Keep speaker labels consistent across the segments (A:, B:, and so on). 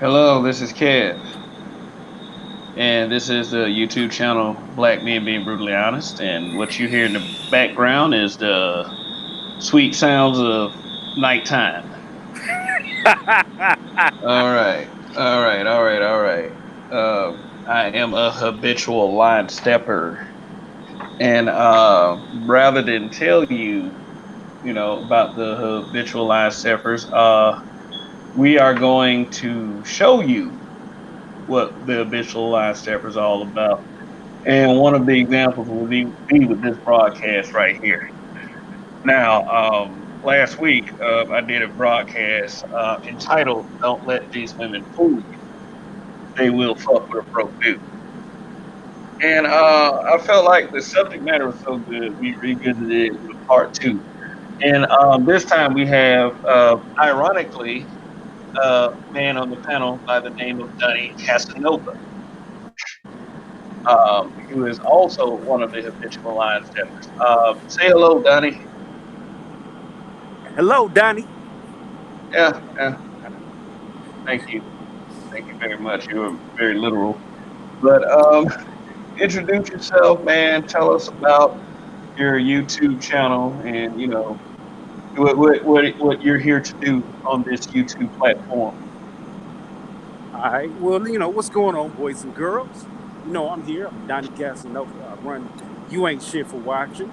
A: Hello, this is Kev, and this is the YouTube channel Black Men Being Brutally Honest. And what you hear in the background is the sweet sounds of nighttime. All right, all right, all right, all right. I am a habitual line stepper, and rather than tell you, about the habitual line steppers, we are going to show you what the habitual line stepper is all about. And one of the examples will be with this broadcast right here. Now, last week, I did a broadcast entitled Don't Let These Women Fool You. They will fuck with a broke dude. And I felt like the subject matter was so good, we revisited it with part two. And this time we have, ironically, a man on the panel by the name of Dunny Casanova, who is also one of the habitual line steppers. Say hello, Dunny.
B: Hello, Donnie.
A: Yeah, yeah. Thank you. Thank you very much. You were very literal. But introduce yourself, man. Tell us about your YouTube channel and what you're here to do on this YouTube platform.
B: All right. Well, what's going on, boys and girls? I'm here. I'm Donnie Casanova. I run You Ain't Shit for Watching.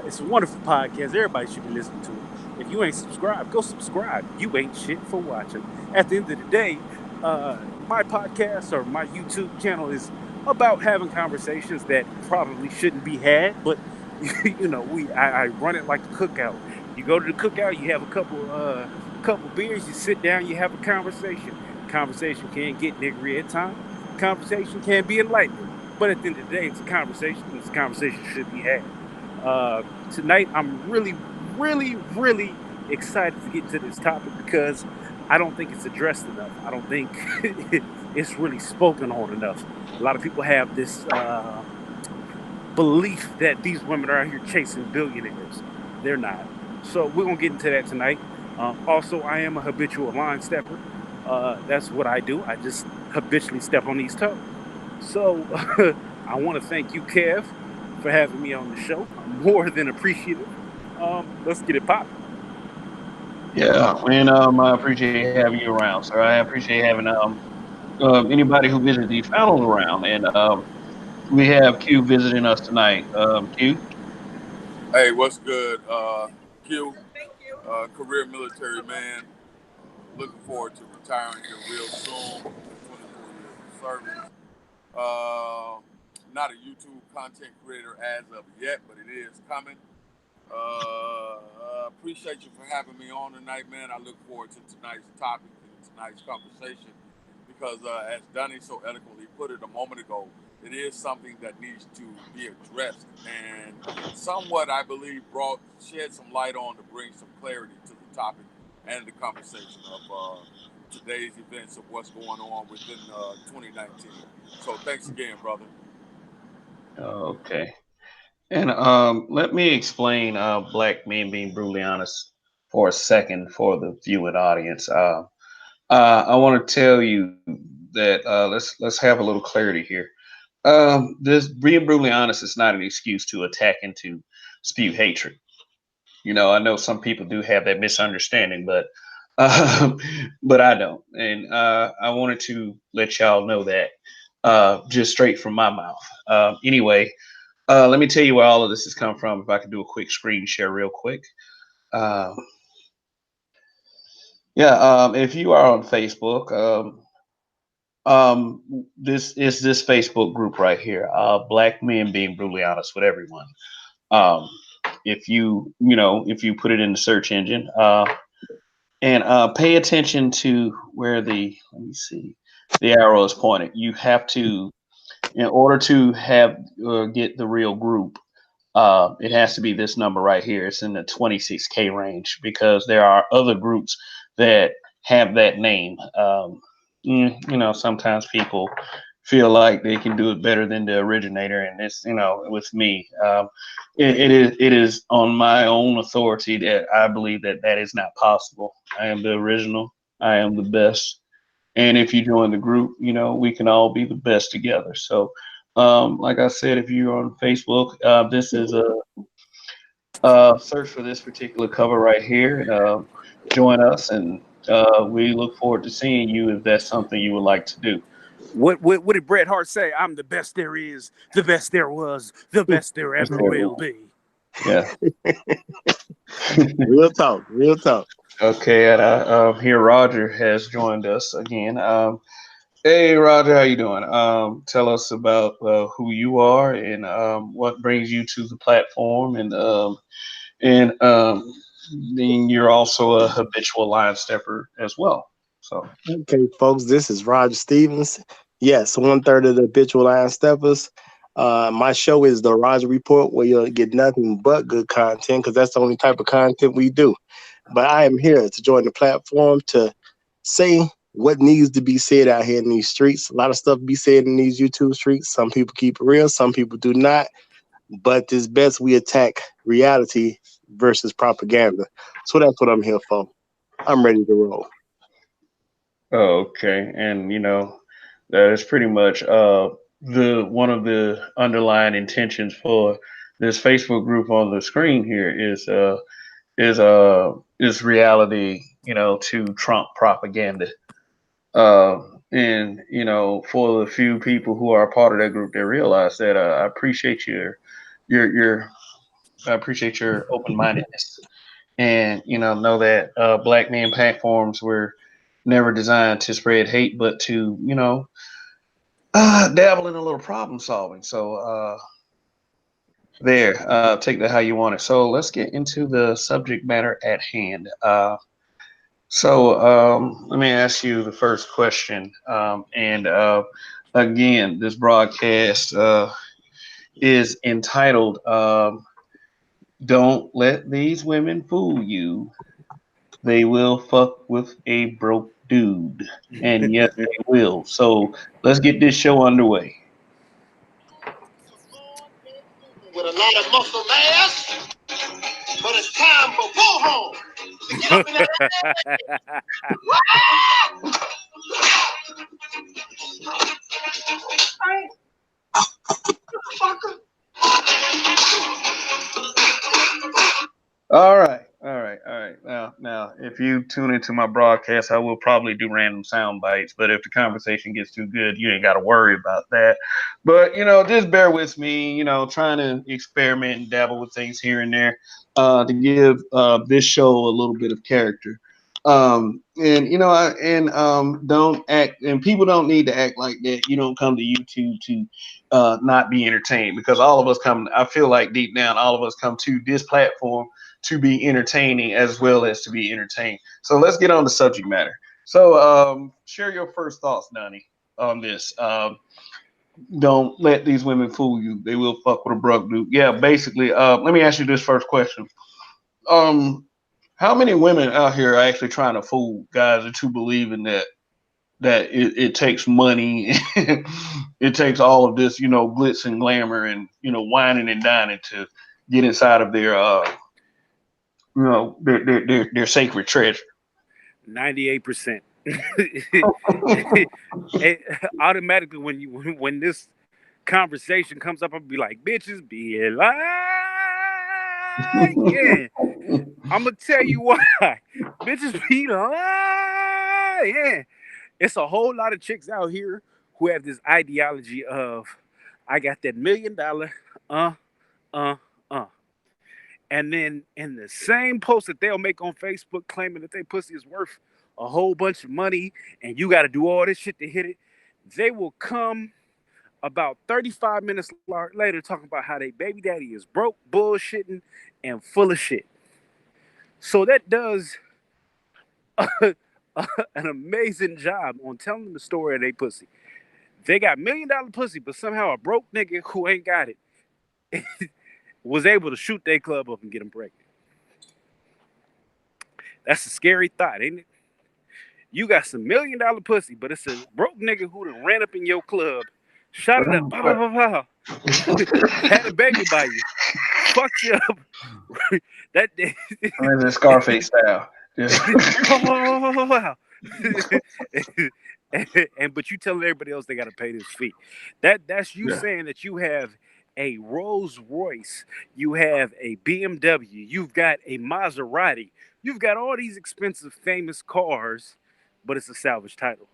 B: It's a wonderful podcast. Everybody should be listening to it. If you ain't subscribed, go subscribe. You ain't shit for watching. At the end of the day, my podcast or my YouTube channel is about having conversations that probably shouldn't be had, but I run it like a cookout. You go to the cookout, you have a couple beers, you sit down, you have a conversation. Conversation can get niggery at times. Conversation can be enlightening. But at the end of the day, it's a conversation, and it's a conversation should be had. Tonight, I'm really, really, really excited to get into this topic because I don't think it's addressed enough. I don't think it's really spoken on enough. A lot of people have this belief that these women are out here chasing billionaires. They're not. So we're gonna get into that tonight. Also, I am a habitual line stepper. That's what I do. I just habitually step on these toes. So I want to thank you, Kev, for having me on the show. I'm more than appreciative. Let's get it popping.
A: Yeah, and I appreciate having you around, sir. I appreciate having anybody who visited these panels around, and we have Q visiting us tonight. Q.
C: Hey, what's good? Q, career military man. Looking forward to retiring here real soon. 24 years of service. Uh, Not a YouTube content creator as of yet, but it is coming. Appreciate you for having me on tonight, man. I look forward to tonight's topic and tonight's conversation because, as Donnie so eloquently put it a moment ago, it is something that needs to be addressed and somewhat, I believe, brought shed some light on to bring some clarity to the topic and the conversation of today's events of what's going on within 2019. So, thanks again, brother.
A: Okay. And let me explain black men being brutally honest for a second for the viewing audience. I want to tell you that let's have a little clarity here. This being brutally honest is not an excuse to attack and to spew hatred. I know some people do have that misunderstanding, but uh, but I don't, and I wanted to let y'all know that just straight from my mouth. Anyway, let me tell you where all of this has come from. If I could do a quick screen share real quick. Uh, yeah, if you are on Facebook, this is this Facebook group right here. Black men being brutally honest with everyone. Um, if you put it in the search engine, and pay attention to where the let me see the arrow is pointed. You have to, in order to have get the real group, it has to be this number right here. It's in the 26K range because there are other groups that have that name. Sometimes people feel like they can do it better than the originator, and it's with me, it is on my own authority that I believe that that is not possible. I am the original. I am the best, And if you join the group, we can all be the best together. So, like I said, if you're on Facebook, this is a search for this particular cover right here. Join us, and we look forward to seeing you if that's something you would like to do.
B: What did Bret Hart say? I'm the best there is, the best there was, the best there ever will be.
A: Yeah.
D: Real talk. Real talk.
A: Okay, and here Roger has joined us again. Hey, Roger, how you doing? Tell us about who you are and what brings you to the platform, and then you're also a habitual line stepper as well. So,
D: Okay, folks, this is Roger Stevens. Yes, 1/3 of the habitual line steppers. My show is the Roger Report, where you'll get nothing but good content, because that's the only type of content we do. But I am here to join the platform to say what needs to be said out here in these streets. A lot of stuff be said in these YouTube streets. Some people keep it real, some people do not. But it's best we attack reality versus propaganda. So that's what I'm here for. I'm ready to roll.
A: okay, and that is pretty much the one of the underlying intentions for this Facebook group on the screen here is reality, to Trump propaganda. And for the few people who are a part of that group, they realize that I appreciate your I appreciate your open mindedness, and know that black men platforms were never designed to spread hate, but to dabble in a little problem solving. So take that how you want it. So let's get into the subject matter at hand. So let me ask you the first question. And again, this broadcast is entitled "Don't Let These Women Fool You. They will fuck with a broke dude." And yes, they will. So let's get this show underway.
E: With a lot of muscle mass, but it's time for pull home. Get up in that.
A: All right, all right, all right. Now, if you tune into my broadcast, I will probably do random sound bites. But if the conversation gets too good, you ain't got to worry about that. But just bear with me. Trying to experiment and dabble with things here and there to give this show a little bit of character. Don't act, and people don't need to act like that. You don't come to YouTube to not be entertained, because all of us come. I feel like deep down, all of us come to this platform to be entertaining as well as to be entertained. So let's get on the subject matter. So share your first thoughts, Donnie, on this. Don't let these women fool you. They will fuck with a broke dude. Yeah, basically. Let me ask you this first question. How many women out here are actually trying to fool guys into believing that it takes money, it takes all of this, glitz and glamour and whining and dining to get inside of their sacred treasure?
B: 98%. Automatically, when this conversation comes up, I'll be like, "Bitches be lying." Yeah, I'm gonna tell you why. Bitches be lying. Yeah, it's a whole lot of chicks out here who have this ideology of, I got that $1 million, uh, uh. And then in the same post that they'll make on Facebook claiming that they pussy is worth a whole bunch of money and you got to do all this shit to hit it, they will come about 35 minutes later talking about how they baby daddy is broke, bullshitting, and full of shit. So that does an amazing job on telling the story of they pussy. They got $1 million pussy, but somehow a broke nigga who ain't got it was able to shoot their club up and get them pregnant. That's a scary thought, ain't it? You got some $1 million pussy, but it's a broke nigga who done ran up in your club, shot it up, had a baby by you, fucked you up. That day,
A: the Scarface style.
B: but you telling everybody else they got to pay this fee. That's you
A: Yeah.
B: saying that you have a Rolls Royce, you have a BMW, you've got a Maserati, you've got all these expensive, famous cars, but it's a salvage title.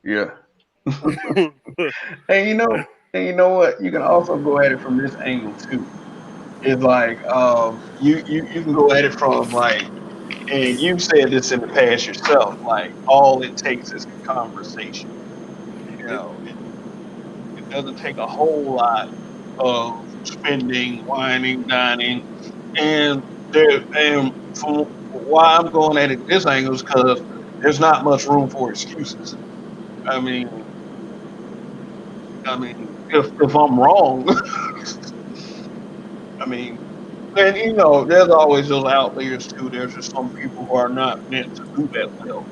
A: Yeah. And you know what? You can also go at it from this angle too. It's like you can go at it from like, and you've said this in the past yourself, like all it takes is a conversation. You know, it doesn't take a whole lot of spending, whining, dining, and from why I'm going at it this angle is because there's not much room for excuses. I mean, if I'm wrong, I mean, and there's always those outliers too. There's just some people who are not meant to do that well,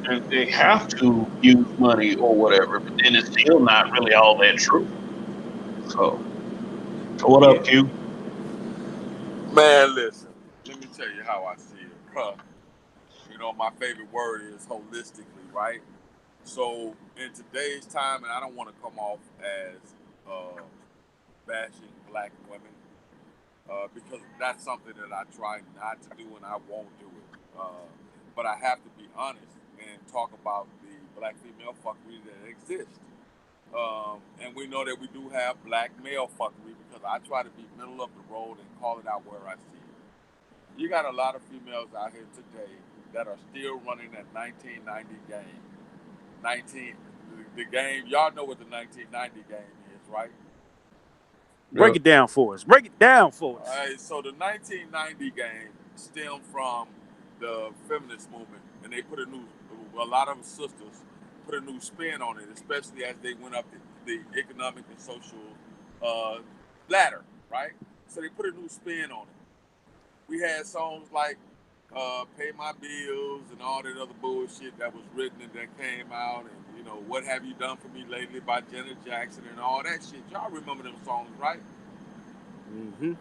A: and they have to use money or whatever. But then it's still not really all that true. So, so what up,
B: Yeah.
A: Q?
C: Man, listen. Let me tell you how I see it. My favorite word is holistically, right? So in today's time, and I don't want to come off as bashing black women, because that's something that I try not to do and I won't do it. But I have to be honest and talk about the black female fuckery that exists. And we know that we do have black male fuckery because I try to be middle of the road and call it out where I see it. You got a lot of females out here today that are still running that 1990 game. 19, the game, y'all know what the 1990 game is, right?
B: Break
A: Yep.
B: it down for us. Break it down for
C: All
B: us.
C: right, so the 1990 game stemmed from the feminist movement, and they put a lot of sisters put a new spin on it, especially as they went up the economic and social uh, ladder, right? So they put a new spin on it. We had songs like "Pay My Bills" and all that other bullshit that was written and that came out, and "What Have You Done for Me Lately" by Janet Jackson and all that shit. Y'all remember them songs, right?
B: Mm-hmm.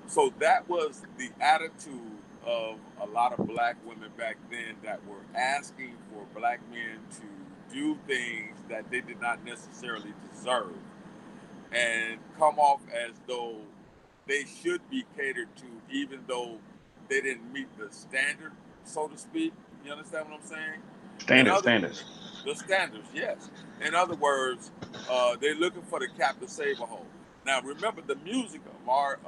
C: So that was the attitude of a lot of black women back then that were asking for black men to do things that they did not necessarily deserve and come off as though they should be catered to, even though they didn't meet the standard, so to speak. You understand what I'm saying? In
A: Standards,
C: other
A: standards.
C: The standards, yes. In other words, they're looking for the cap to save a hole. Now, remember, the music of our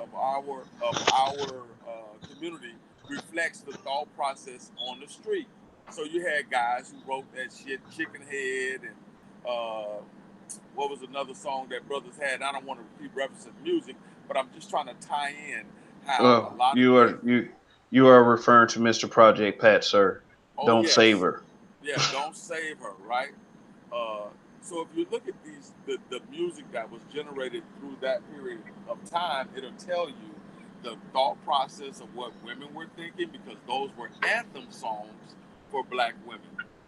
C: community reflects the thought process on the street. So you had guys who wrote that shit, Chicken Head, and uh, what was another song that brothers had. I don't want to keep referencing music, but I'm just trying to tie in how a lot of
A: You
C: these.
A: are you are referring to Mr. Project Pat, sir.
C: Oh
A: Don't save
C: yes,
A: her.
C: yeah. Don't save her, right? Uh, so if you look at the music that was generated through that period of time, it'll tell you the thought process of what women were thinking because those were anthem songs for black women,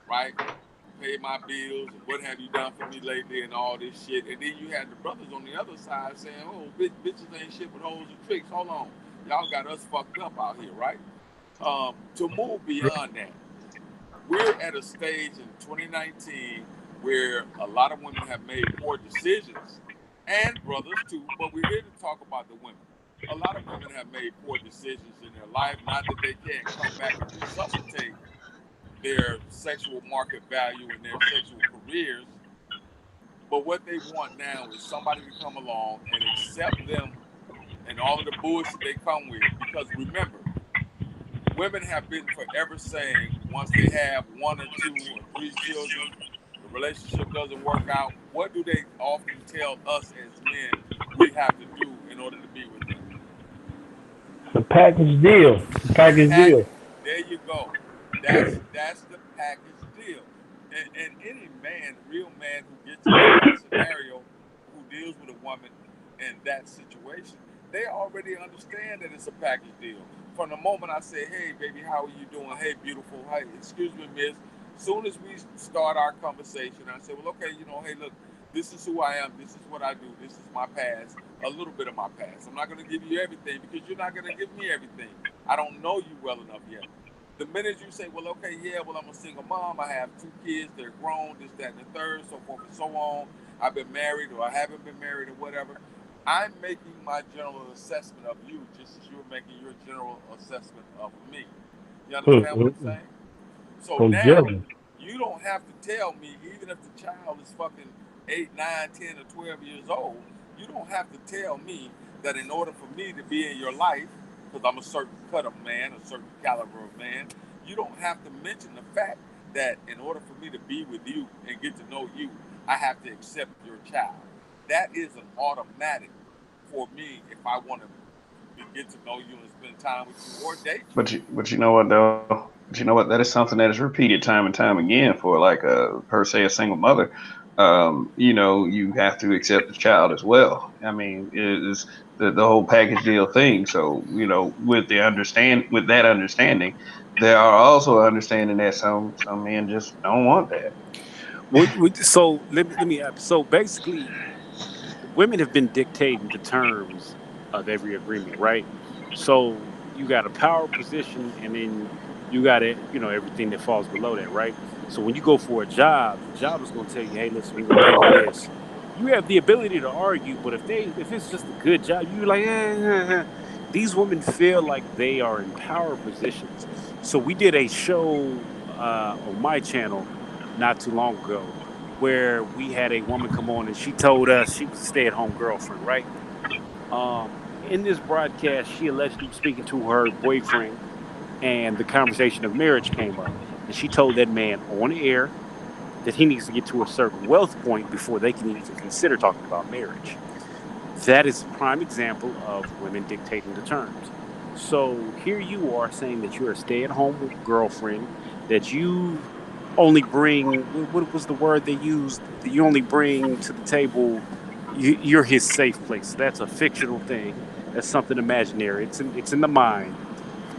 C: right? Pay my bills and what have you done for me lately and all this shit. And then you had the brothers on the other side saying, "Oh, bitches ain't shit but hoes and tricks. Hold on, y'all got us fucked up out here, right?" To move beyond that, we're at a stage in 2019 where a lot of women have made poor decisions, and brothers too, but we're here to talk about the women. A lot of women have made poor decisions in their life, not that they can't come back and resuscitate their sexual market value and their sexual careers, but what they want now is somebody to come along and accept them and all of the bullshit they come with. Because remember, women have been forever saying once they have one or two or three children, the relationship doesn't work out. What do they often tell us as men we have to do in order to be with them?
F: The package deal. The package
C: Pack.
F: deal.
C: There you go. That's the package deal. And any man, real man who gets into that scenario, who deals with a woman in that situation, they already understand that it's a package deal. From the moment I say, "Hey, baby, how are you doing? Hey, beautiful. Hey, excuse me, miss." Soon as we start our conversation, I say, "Well, okay, hey, look, this is who I am. This is what I do. This is my past. A little bit of my past. I'm not going to give you everything because you're not going to give me everything. I don't know you well enough yet. The minute you say, well, okay, yeah, well, I'm a single mom, I have 2 kids, they're grown, this, that, and the third, so forth and so on. I've been married or I haven't been married or whatever. I'm making my general assessment of you just as you're making your general assessment of me. You understand what I'm
F: Mm-mm.
C: saying? So
F: I'm
C: now
F: jealous.
C: you don't have to tell me, even if the child is fucking 8, 9, 10, or 12 years old, you don't have to tell me that in order for me to be in your life, because I'm a certain cut of man, a certain caliber of man, you don't have to mention the fact that in order for me to be with you and get to know you, I have to accept your child. That is an automatic for me if I want to get to know you and spend time with you or date you.
A: But you know what though? But you know what? That is something that is repeated time and time again for like a per se a single mother. You know, you have to accept the child as well. I mean, it is the whole package deal thing. So you know, with that understanding, there are also understanding that some men just don't want that.
B: So let me so basically women have been dictating the terms of every agreement, right? So you got a power position, and then you got it, everything that falls below that, right? So when you go for a job, the job is going to tell you, "Hey, listen, we're going to pay you this." You have the ability to argue, but if it's just a good job, you're like, these women feel like they are in power positions. So we did a show on my channel not too long ago where we had a woman come on and she told us she was a stay-at-home girlfriend, right? In this broadcast, she allegedly was speaking to her boyfriend, and the conversation of marriage came up. And she told that man on air that he needs to get to a certain wealth point before they can even consider talking about marriage. That is a prime example of women dictating the terms. So here you are saying that you're a stay-at-home girlfriend, that you only bring what was the word they used? That you only bring to the table. You're his safe place. That's a fictional thing. That's something imaginary. It's in the mind.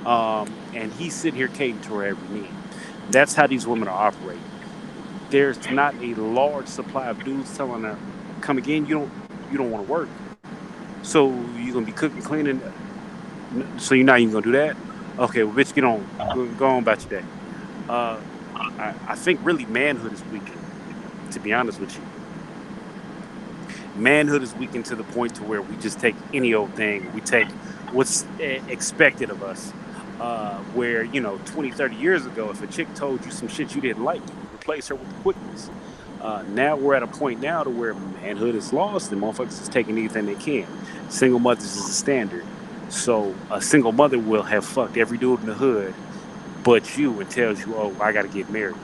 B: And he's sitting here catering to her every need. That's how these women are operating. There's not a large supply of dudes telling her, "Come again, you don't want to work. So you're gonna be cooking, cleaning. So you're not even gonna do that? Okay, well, bitch, get on, go on about your day." Uh, I think really manhood is weakened. To be honest with you, manhood is weakened to the point to where we just take any old thing. We take what's expected of us. Where 20, 30 years ago, if a chick told you some shit you didn't like, you would replace her with quickness. Now we're at a point now to where manhood is lost and motherfuckers is taking anything they can. Single mothers is the standard. So a single mother will have fucked every dude in the hood but you and tells you, "Oh, I got to get married."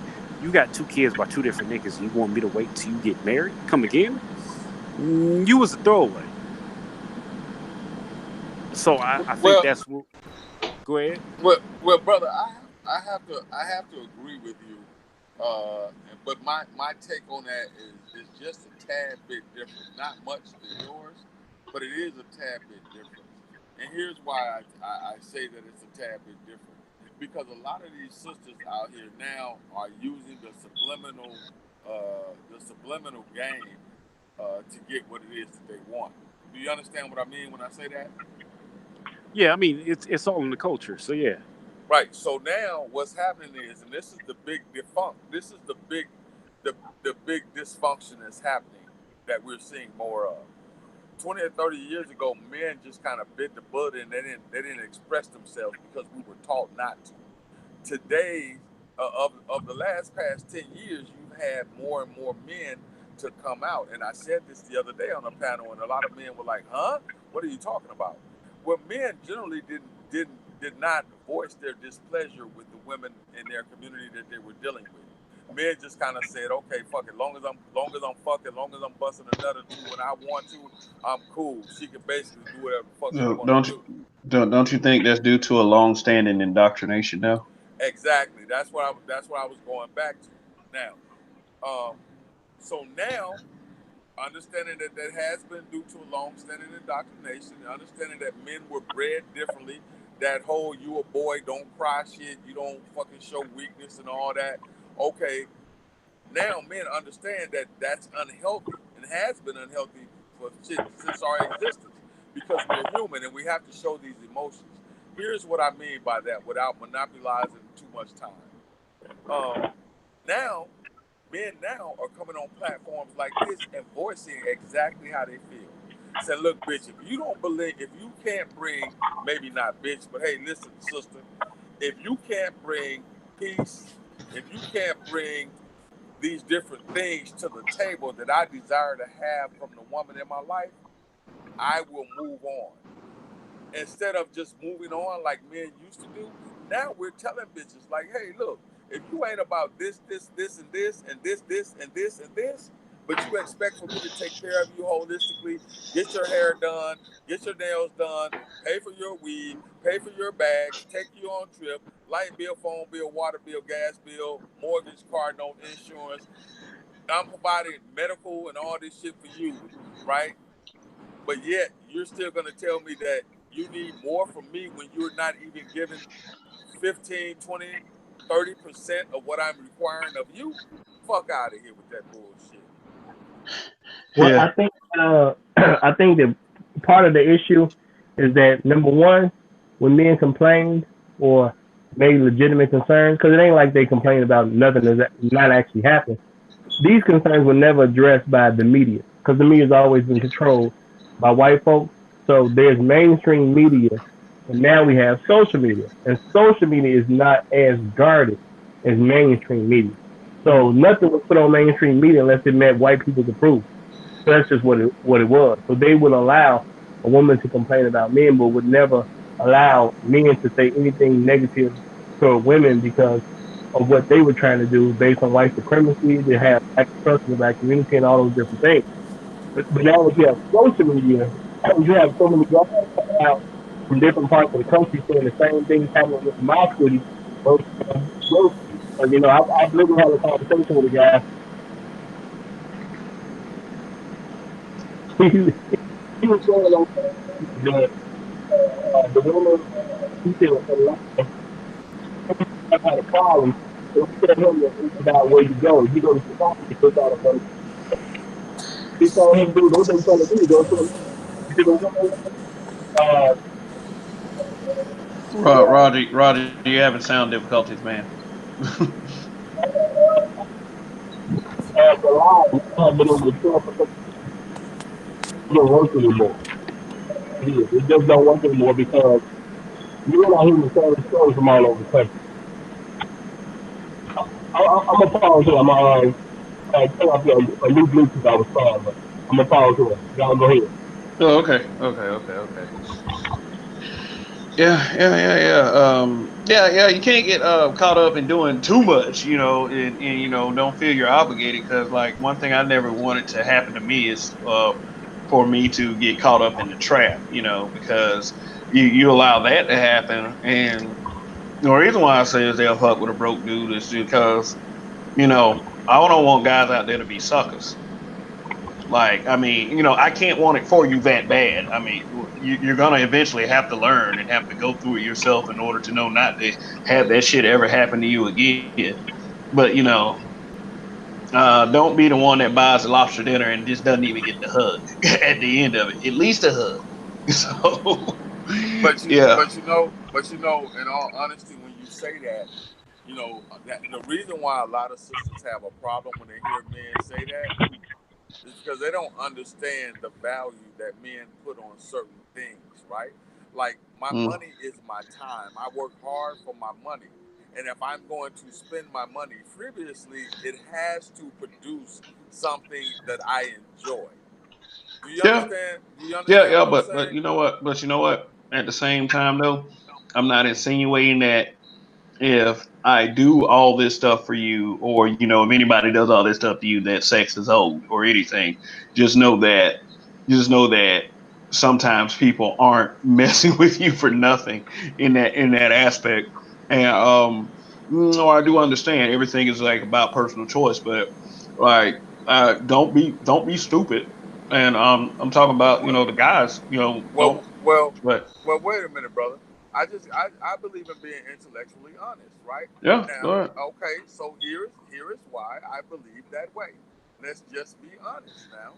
B: You got 2 kids by 2 different niggas and you want me to wait till you get married? Come again? You was a throwaway. So I think
C: Well,
B: that's what. Go ahead.
C: well, brother, I have to agree with you. But my take on that is just a tad bit different. Not much than yours, but it is a tad bit different. And here's why I say that it's a tad bit different. Because a lot of these sisters out here now are using the subliminal game to get what it is that they want. Do you understand what I mean when I say that?
B: Yeah, I mean it's all in the culture. So yeah.
C: Right. So now what's happening is, and this is the big defunct. This is the big dysfunction that's happening that we're seeing more of. 20 or 30 years ago, men just kind of bit the bullet and they didn't express themselves because we were taught not to. Today, of the last past 10 years, you've had more and more men to come out. And I said this the other day on a panel, and a lot of men were like, "Huh? What are you talking about?" Well, men generally did not voice their displeasure with the women in their community that they were dealing with. Men just kind of said, "Okay, fuck it. Long as I'm fucking, long as I'm busting another two when I want to, I'm cool. She can basically do whatever the fuck she
A: So
C: want to do."
A: don't you think that's due to a long-standing indoctrination though?
C: Exactly. That's what I was going back to. Now, um, so now, understanding that that has been due to a long-standing indoctrination, understanding that men were bred differently, that whole "you a boy, don't cry" shit, you don't fucking show weakness and all that. Okay, now men understand that that's unhealthy and has been unhealthy for shit since our existence because we're human and we have to show these emotions. Here's what I mean by that without monopolizing too much time. Now, men now are coming on platforms like this and voicing exactly how they feel. Saying, look, bitch, if you don't believe, if you can't bring, maybe not bitch, but hey, listen, sister, if you can't bring peace, if you can't bring these different things to the table that I desire to have from the woman in my life, I will move on. Instead of just moving on like men used to do, now we're telling bitches like, hey, look, if you ain't about this, this, this, and this, and this, and this, and this, but you expect for me to take care of you holistically, get your hair done, get your nails done, pay for your weed, pay for your bags, take you on trip, light bill, phone bill, water bill, gas bill, mortgage, car note, insurance. I'm providing medical and all this shit for you, right? But yet you're still going to tell me that you need more from me when you're not even giving 15, 20, 30% of what I'm requiring of you? Fuck out of here with that bullshit.
F: Well,
A: Yeah.
F: I think that part of the issue is that number one, when men complain or made legitimate concerns, because it ain't like they complain about nothing that's not actually happening. These concerns were never addressed by the media, because the media has always been controlled by white folks. So there's mainstream media, and now we have social media, and social media is not as guarded as mainstream media. So nothing was put on mainstream media unless it met white people's approval. So that's just what it was. So they would allow a woman to complain about men, but would never allow men to say anything negative to women because of what they were trying to do based on white supremacy. They have black trust in the black community and all those different things. But now that you have social media, you have so many guys coming out from different parts of the country saying the same things happening with my city. I've literally had a conversation with a guy. He, he was saying that the women, he said, have had a problem. So he said him it's about where you go. You go to Chicago, you put out a bunch. He told him, dude, what they trying to do? Go to the woman, uh,
A: Roger, you having sound difficulties, man.
F: the line. Have been able to tell because it don't work anymore. It just don't work anymore because you're not hearing the same stories from all over the country. I'm gonna pause here. I'm turn off a new Bluetooth I was trying, but I'm gonna pause here. Y'all go ahead.
A: Oh, okay. Yeah. Yeah. You can't get caught up in doing too much, and don't feel you're obligated. Because like one thing I never wanted to happen to me is for me to get caught up in the trap, because you allow that to happen, and the reason why I say is they'll fuck with a broke dude is because I don't want guys out there to be suckers. Like, I mean, I can't want it for you that bad. I mean, you're gonna eventually have to learn and have to go through it yourself in order to know not to have that shit ever happen to you again. But don't be the one that buys the lobster dinner and just doesn't even get the hug at the end of it. At least a hug. So, yeah,
C: In all honesty, when you say that, that the reason why a lot of sisters have a problem when they hear men say that is because they don't understand the value that men put on certain things, right? Like my
A: mm,
C: money is my time. I work hard for my money. And if I'm going to spend my money frivolously, it has to produce something that I enjoy. Do you
A: yeah,
C: understand? Do you understand
A: yeah.
C: what I'm
A: But
C: saying?
A: you know what? At the same time, though, I'm not insinuating that if I do all this stuff for you, or if anybody does all this stuff to you, that sex is old or anything. Just know that, just know that sometimes people aren't messing with you for nothing in that aspect. And no, I do understand everything is like about personal choice, but like don't be stupid. And I'm talking about
C: Well,
A: the guys.
C: well,
A: Don't.
C: well,
A: But
C: well. Wait a minute, brother. I believe in being intellectually honest, right?
A: yeah, go
C: Now,
A: ahead.
C: okay. So here is why I believe that way. Let's just be honest now.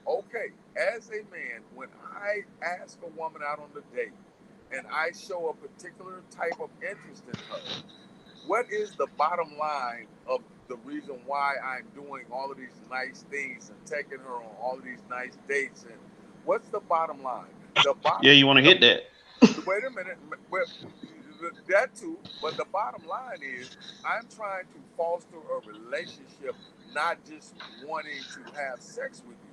C: Okay, as a man, when I ask a woman out on the date and I show a particular type of interest in her, what is the bottom line of the reason why I'm doing all of these nice things and taking her on all of these nice dates? And what's the bottom line? The
A: Yeah,
C: bottom,
A: you want to
C: the,
A: hit that.
C: wait a minute, that too, but the bottom line is I'm trying to foster a relationship, not just wanting to have sex with you.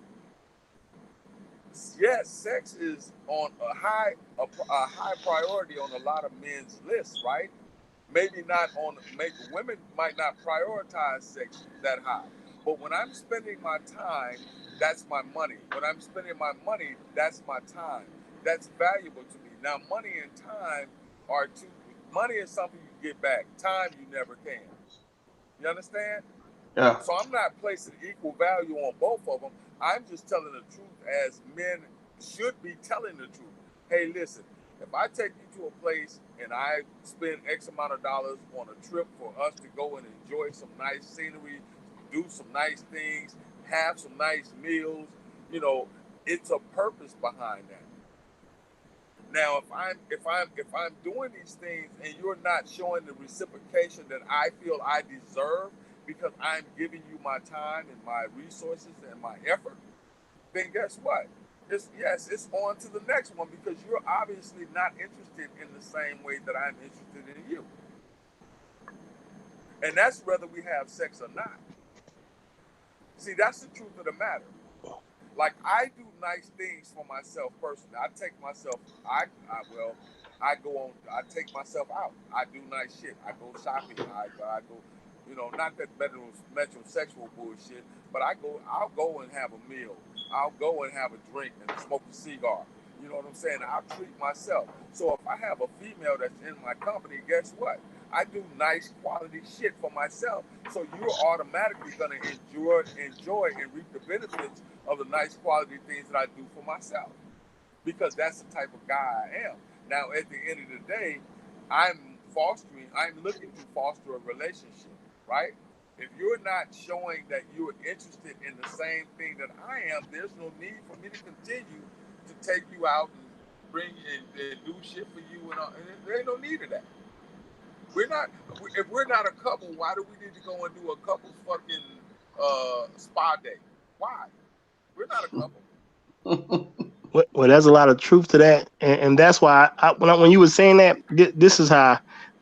C: Yes, sex is on a high priority on a lot of men's lists, right? Maybe not on, maybe women might not prioritize sex that high. But when I'm spending my time, that's my money. When I'm spending my money, that's my time. That's valuable to me. Now, money and time are two. Money is something you get back. Time you never can. You understand?
A: Yeah.
C: So I'm not placing equal value on both of them. I'm just telling the truth as men should be telling the truth. Hey, listen, if I take you to a place and I spend X amount of dollars on a trip for us to go and enjoy some nice scenery, do some nice things, have some nice meals, you know, it's a purpose behind that. Now, if I'm doing these things and you're not showing the reciprocation that I feel I deserve because I'm giving you my time and my resources and my effort, then guess what? It's on to the next one because you're obviously not interested in the same way that I'm interested in you. And that's whether we have sex or not. See, that's the truth of the matter. Like I do nice things for myself personally. I take myself. I go on. I take myself out. I do nice shit. I go shopping. I go. You know, not that metrosexual bullshit, but I go. I'll go and have a meal. I'll go and have a drink and smoke a cigar. You know what I'm saying? I'll treat myself. So if I have a female that's in my company, guess what? I do nice quality shit for myself. So you're automatically gonna enjoy and reap the benefits of the nice quality things that I do for myself. Because that's the type of guy I am. Now at the end of the day, I'm looking to foster a relationship, right? If you're not showing that you're interested in the same thing that I am, there's no need for me to continue to take you out and bring and do shit for you and there ain't no need of that. We're not. If we're not a couple, why do we need to go and do a couple's fucking spa day? Why? We're not a couple.
D: Well, there's a lot of truth to that, and that's why when you were saying that, this is how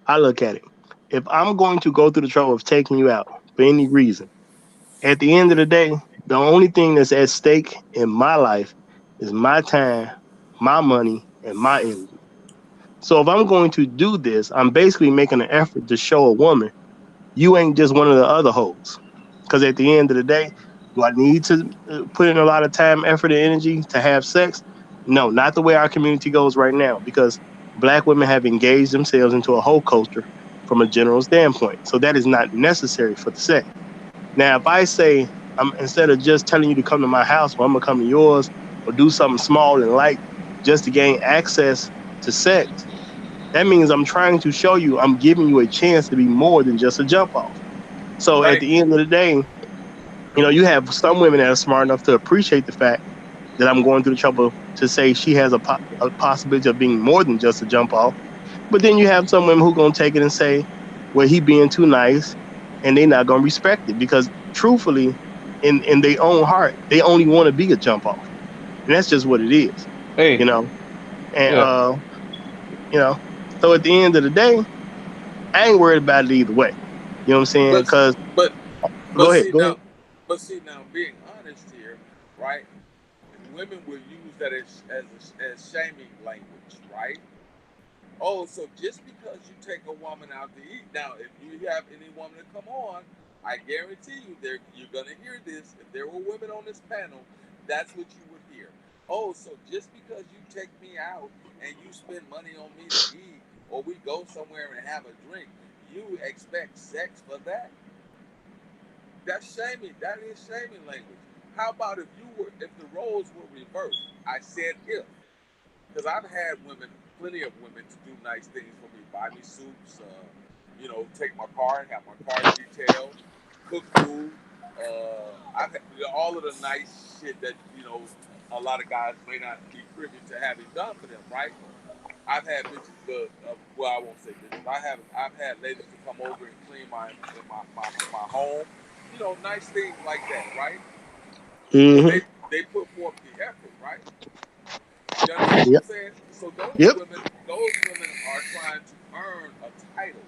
D: I look at it. If I'm going to go through the trouble of taking you out for any reason, at the end of the day, the only thing that's at stake in my life is my time, my money, and my energy. So if I'm going to do this, I'm basically making an effort to show a woman you ain't just one of the other hoes. Because at the end of the day, do I need to put in a lot of time, effort, and energy to have sex? No, not the way our community goes right now. Because black women have engaged themselves into a whole culture from a general standpoint. So that is not necessary for the sex. Now, if I say I'm instead of just telling you to come to my house, or I'm gonna come to yours, or do something small and light just to gain access to sex, that means I'm trying to show you I'm giving you a chance to be more than just a jump off. So at
A: Right.
D: the end of the day, you have some women that are smart enough to appreciate the fact that I'm going through the trouble to say she has a possibility of being more than just a jump off. But then you have some women who gonna take it and say, "Well, he being too nice," and they not gonna respect it because truthfully, in their own heart, they only want to be a jump off, and that's just what it is, you
A: Hey.
D: know. And
A: Yeah.
D: you know, so at the end of the day, I ain't worried about it either way. You know what I'm saying?
C: But
D: Because
C: but
D: go
C: but
D: ahead,
C: see
D: go ahead.
C: now, being honest here, right? Women will use that as shaming language, right? Oh, so just because you take a woman out to eat, now if you have any woman to come on, I guarantee you you're gonna hear this. If there were women on this panel, that's what you would hear. Oh, so just because you take me out and you spend money on me to eat, or we go somewhere and have a drink, you expect sex for that? That's shaming. That is shaming language. How about if the roles were reversed? I said if. Because I've had plenty of women to do nice things for me, buy me soups, take my car and have my car detailed, cook food. I've had all of the nice shit that a lot of guys may not be privy to having done for them, right? I've had bitches. Well, I won't say bitches. I've had ladies to come over and clean my home. You know, nice things like that, right? But
D: Mm-hmm.
C: they put forth the effort, right? You understand what
D: Yep.
C: I'm saying? So
D: Yep.
C: those women are trying to earn a title.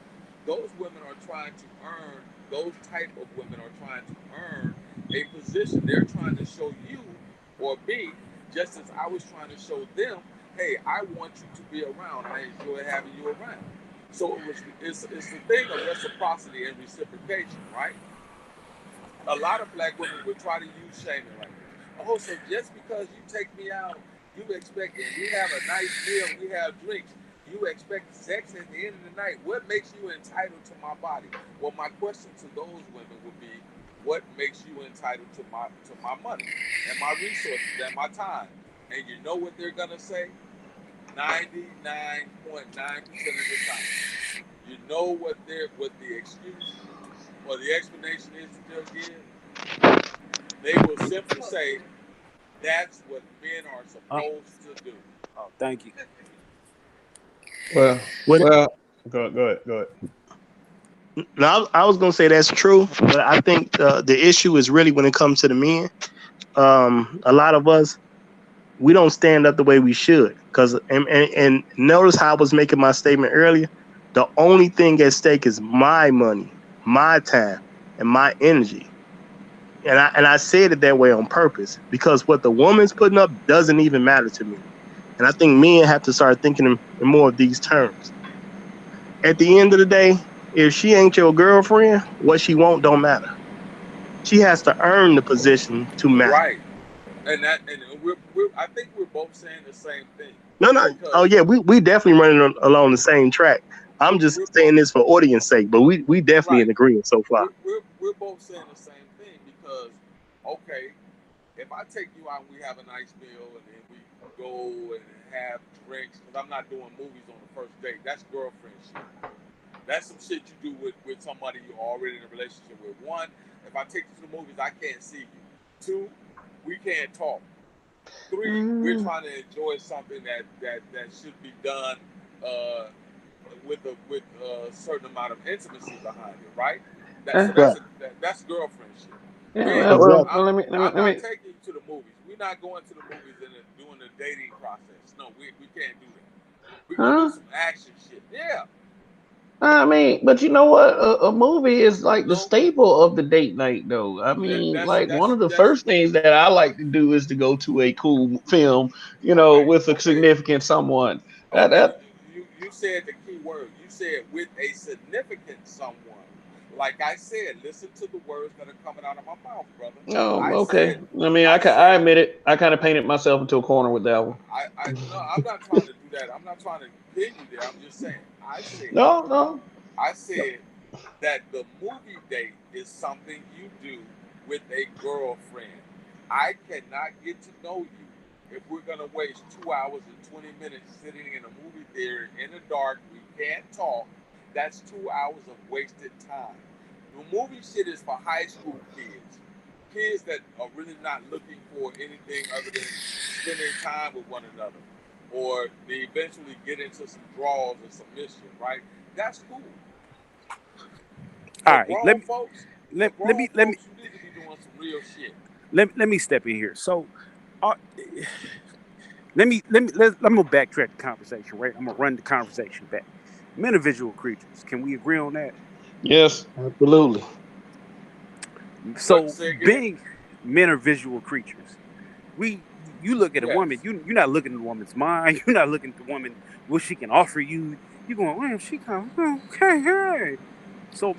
C: Those women are trying to earn. Those type of women are trying to earn a position. They're trying to show you or me, just as I was trying to show them, hey, I want you to be around. I enjoy having you around. So it's the thing of reciprocity and reciprocation, right? A lot of black women would try to use shaming like this. Oh, so just because you take me out, you expect, and we have a nice meal, we have drinks, you expect sex at the end of the night. What makes you entitled to my body? Well, my question to those women would be, what makes you entitled to my money and my resources and my time? And you know what they're gonna say? 99.9% of the time, you know what the excuse or the explanation is that they'll give. They will simply say, that's what men are
B: Oh,
C: supposed to do.
B: thank you.
A: Well,
D: What?
A: go ahead.
D: Now, I was gonna say that's true, but I think the issue is really when it comes to the men. A lot of us, we don't stand up the way we should. Cause and notice how I was making my statement earlier. The only thing at stake is my money, my time, and my energy. And I said it that way on purpose because what the woman's putting up doesn't even matter to me. And I think men have to start thinking in more of these terms. At the end of the day, if she ain't your girlfriend, what she want don't matter. She has to earn the position to matter.
C: Right. And I think we're both saying the same thing.
D: No, no. Oh
C: Because
D: yeah, we definitely running along the same track. I'm just
C: we're
D: saying
C: both
D: this for audience sake, but we definitely
C: right.
D: in agreement so far.
C: We're both saying the same thing because okay, if I take you out and we have a nice meal and then we go and have drinks, because I'm not doing movies on the first date. That's girlfriend shit. That's some shit you do with somebody you're already in a relationship with. One, if I take you to the movies, I can't see you. Two, we can't talk. Three, we're trying to enjoy something that should be done uh, with a certain amount of intimacy behind it, right? That so
D: Right.
C: that's girlfriend shit.
A: Yeah,
C: We ain't going.
A: well,
D: Exactly.
C: I'm
A: let
C: not
A: me.
C: taking you to the movies. We're not going to the movies and doing the dating process. No, we can't do that. We're gonna do
A: Huh?
C: some action shit. Yeah.
A: I mean, but you know what? A movie is like the
C: No,
A: staple of the date night, though. I mean,
C: that's
A: like one of the
C: that's
A: first things that I like to do is to go to a cool film,
C: okay.
A: with a
C: Okay.
A: significant someone. That
C: Okay.
A: that
C: You said the key word. You said with a significant someone. Like I said, listen to the words that are coming out of my mouth, brother. I
A: okay.
C: said,
A: I mean,
C: I
A: I
C: said,
A: admit it. I kind of painted myself into a corner with that one.
C: I no, I'm not trying to do that. I'm not trying to pin you there. I'm just saying.
A: No, no.
C: I said that the movie date is something you do with a girlfriend. I cannot get to know you if we're gonna waste 2 hours and 20 minutes sitting in a movie theater in the dark. We can't talk. That's 2 hours of wasted time. The movie shit is for high school kids that are really not looking for anything other than spending time with one another, or they eventually get into some draws or some mischief, right? That's cool.
B: All
C: For
B: right,
C: grown folks,
B: let, let me let me
C: you need to be doing some real shit.
B: let me step in here. So, uh, I'm gonna backtrack the conversation, right? I'm gonna run the conversation back. Men are visual creatures. Can we agree on that?
A: Yes.
D: Absolutely.
C: What
B: So,
C: say again?
B: being men are visual creatures. We you look at a
C: Yes.
B: woman, you're not looking at the woman's mind. You're not looking at the woman what she can offer you. You're going, well, she can okay, hey. So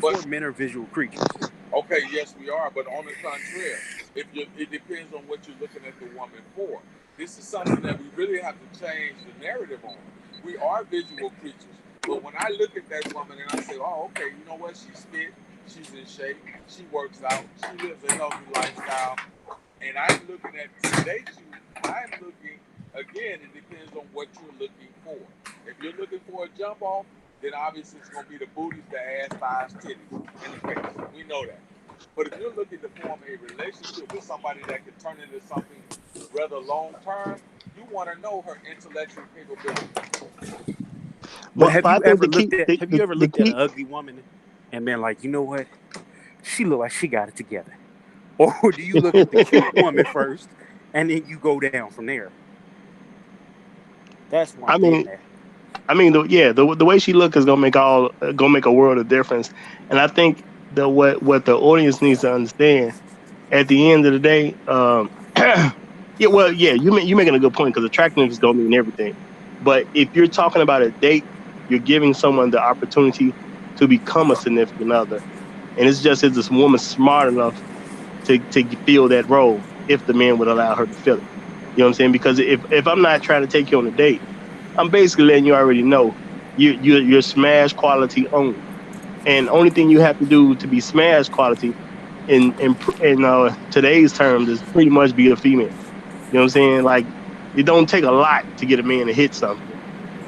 C: But
B: therefore, men are visual creatures.
C: okay, yes, we are. But on the contrary, it depends on what you're looking at the woman for. This is something that we really have to change the narrative on. We are visual creatures, but when I look at that woman and I say, "Oh, okay, you know what? She's fit, she's in shape, she works out, she lives a healthy lifestyle," and I'm looking at to date you, I'm looking again. It depends on what you're looking for. If you're looking for a jump off, then obviously it's going to be the booties, the ass, thighs, titties in the face. We know that. But if you're looking to form a relationship with somebody that can turn into something rather long term, you want to know her intellectual capability.
B: But
D: But I think
B: have you ever
D: the
B: looked at
D: key.
B: an ugly woman and been like, you know what? She look like she got it together. Or do you look at the cute woman first and then you go down from there? That's what
D: I
B: I'm getting
D: mean,
B: at.
D: the way she look is gonna make a world of difference. And I think what the audience needs to understand at the end of the day, you making a good point because attractiveness is gonna mean everything. But if you're talking about a date, you're giving someone the opportunity to become a significant other, and it's just is this woman smart enough to fill that role if the man would allow her to fill it. You know what I'm saying? Because if I'm not trying to take you on a date, I'm basically letting you already know you're smash quality only, and only thing you have to do to be smash quality in today's terms is pretty much be a female. You know what I'm saying? Like it don't take a lot to get a man to hit something.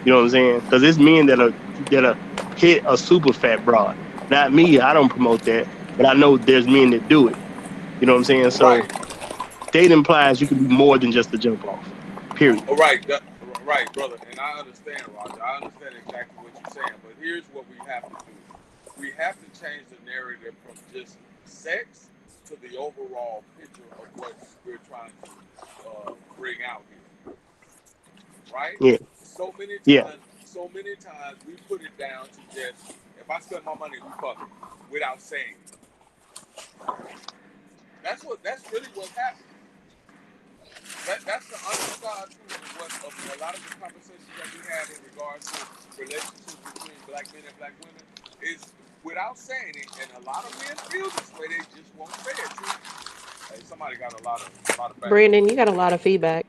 D: You know what I'm saying? Because it's men that are hit a super fat broad. Not me. I don't promote that, but I know there's men that do it. You know what I'm saying? So
C: Right.
D: date implies you can be more than just a jump off. Period.
C: All right, right, brother. And I understand, Roger. I understand exactly what you're saying. But here's what we have to do: we have to change the narrative from just sex to the overall picture of what we're trying to bring out here. Right?
D: Yeah.
C: So many
D: Yeah.
C: times, we put it down to just if I spend my money, we fuck it without saying it. That's really what's happening. That's the underside truth of a lot of the conversations that we had in regards to relationships between black men and black women is without saying it, and a lot of men feel this way, they just won't say it. See? Hey, somebody got a lot of background.
G: Brandon, you got a lot of feedback.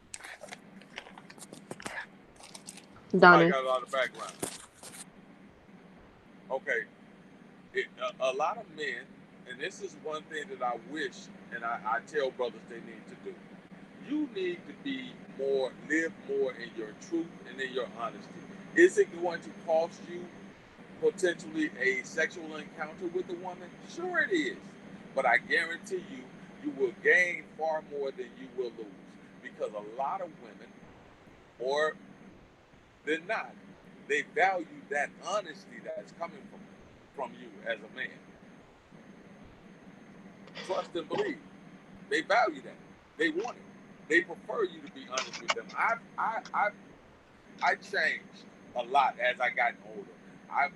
C: Somebody
G: Donnie.
C: got a lot of background. Okay, a lot of men, and this is one thing that I wish, and I tell brothers they need to do. You need to live more in your truth and in your honesty. Is it going to cost you potentially a sexual encounter with a woman? Sure it is. But I guarantee you, you will gain far more than you will lose. Because a lot of women, or they're not, they value that honesty that's coming from you as a man. Trust and believe. They value that. They want it. They prefer you to be honest with them. I changed a lot as I got older. I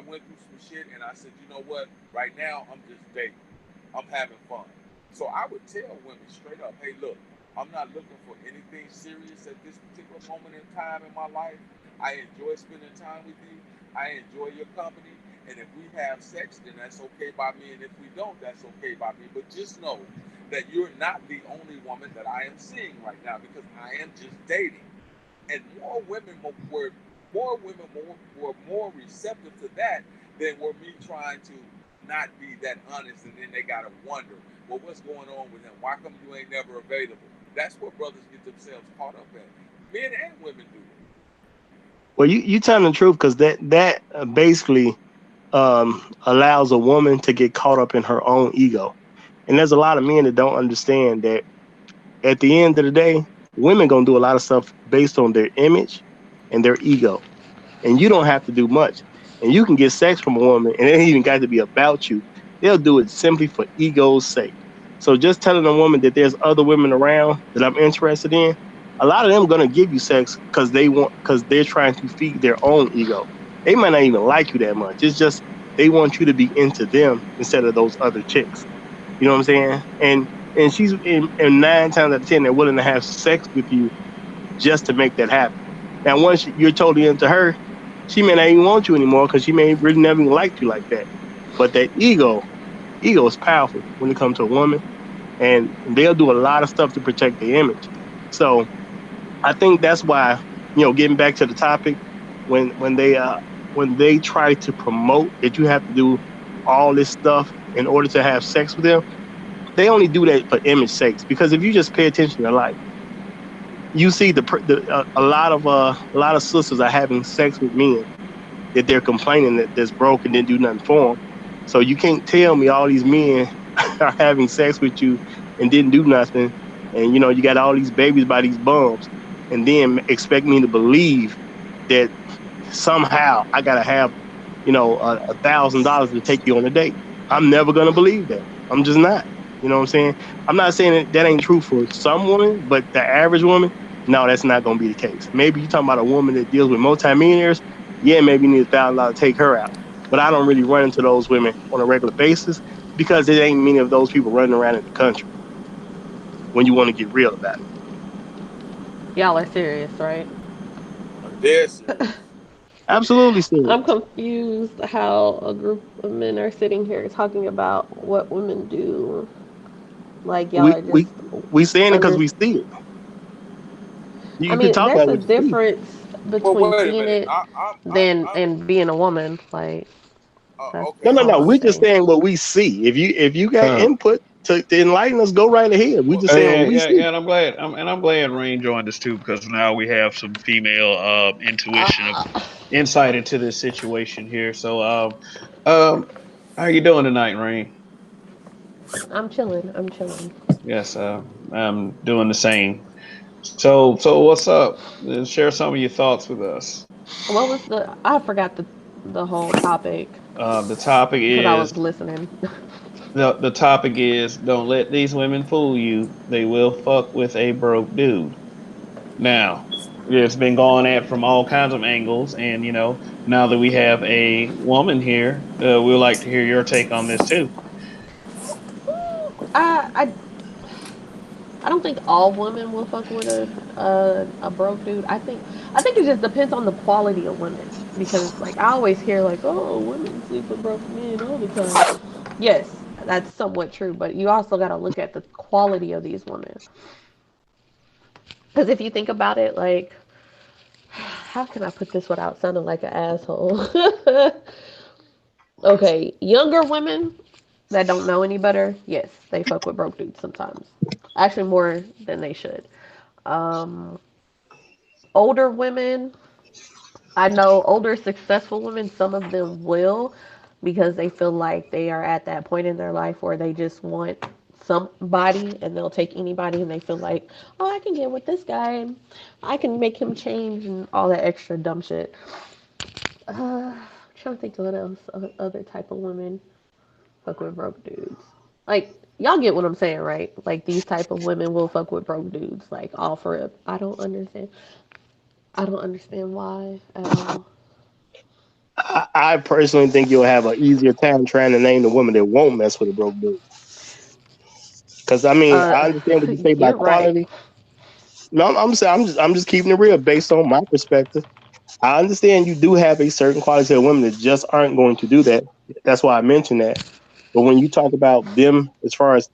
C: went through some shit and I said, you know what? Right now I'm just dating. I'm having fun. So I would tell women straight up, hey, look, I'm not looking for anything serious at this particular moment in time in my life. I enjoy spending time with you. I enjoy your company. And if we have sex, then that's okay by me. And if we don't, that's okay by me. But just know that you're not the only woman that I am seeing right now because I am just dating. And more women were more receptive to that than were me trying to not be that honest. And then they got to wonder, well, what's going on with him? Why come you ain't never available? That's what brothers get themselves caught up at. Men and women do it.
D: Well, you telling the truth because that basically allows a woman to get caught up in her own ego. And there's a lot of men that don't understand that at the end of the day, women gonna do a lot of stuff based on their image and their ego. And you don't have to do much. And you can get sex from a woman and it ain't even got to be about you. They'll do it simply for ego's sake. So just telling a woman that there's other women around that I'm interested in, a lot of them gonna give you sex because they're trying to feed their own ego. They might not even like you that much. It's just they want you to be into them instead of those other chicks. You know what I'm saying? And she's and 9 times out of 10 they're willing to have sex with you just to make that happen. Now once you're totally into her, she may not even want you anymore because she may really never even liked you like that. But that ego is powerful when it comes to a woman, and they'll do a lot of stuff to protect their image. So I think that's why, getting back to the topic, when they try to promote that you have to do all this stuff in order to have sex with them, they only do that for image sakes. Because if you just pay attention to life, you see a lot of sisters are having sex with men that they're complaining that that's broke and didn't do nothing for them. So you can't tell me all these men are having sex with you and didn't do nothing, and you got all these babies by these bums, and then expect me to believe that somehow I gotta have, $1,000 to take you on a date. I'm never gonna believe that. I'm just not. You know what I'm saying? I'm not saying that ain't true for some women, but the average woman, no, that's not gonna be the case. Maybe you're talking about a woman that deals with multimillionaires. Yeah, maybe you need $1,000 to take her out. But I don't really run into those women on a regular basis because there ain't many of those people running around in the country when you want to get real about it.
G: Y'all are serious, right?
C: Dead serious.
D: Absolutely serious.
G: I'm confused how a group of men are sitting here talking about what women do. Like y'all
D: We
G: are just
D: we we saying it because
G: under.
D: we see it.
G: I
D: You can
G: mean,
D: talk
G: there's
D: about
G: a
D: what you see.
G: difference
C: Well,
G: between
C: wait a
G: seeing
C: minute.
G: it
C: I'm,
G: than
C: I'm
G: and being a woman. Like
C: okay.
D: No, no,
G: all
D: no.
G: I'm
D: We're just
G: saying.
D: saying what we see. If you got
A: Uh,
D: input to enlighten us, go right ahead. We're
C: Well,
D: just saying what
A: yeah,
D: we
A: yeah,
D: see.
A: yeah, and I'm glad Rain joined us too because now we have some female intuition of
G: Uh,
A: insight into this situation here. So, how you doing tonight, Rain?
G: I'm chilling. I'm chilling.
A: Yes, I'm doing the same. So what's up? Share some of your thoughts with us.
G: What was the? I forgot the whole topic
A: The topic
G: because I
A: is
G: was listening.
A: the topic is don't let these women fool you. They will fuck with a broke dude. Now, it's been going at from all kinds of angles, and now that we have a woman here, we'd like to hear your take on this too.
G: I I don't think all women will fuck with a broke dude. I think it just depends on the quality of women because like I always hear like oh women sleep with broke men all the time. Yes, that's somewhat true, but you also got to look at the quality of these women because if you think about it, like how can I put this without sounding like an asshole? Okay, younger women that don't know any better, yes, they fuck with broke dudes sometimes. Actually, more than they should. Um, older women, I know older successful women, some of them will because they feel like they are at that point in their life where they just want somebody and they'll take anybody and they feel like, oh, I can get with this guy and I can make him change and all that extra dumb shit. I'm trying to think of what else other type of women fuck with broke dudes. Like y'all get what I'm saying, right? Like these type of women will fuck with broke dudes, like all for it. I don't understand why at all.
D: I personally think you'll have an easier time trying to name the woman that won't mess with a broke dude. Because I mean,
G: Uh,
D: I understand what you say
G: you're
D: about
G: right.
D: quality. No, I'm saying I'm just keeping it real based on my perspective. I understand you do have a certain quality of women that just aren't going to do that. That's why I mentioned that. But when you talk about them as far as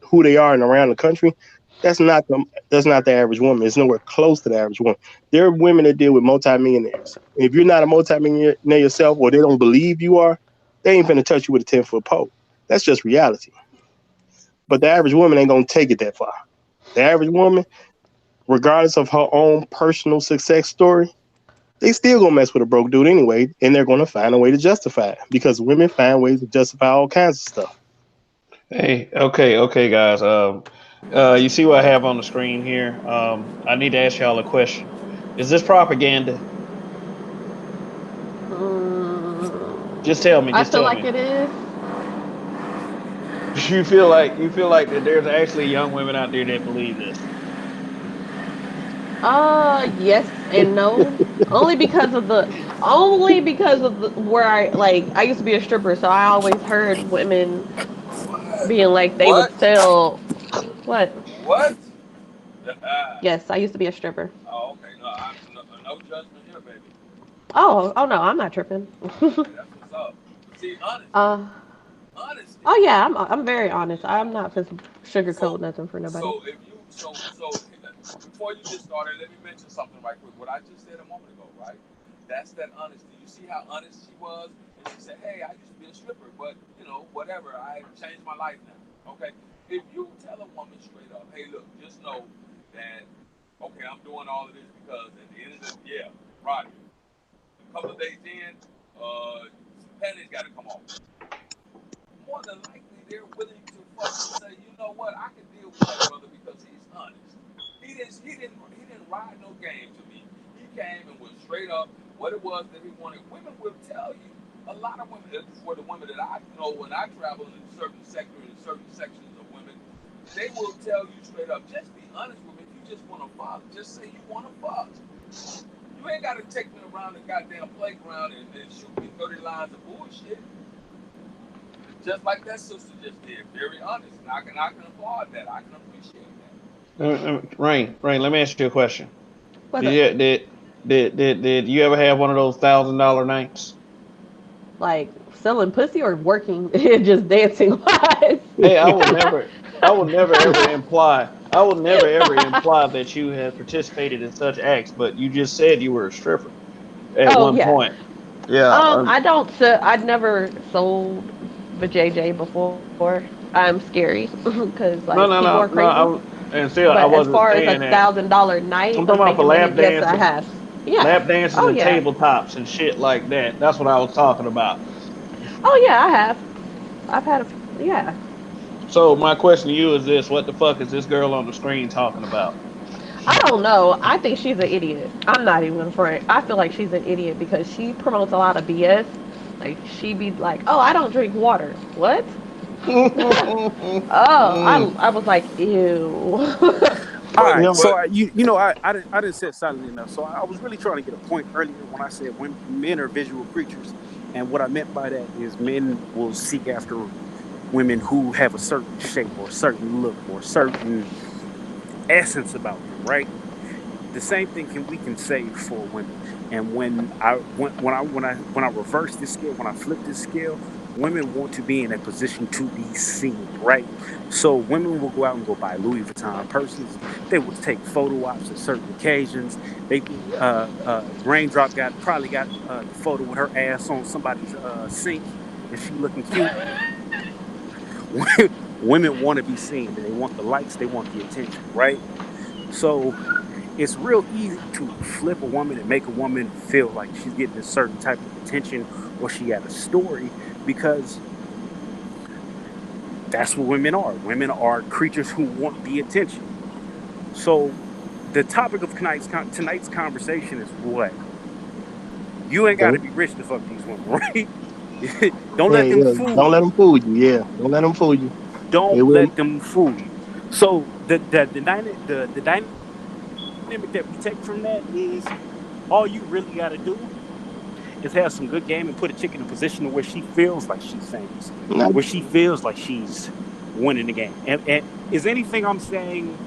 D: who they are and around the country, that's not the average woman. It's nowhere close to the average woman. There are women that deal with multimillionaires. If you're not a multimillionaire yourself, or they don't believe you are, they ain't finna touch you with a 10-foot pole. That's just reality. But the average woman ain't gonna take it that far. The average woman, regardless of her own personal success story, they still gonna mess with a broke dude anyway, and they're gonna find a way to justify it because women find ways to justify all kinds of stuff.
A: Hey, okay, guys. You see what I have on the screen here? I need to ask y'all a question. Is this propaganda? Just tell me.
G: I
A: Just
G: feel
A: tell
G: like
A: me.
G: it is.
A: You feel like that there's actually young women out there that believe this.
G: Yes and no. Only because of the where I used to be a stripper, so I always heard women being like they would
C: What?
G: sell what?
C: What?
G: Yes, I used to be a stripper.
C: Oh, okay. No, no judgment here, baby.
G: Oh no, I'm not tripping.
C: Okay, that's what's up. See, honesty,
G: uh
C: honesty.
G: oh yeah, I'm very honest. I'm not for
C: So,
G: sugarcoat nothing for nobody.
C: so if you, so before you get started, let me mention something right quick. What I just said a moment ago, right? That's that honesty. You see how honest she was, and she said, "Hey, I used to be a stripper, but whatever. I changed my life now." Okay. If you tell a woman straight up, "Hey, look, just know that, okay, I'm doing all of this because at the end of the Roddy, a couple of days in, some panties got to come off." More than likely they're willing to fucking say, you know what, I can deal with that brother because he's honest. He didn't ride no game to me. He came and was straight up what it was that he wanted, women will tell you. A lot of women, for the women that I know when I travel in certain sectors and certain sections of women, they will tell you straight up, just be honest with me. If you just want to fuck, just say you want to fuck. You ain't got to take me around the goddamn playground and shoot me 30 lines of bullshit. Just like that sister just did. Very honest. And I can applaud that. I can appreciate that.
A: Rain, let me ask you a question.
G: What's
A: Did
G: up?
A: you, did you ever have one of those $1,000 nights?
G: Like selling pussy or working and just dancing live?
A: Hey, I will never ever imply that you had participated in such acts, but you just said you were a stripper at
G: Oh
A: one
G: yeah.
A: point. Yeah,
G: I don't sell. I'd never sold the JJ before. I'm scary because
A: no,
G: like
A: no,
G: people
A: no,
G: are
A: no.
G: crazy.
A: And still, I
G: But as
A: wasn't
G: far as
A: saying that.
G: $1,000 night
A: I'm
G: of
A: talking about for
G: making money,
A: lap
G: yes, I
A: dancing,
G: have. Yeah. Oh
A: and
G: yeah.
A: tabletops and shit like that. That's what I was talking about.
G: Oh yeah, I have. I've had yeah.
A: So my question to you is this: what the fuck is this girl on the screen talking about?
G: I don't know. I think she's an idiot. I'm not even front. I feel like she's an idiot because she promotes a lot of BS. Like she be like, "Oh, I don't drink water." What? Oh, I was like, ew.
B: All
C: But
B: right,
D: know,
B: so
C: but
B: I didn't say it silently enough. So I was really trying to get a point earlier when I said men are visual creatures, and what I meant by that is men will seek after women who have a certain shape or certain look or certain essence about them, right? The same thing we can say for women. And when I reverse this scale, when I flip this scale, women want to be in a position to be seen, right? So women will go out and go buy Louis Vuitton purses. They will take photo ops at certain occasions. They Raindrop probably got the photo with her ass on somebody's sink, and she looking cute. Women want to be seen. They want the likes. They want the attention, right? So it's real easy to flip a woman and make a woman feel like she's getting a certain type of attention or she got a story because that's what women are. Women are creatures who want the attention. So the topic of tonight's conversation is what? You ain't got to be rich to fuck these women, right? Don't let them
D: yeah.
B: fool
D: Don't let
B: you.
D: them fool you. Yeah, don't let them fool you. They
B: Don't
D: will.
B: let them fool you. So the dynamic that we take from that is all you really got to do is have some good game and put a chick in a position where she feels like she's famous,
D: Not,
B: where she feels like she's winning the game. And is anything I'm saying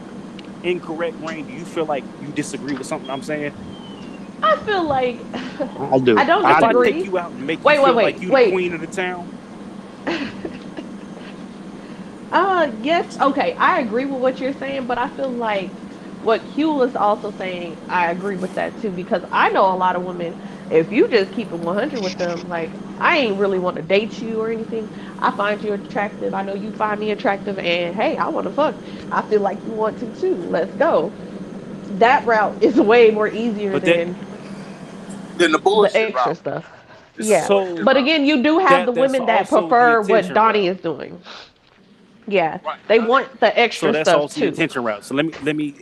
B: incorrect, Rain? Do you feel like you disagree with something I'm saying?
G: I feel like
D: I do.
G: I don't
D: I
B: If I
D: do.
B: take
G: disagree.
B: you out and make you
G: Wait, wait,
B: feel like
G: wait,
B: you the
G: wait.
B: queen of the town,
G: Yes, okay, I agree with what you're saying, but I feel like what Hugh is also saying, I agree with that too, because I know a lot of women, if you just keep it 100 with them, like, I ain't really want to date you or anything. I find you attractive. I know you find me attractive, and hey, I want to fuck. I feel like you want to too. Let's go. That route is way more easier
B: but that
G: than
C: then the
G: the
C: bullshit
G: extra
C: route.
G: stuff.
C: Then the
G: Yeah.
C: bullshit
B: so
G: But
C: route.
G: again, you do have the
B: that's
G: women that
B: also the
G: prefer what
B: attention
G: Donnie
B: route.
G: is doing. Yeah.
C: Right.
G: They want the
B: So
G: extra
B: that's
G: stuff
B: also the
G: too.
B: attention route. So let me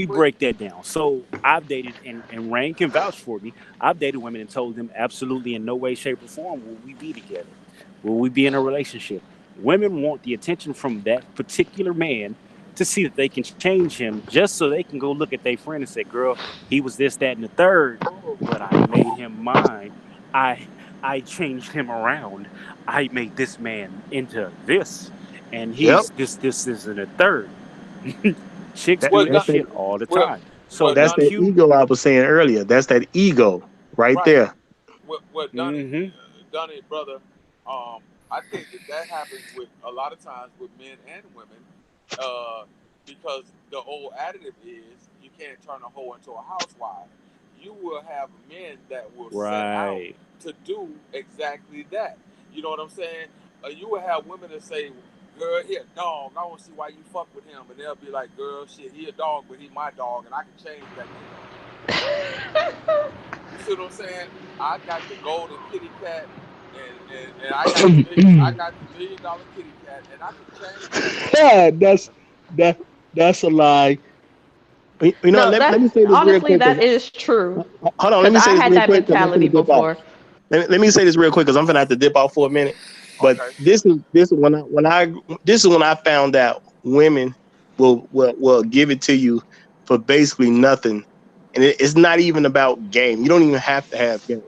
C: But
B: break that down. So I've dated, and Rain can vouch for me. I've dated women and told them absolutely in no way, shape, or form will we be together. Will we be in a relationship? Women want the attention from that particular man to see that they can change him just so they can go look at their friend and say, girl, he was this, that, and the third, but I made him mine. I I changed him around. I made this man into this, and
D: Yep.
B: he's this, and the third. Chicks
D: That,
B: do
C: well,
B: that
D: that's that.
B: shit all the
C: well,
B: time.
C: well,
B: So
D: That's
C: Donnie.
D: that
B: Q,
D: ego I was saying earlier. That's that ego right
C: Right.
D: there.
C: What Donnie,
B: hmm
C: Donnie, brother. I think that happens with a lot of times with men and women, uh, because the old additive is you can't turn a hoe into a housewife. You will have men that will set out
B: right.
C: to do exactly that. You know what I'm saying? You will have women that say, "Girl, he a dog. I want to see why you fuck with him," and they'll be like, "Girl, shit, he a dog, but he my dog, and I can change that nigga." You see what I'm saying? I got the golden kitty cat, and I got the $1 million kitty cat, and I can change that
D: Yeah,
C: motherfucker.
D: that that's a lie. You know,
G: No,
D: let
G: that
D: me say this real
G: honestly
D: quick.
G: that is true.
D: Hold on, let
G: Cause
D: me
G: I
D: say this
G: had
D: real
G: that
D: quick because I'm
G: mentality
D: finna dip off.
G: before.
D: Let me say this real quick because I'm gonna have to dip off for a minute. But
C: Okay.
D: this is when I found out women will give it to you for basically nothing, and it's not even about game. You don't even have to have game.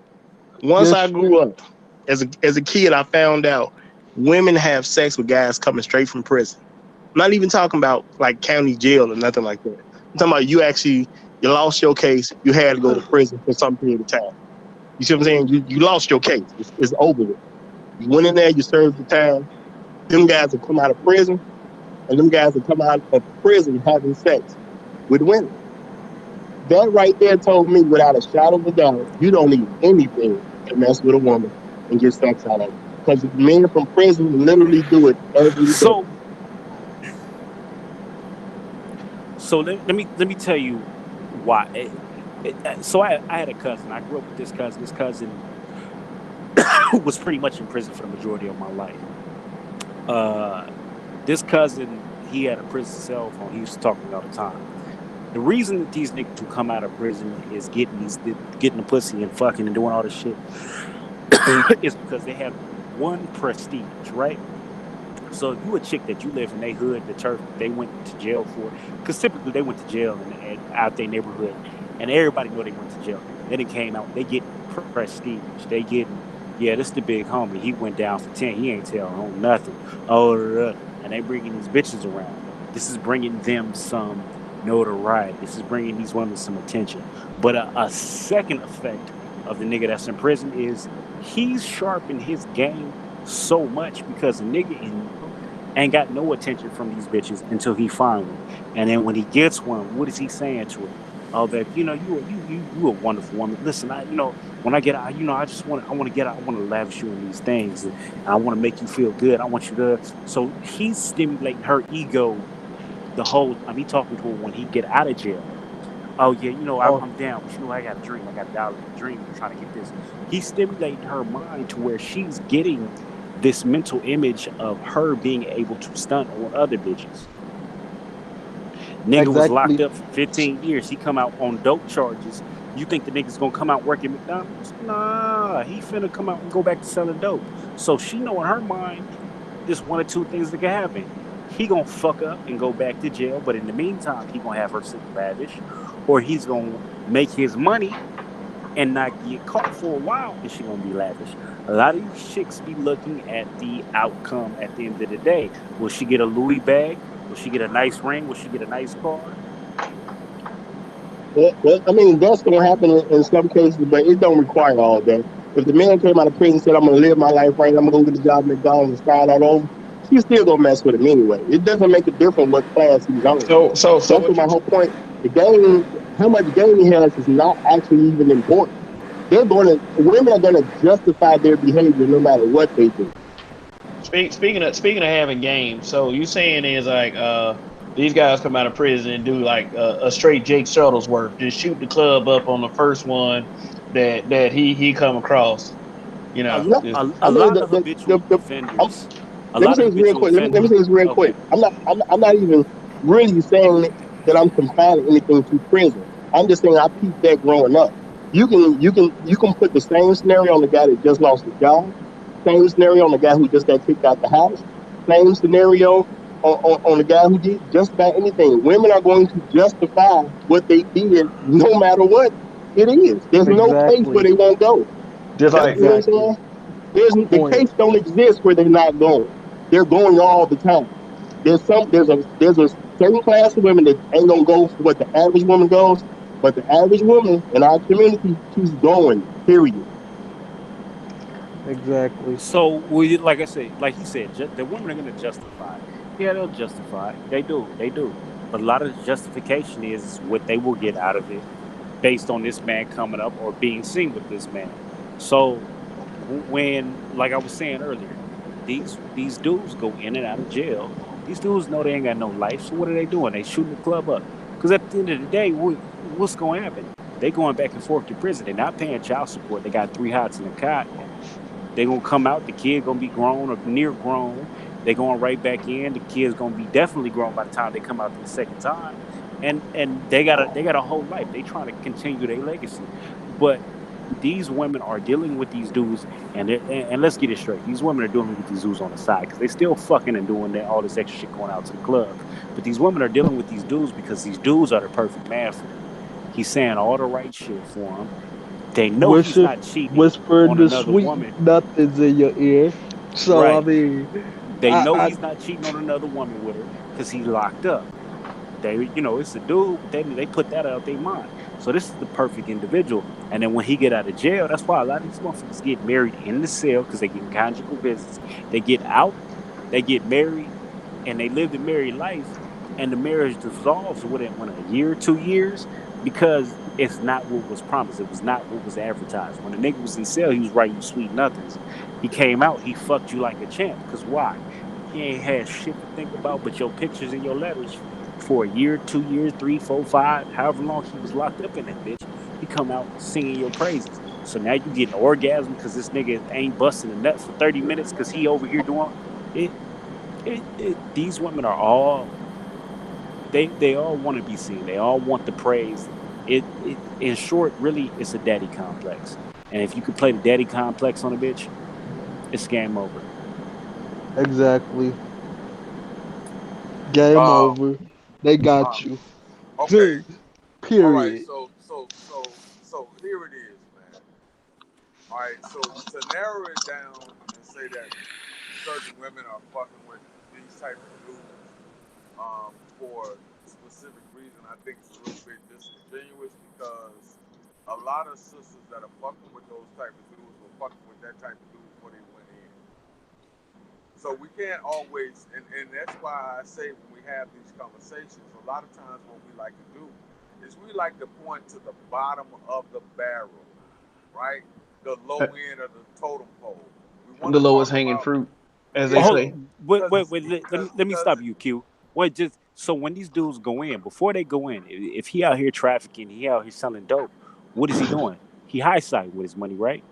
D: Once I grew up as a kid, I found out women have sex with guys coming straight from prison. I'm not even talking about like county jail or nothing like that. I'm talking about you lost your case, you had to go to prison for some period of time. You see what I'm saying? You lost your case. It's over with. You went in there, you served the time. Them guys will come out of prison, and them guys will come out of prison having sex with women. That right there told me without a shadow of a doubt, you don't need anything to mess with a woman and get sex out of her. Because men from prison literally do it every day.
B: So let me tell you why. So I had a cousin. I grew up with this cousin. This cousin was pretty much in prison for the majority of my life. Uh, this cousin, he had a prison cell phone. He used to talk to me all the time. The reason that these niggas who come out of prison is getting the pussy and fucking and doing all this shit is because they have one prestige, right? So if you a chick that you live in their hood, the church they went to jail for, because typically they went to jail and out their neighborhood, and everybody know they went to jail. Then it came out, they getting prestige. They getting, yeah, this the big homie. He went down for 10. He ain't telling home nothing. Oh, and they bringing these bitches around. This is bringing them some notoriety. This is bringing these women some attention. But a second effect of the nigga that's in prison is he's sharpened his game so much because a nigga in ain't got no attention from these bitches until he find one. And then when he gets one, what is he saying to her? Oh, babe, you know, you a wonderful woman. Listen, when I get out, I want to get out, I want to lavish you in these things, and I want to make you feel good. I want you to. So he's stimulating her ego the whole time. He talking to her when he get out of jail. Oh yeah, I'm down, but I got a dream. I got a dollar dream. I'm trying to get this. He's stimulating her mind to where she's getting this mental image of her being able to stunt on other bitches. Nigga was locked up for 15 years. He come out on dope charges. You think the nigga's gonna come out working McDonald's? Nah, he finna come out and go back to selling dope. So she know in her mind, there's one or two things that can happen. He gonna fuck up and go back to jail, but in the meantime, he gonna have her sit lavish, or he's gonna make his money and not get caught for a while, and she gonna be lavish. A lot of these chicks be looking at the outcome at the end of the day. Will she get a Louis bag? Will she get a nice ring? Will she get a nice car?
D: Well, I mean, that's going to happen in some cases, but it don't require all that. If the man came out of prison and said, I'm going to live my life right, I'm going to go get a job at McDonald's and start all over, she's still going to mess with him anyway. It doesn't make a difference what class he's on.
A: So
D: That's what
A: what
D: my
A: you
D: whole point. The game, how much game he has is not actually even important. Women are going to justify their behavior no matter what they do.
A: speaking of having games, so you saying is like these guys come out of prison and do like a straight Jake Shuttlesworth, just shoot the club up on the first one that he come across, you
B: A,
A: know.
B: lo-
A: Just,
B: a,
D: I
B: a
D: mean,
B: lot of habitual
D: I'm,
B: offenders. A
D: let me
B: lot
D: say
B: of
D: this real
B: habitual
D: quick. Let me
B: offenders.
D: say this real quick.
B: Okay.
D: I'm not even really saying that I'm confining anything to prison. I'm just saying I peeped that growing up. You can put the same scenario on the guy that just lost his job, same scenario on the guy who just got kicked out the house, same scenario on the guy who did just about anything. Women are going to justify what they did no matter what it is. There's no case where they won't go.
A: just
D: That's
A: like
D: you know what I'm saying. The case don't exist where they're not going. They're going all the time. There's a certain class of women that ain't gonna go for what the average woman goes, but the average woman in our community, she's going. Period.
B: So, like I said, like he said, the women are going to justify it. Yeah, they'll justify it. They do. They do. But a lot of the justification is what they will get out of it based on this man coming up or being seen with this man. So, when, like I was saying earlier, these dudes go in and out of jail. These dudes know they ain't got no life. So, what are they doing? They shooting the club up. Because at the end of the day, what's going to happen? They going back and forth to prison. They're not paying child support. They got 3 hots in a cot. They gonna come out. The kid gonna be grown or near grown. They going right back in. The kid's gonna be definitely grown by the time they come out the second time. and they got a whole life. They trying to continue their legacy, but these women are dealing with these dudes, and let's get it straight. These women are dealing with these dudes on the side because they still fucking and doing that all this extra shit going out to the club. But these women are dealing with these dudes because these dudes are the perfect man for them. He's saying all the right shit for them. They know he's
H: Whisper,
B: not cheating
H: whispering
B: on
H: the
B: another
H: sweet
B: woman.
H: nothings in your ear. So I
B: Right.
H: mean,
B: They know
H: I
B: he's not cheating on another woman with her because he's locked up. They, it's a dude, but they put that out their mind. So this is the perfect individual. And then when he get out of jail, that's why a lot of these motherfuckers get married in the cell because they getting conjugal visits. They get out, they get married, and they live the married life, and the marriage dissolves within a year, 2 years, because it's not what was promised. It was not what was advertised. When the nigga was in cell, he was writing you sweet nothings. He came out, he fucked you like a champ. Cause why? He ain't had shit to think about but your pictures and your letters for a year, 2 years, three, four, five, however long he was locked up in that bitch. He come out singing your praises. So now you getting orgasm because this nigga ain't busting a nut for 30 minutes because he over here doing it. These women are all they all want to be seen. They all want the praise. It in short, really, it's a daddy complex. And if you could play the daddy complex on a bitch, it's game over.
H: exactly. Game
C: Um,
H: over. They
C: uh,
H: got you.
C: okay. All right.
H: Period.
C: So here it is, man. All right. So to narrow it down and say that certain women are fucking with these type of dudes for specific reason, I think it's a little bit disingenuous because a lot of sisters that are fucking with those type of dudes were fucking with that type of dude before they went in. So we can't always, and that's why I say when we have these conversations, a lot of times what we like to do is we like to point to the bottom of the barrel, right? The low end of the totem pole. We want
A: The
C: to talk
A: lowest hanging
C: about,
A: fruit, as they
B: Well,
C: yeah,
A: say.
B: hold, wait,
C: because
B: wait, wait.
C: because
B: Let me
C: because
B: stop you, Q. Wait, just so when these dudes go in, before they go in, if he out here trafficking, he out here selling dope, what is he doing? He high side with his money, right?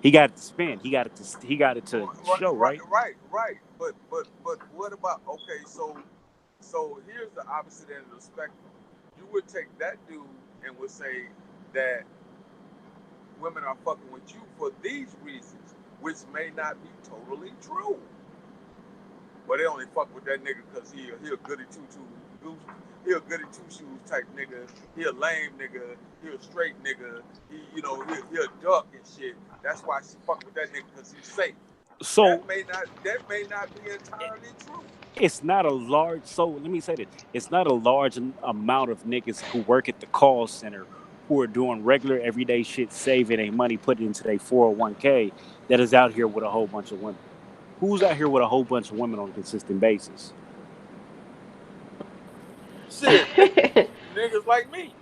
B: He got it to spend. He got it to
C: right,
B: show,
C: right,
B: right?
C: right, right. But what about, okay? So here's the opposite end of the spectrum. You would take that dude and would say that women are fucking with you for these reasons, which may not be totally true. But they only fuck with that nigga because he a goody he a goody two shoes type nigga. He a lame nigga. He a straight nigga. He a duck and shit. That's why she fuck with that nigga because he's safe.
B: So
C: That may not be entirely true.
B: it's not a large. So let me say this: it's not a large amount of niggas who work at the call center who are doing regular everyday shit, saving their money, putting it into their 401k that is out here with a whole bunch of women. Who's out here with a whole bunch of women on a consistent basis?
C: Shit, niggas like me.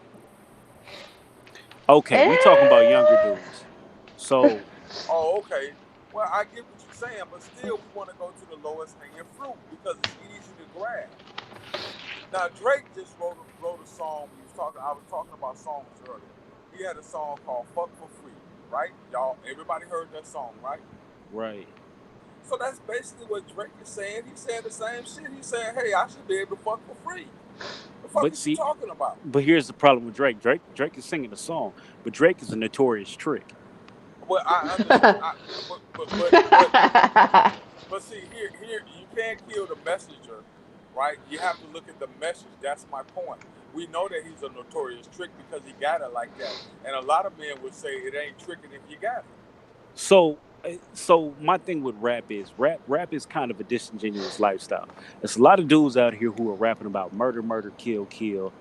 B: Okay, we talking about younger dudes. So
C: Oh, okay. Well, I get what you're saying, but still, we want to go to the lowest hanging fruit because it's easy to grab. Now Drake just wrote a song. I was talking about songs earlier. He had a song called "Fuck for Free," right? Y'all, everybody heard that song, right?
B: right.
C: So that's basically what Drake is saying. He's saying the same shit. He's saying, "Hey, I should be able to fuck for free." The fuck
B: But
C: is you
B: see,
C: talking about?
B: but here's the problem with Drake. Drake is singing the song, but Drake is a notorious trick.
C: Well, I understand. But see, here you can't kill the messenger, right? You have to look at the message. That's my point. We know that he's a notorious trick because he got it like that, and a lot of men would say it ain't tricking if you got it.
B: So my thing with rap is kind of a disingenuous lifestyle. There's a lot of dudes out here who are rapping about murder, murder, kill, kill,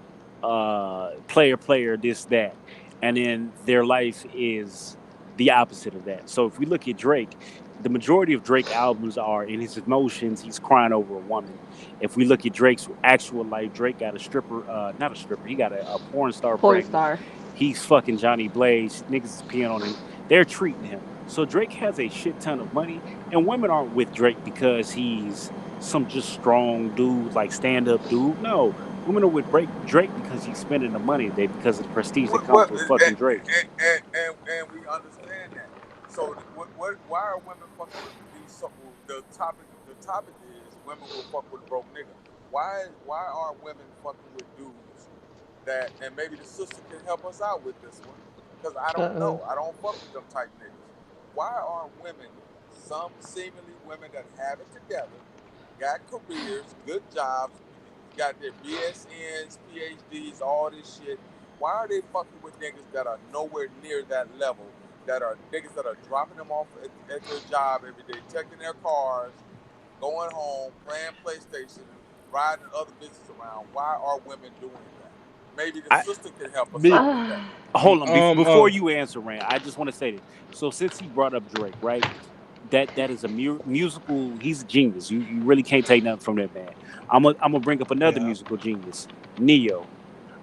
B: player, player, this, that, and then their life is the opposite of that. So if we look at Drake, the majority of Drake albums are in his emotions. He's crying over a woman. If we look at Drake's actual life, Drake got a stripper, not a stripper. He got a porn star
G: Porn
B: pregnant.
G: star.
B: He's fucking Johnny Blaze. Niggas is peeing on him. They're treating him. So Drake has a shit ton of money, and women aren't with Drake because he's some just strong dude, like stand up dude. No, women are with Drake because he's spending the money. They because of the prestige that
C: Well,
B: comes with fucking Drake.
C: and we understand that. So why are women fucking with these? So the topic is women will fuck with a broke nigga. Why are women fucking with dudes that, and maybe the sister can help us out with this one, because I don't
G: Uh-uh.
C: know. I don't fuck with them type niggas. Why are women, some seemingly women that have it together, got careers, good jobs, got their BSNs, PhDs, all this shit. Why are they fucking with niggas that are nowhere near that level? That are niggas that are dropping them off at their job every day, taking their cars, going home, playing PlayStation, riding other bitches around. Why are women doing that? Maybe the
B: I
C: sister can help us
B: be,
C: out with that.
B: hold on
A: Um,
B: before
A: um,
B: you answer, Rand. I just want to say this. So since he brought up Drake, right? That is a musical. He's a genius. You really can't take nothing from that man. I'm gonna bring up another
A: yeah.
B: musical genius, Neo.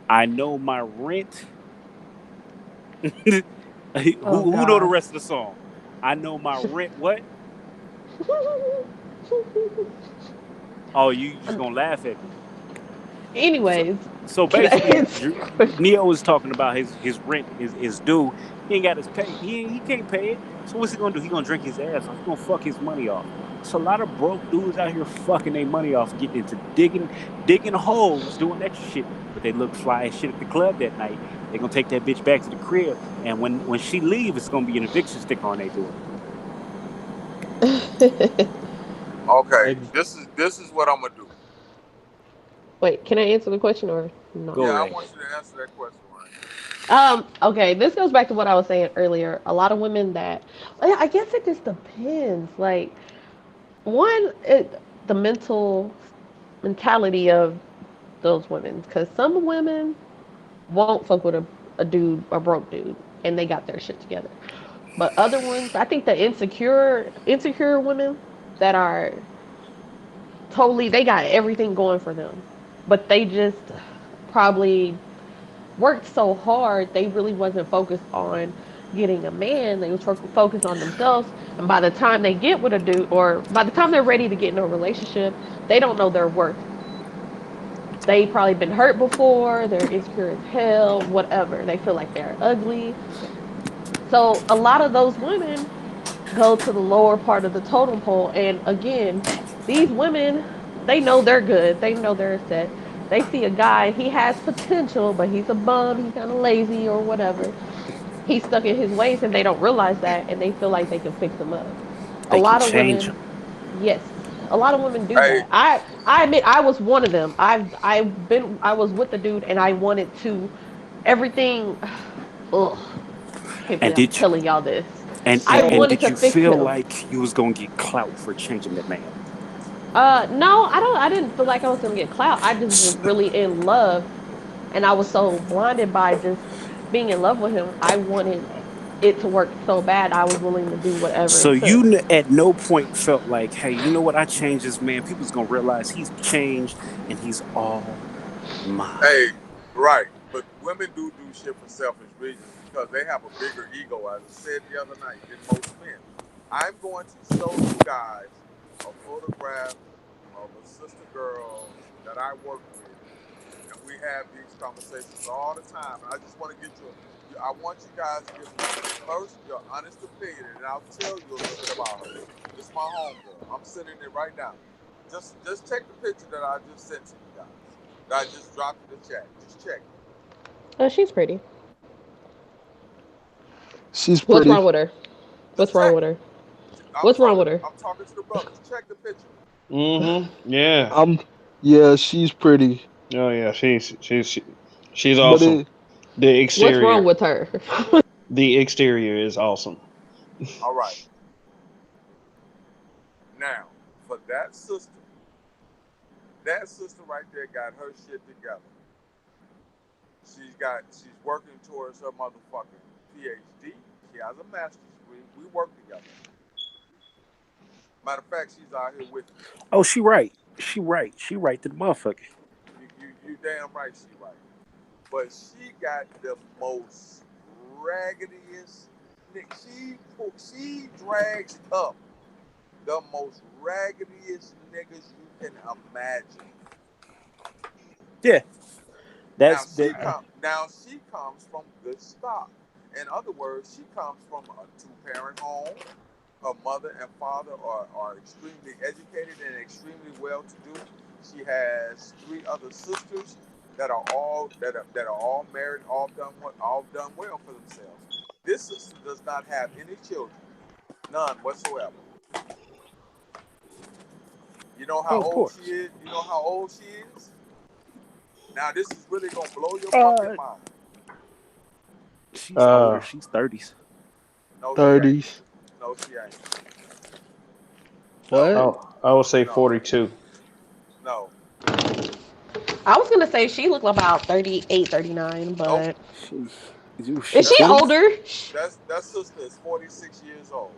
B: I know my rent.
G: Oh
B: Who know the
G: God.
B: rest of the song? I know my rent. What? Oh, you just gonna laugh at me? So,
G: Anyways,
B: so
G: can I
B: basically,
G: answer your question?
B: Neo is talking about his rent is due. He ain't got his pay. He can't pay it. So what's he gonna do? He gonna drink his ass off. He gonna fuck his money off. It's a lot of broke dudes out here fucking their money off, getting into digging holes, doing extra shit. But they look fly as shit at the club that night. They gonna take that bitch back to the crib, and when she leaves, it's gonna be an eviction sticker on their door.
C: Okay,
H: Ex-
C: this is what I'm gonna do.
G: Wait, can I answer the question or no?
B: Go,
C: Yeah, I
B: Ray.
C: want you to answer that question, right?
G: Okay, this goes back to what I was saying earlier. A lot of women that, well, I guess it just depends. Like, the mentality of those women, because some women won't fuck with a dude, a broke dude, and they got their shit together. But other ones, I think the insecure women that are totally, they got everything going for them, but they just probably worked so hard they really wasn't focused on getting a man. They was focused on themselves, and by the time they get with a dude, or by the time they're ready to get in a relationship, they don't know their worth. They probably been hurt before, they're insecure as hell, whatever, they feel like they're ugly. So a lot of those women go to the lower part of the totem pole, and again, these women, they know they're good, they know they're set. They see a guy, he has potential, but he's a bum, he's kind of lazy or whatever, he's stuck in his ways, and they don't realize that, and they feel like they can fix him up. A
B: They can
G: lot of
B: change
G: women,
B: them.
G: yes, a lot of women do
C: Hey,
G: that. I admit I was one of them. I was with the dude, and I wanted to everything. Ugh, can't
B: And
G: believe I'm
B: did you
G: telling y'all this. I
B: and
A: So,
G: wanted
B: did
G: to
B: you
G: fix
B: feel
G: him.
B: like you was gonna get clout for changing that man?
G: No, I don't. I didn't feel like I was gonna get clout. I just was really in love, and I was so blinded by just being in love with him. I wanted it to work so bad. I was willing to do whatever
B: So
G: it took.
B: you at no point felt like, hey, you know what? I changed this man. People's gonna realize he's changed and he's all
C: hey,
B: mine.
C: right. But women do shit for selfish reasons because they have a bigger ego, as I said the other night, than most men. I'm going to show you guys a photograph of a sister girl that I work with, and we have these conversations all the time. And I just want to get you. I want you guys to give me first your honest opinion, and I'll tell you a little bit about her. This is my homegirl. I'm sending it right now. Just check the picture that I just sent to you guys. That I just dropped in the chat. Just check it.
G: Oh, she's pretty.
H: She's
G: What's
H: pretty.
G: wrong with her? What's
C: Just
G: wrong
C: check
G: with
C: it.
G: her? What's wrong with her?
C: I'm talking to the brothers. Check the picture.
A: yeah.
H: I'm yeah, she's pretty.
A: Oh yeah, she's
H: But
A: awesome.
H: it
A: The
G: What's wrong
A: exterior,
G: with her?
A: the exterior is awesome.
C: All right. Now, for that sister right there got her shit together. She's working towards her motherfucking PhD. She has a master's degree. We work together. Matter of fact, she's out here with me.
B: Oh, she right. She right to the motherfucker.
C: You damn right she right. But she got the most raggediest. She drags up the most raggediest niggas you can imagine.
B: Yeah.
C: Now
B: That's
C: she
B: that.
C: come. Now she comes from good stock. In other words, she comes from a two-parent home. her mother and father are extremely educated and extremely well-to-do. She has three other sisters that are all married, all done well for themselves. This sister does not have any children, none whatsoever. You know how
B: Oh, of
C: old she
B: course.
C: is? You know how old she is? Now this is really gonna blow your fucking
B: Uh,
C: mind.
B: she's older. She's 30s.
C: No, she ain't.
H: 30s.
C: No, she ain't. No,
H: What?
A: I would say
C: no,
A: 42.
C: no.
G: I was gonna say she looked about 38, 39,
C: Nope.
G: but is
B: She's
G: she
C: That's
B: 20s.
G: older?
C: that sister is 46 years old.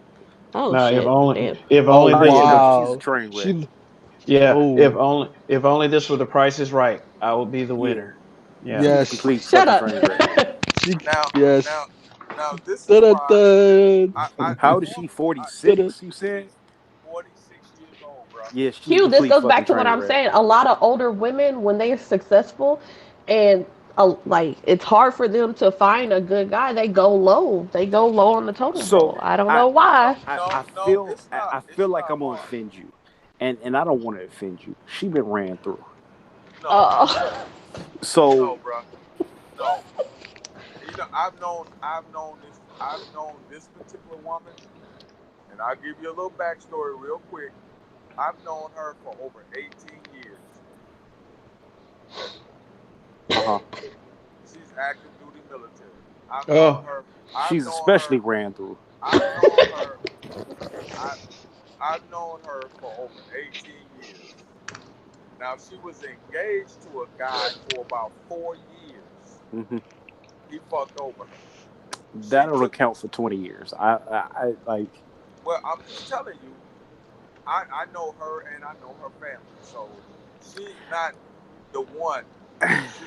G: Oh
A: Now,
G: shit, damn.
A: if
H: Oh
A: only
B: Oh
A: this
B: yeah,
A: were
B: no,
A: the
B: she's a
H: wow.
B: train wreck.
H: She
A: yeah,
H: oh
A: if only this were the Price is Right, I will be the
B: Yeah,
A: winner. Yeah.
B: she's a
H: yes.
B: complete
G: Shut
B: fucking
G: up.
B: train wreck.
H: She
C: Now, now,
H: yes.
C: now, this is why
H: Da-da-da.
C: I
B: How old is
C: want
B: she?
H: Da-da.
B: 46? You said?
C: she's 46 years old, bro.
B: Yeah, she's a
G: Q, this
B: complete
G: goes
B: fucking
G: back to what
B: train
G: I'm
B: wreck.
G: saying. A lot of older women, when they're successful and like it's hard for them to find a good guy, they go low. They go low on the totem
B: So
G: pole. I don't
B: I
G: know
C: No,
G: why.
B: I,
C: no,
B: I
C: no,
B: feel
C: it's
B: I,
C: not.
B: I
C: It's
B: feel like
C: not
B: I'm gonna
C: hard.
B: offend you, and I don't want to offend you. She been ran through.
C: No,
G: Uh,
B: So
C: no, bro. No. You know, I've known this particular woman, and I'll give you a little backstory real quick. I've known her for over 18 years.
B: uh-huh.
C: She's active duty military. I've known
A: Oh,
C: her. I've
B: She's
C: known
B: especially
C: her.
B: ran through.
C: I've known her. I, I've known her for over 18 years. Now she was engaged to a guy for about 4 years.
B: Hmm.
C: He fucked over her. She
B: That'll
C: took.
B: account for 20 years. I like.
C: Well, I'm just telling you. I know her and I know her family, so she's not the one. She,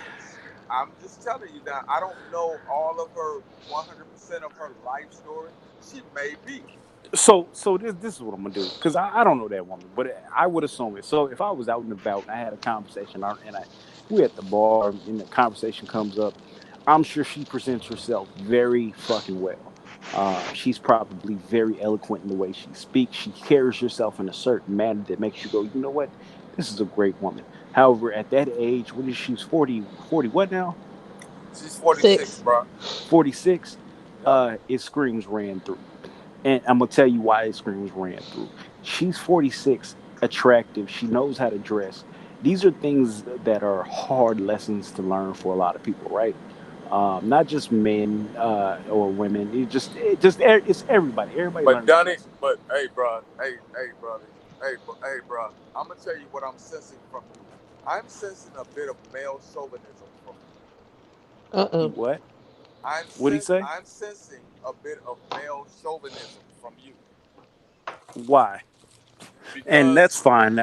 C: I'm just telling you that I don't know all of her 100% of her life story. She may be.
B: So this is what I'm gonna do because I don't know that woman, but I would assume it. So if I was out and about and I had a conversation and we at the bar and the conversation comes up, I'm sure she presents herself very fucking well. She's probably very eloquent in the way she speaks. She carries herself in a certain manner that makes you go, you know what, this is a great woman. However, at that age, what is she's 40 what now?
C: She's 46,
G: 6.
C: bro.
B: 46.
C: Yep.
B: It screams ran through. And I'm gonna tell you why it screams ran through. She's 46, attractive. She knows how to dress. These are things that are hard lessons to learn for a lot of people, right? Not just men or women. It's everybody. Everybody
C: But
B: learns a
C: Donnie,
B: lesson.
C: but hey, bro, hey, brother, hey, bro. I'm gonna tell you what I'm sensing from you. I'm sensing a bit of male chauvinism from you.
B: You
G: Uh-oh.
B: what? What'd he say?
C: I'm sensing a bit of male chauvinism from you
B: Why? And
C: because
B: that's fine.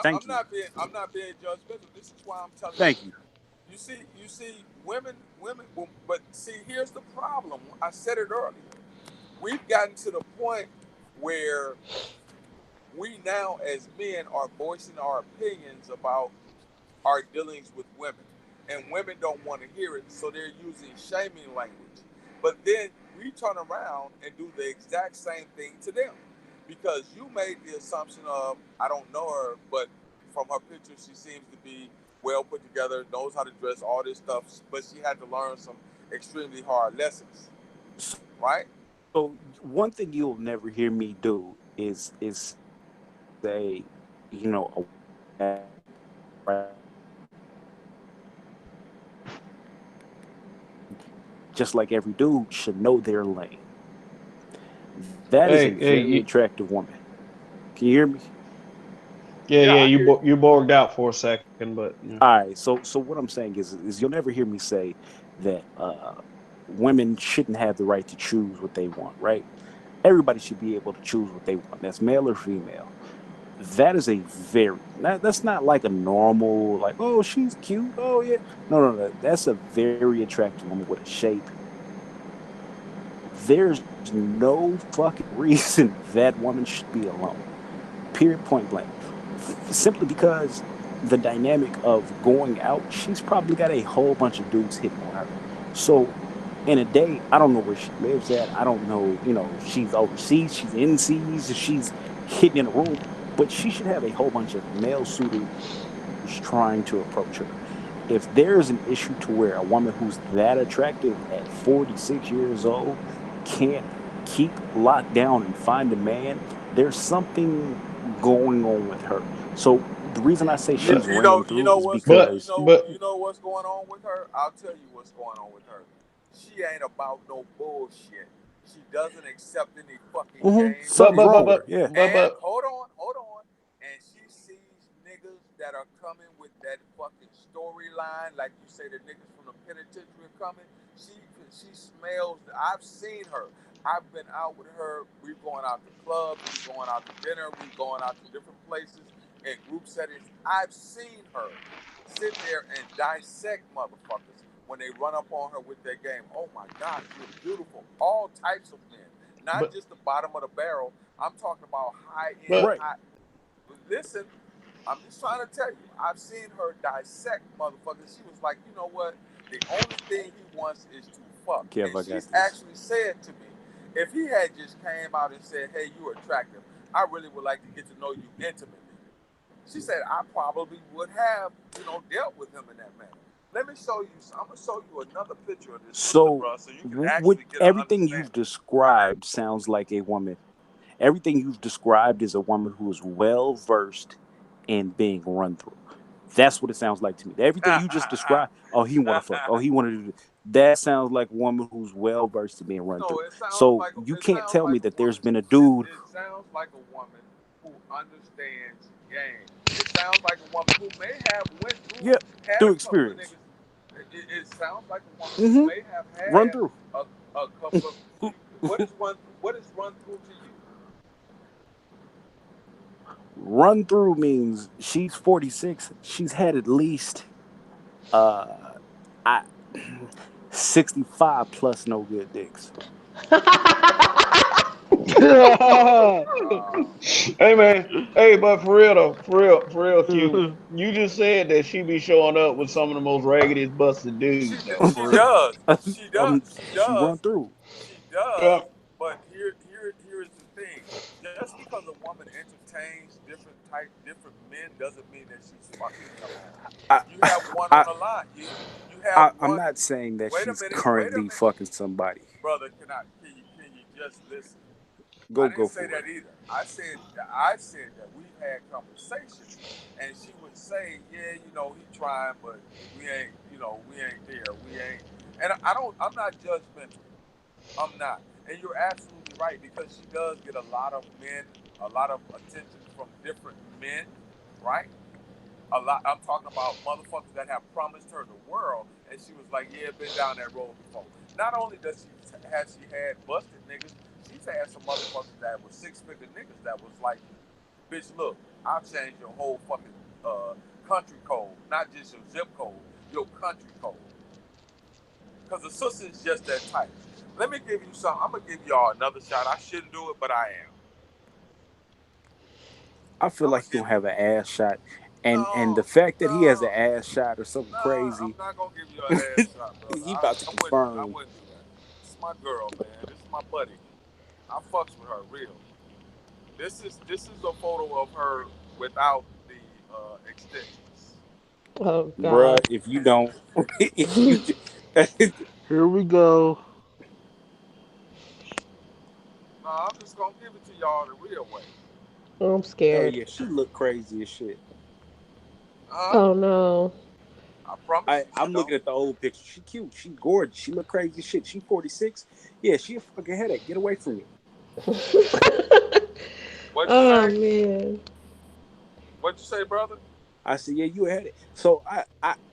B: Thank you.
C: I'm not being judgmental. This is why I'm telling you.
B: Thank you.
C: You see, women. But see, here's the problem. I said it earlier. We've gotten to the point where we now, as men, are voicing our opinions about our dealings with women, and women don't want to hear it, so they're using shaming language. But then we turn around and do the exact same thing to them, because you made the assumption of I don't know her, but from her picture, she seems to be well put together, knows how to dress, all this stuff, but she had to learn some extremely hard lessons, right?
B: So one thing you'll never hear me do is say, just like every dude should know their lane. That is a
A: hey,
B: very
A: you,
B: attractive woman. Can you hear me?
A: yeah,
C: Yeah,
A: yeah,
C: I hear you.
A: you borged out for a second, but yeah.
B: All right. So what I'm saying is you'll never hear me say that women shouldn't have the right to choose what they want. Right? Everybody should be able to choose what they want. That's male or female. That is that's not like a normal like, oh, she's cute, oh yeah, no, that's a very attractive woman with a shape. There's no fucking reason that woman should be alone, period, point blank. Simply because the dynamic of going out, she's probably got a whole bunch of dudes hitting on her. So In a day, I don't know where she lives at. I don't know, if she's overseas, she's in seas, if she's hidden in a room, but she should have a whole bunch of male suitors trying to approach her. If there's an issue to where a woman who's that attractive at 46 years old can't keep locked down and find a man, there's something going on with her. So the reason I say she's running through is because
C: You know what's going on with her. I'll tell you what's going on with her. She ain't about no bullshit. She doesn't accept any fucking games.
B: something's wrong with her. Yeah.
C: And hold on. And she sees niggas that are coming with that fucking storyline, like you say, the niggas from the penitentiary are coming. She smells. I've seen her. I've been out with her. We're going out to clubs. We're going out to dinner. We're going out to different places in group settings. I've seen her sit there and dissect motherfuckers when they run up on her with their game. Oh my God, you're beautiful. All types of men, not just the bottom of the barrel. I'm talking about high end.
B: Right.
C: Listen, I'm just trying to tell you. I've seen her dissect motherfuckers. She was like, you know what? The only thing he wants is to fuck.
B: Kev,
C: and she's actually said to me, if he had just came out and said, hey, you're attractive, I really would like to get to know you intimately. She said, I probably would have, dealt with him in that manner. Let me show you. I'm gonna show you another picture of this.
B: So,
C: bro, so you can actually get
B: everything you've described sounds like a woman. Everything you've described is a woman who is well versed in being run through. That's what it sounds like to me. Everything you just described. Oh, he want to fuck. Oh, he want to do. That sounds like a woman who's well versed in being run through. So you can't tell me that there's been a dude.
C: It sounds like a woman who understands game. It sounds like a woman who may have went through.
B: Through experience.
C: It sounds like a woman who may have had
B: run through
C: a couple of. What is run through to you?
B: Run through means she's 46. She's had at least 65 plus no good dicks.
A: Hey man, but for real, Q. You just said that she be showing up with some of the most raggedest busted dudes.
C: She does.
B: She run through.
C: She does. But here's the thing. Just because a woman entertains different men doesn't mean that she's fucking them. You have one on the line. You have one.
B: I'm not saying that she's currently fucking somebody.
C: Brother, can you just listen?
B: Go
C: I didn't say
B: for
C: that
B: it.
C: either. I said that we've had conversations, and she would say, "Yeah, he trying, but we ain't there. We ain't." And I'm not judgmental. I'm not. And you're absolutely right, because she does get a lot of attention from different men, right? I'm talking about motherfuckers that have promised her the world, and she was like, "Yeah, been down that road before." Not only has she had busted niggas, she's had some motherfuckers that were 6-figure niggas that was like, "Bitch, look, I'll change your whole fucking country code, not just your zip code, your country code." Because the sister is just that type. Let me give you something. I'm gonna give y'all another shot. I shouldn't do it, but I am.
B: I feel like he's gonna have an ass shot. And the fact that he has an ass shot or something crazy.
C: I'm not gonna give you an ass shot, brother.
B: He about to confirm.
C: I wouldn't do that. This is my girl, man. This is my buddy. I fucks with her real. This is a photo of her without the extensions.
G: Oh God.
B: Bruh, if you don't,
H: Here we go.
C: No, I'm just gonna give it to y'all the real way.
G: I'm scared.
B: Oh yeah, she look crazy as shit.
G: Oh no.
C: I promise.
B: I'm looking at the old picture. She cute. She gorgeous. She look crazy as shit. She 46. Yeah, she a fucking headache. Get away from me.
C: What'd you say?
G: Man.
C: What'd you say, brother?
B: I said, yeah, you a headache. So I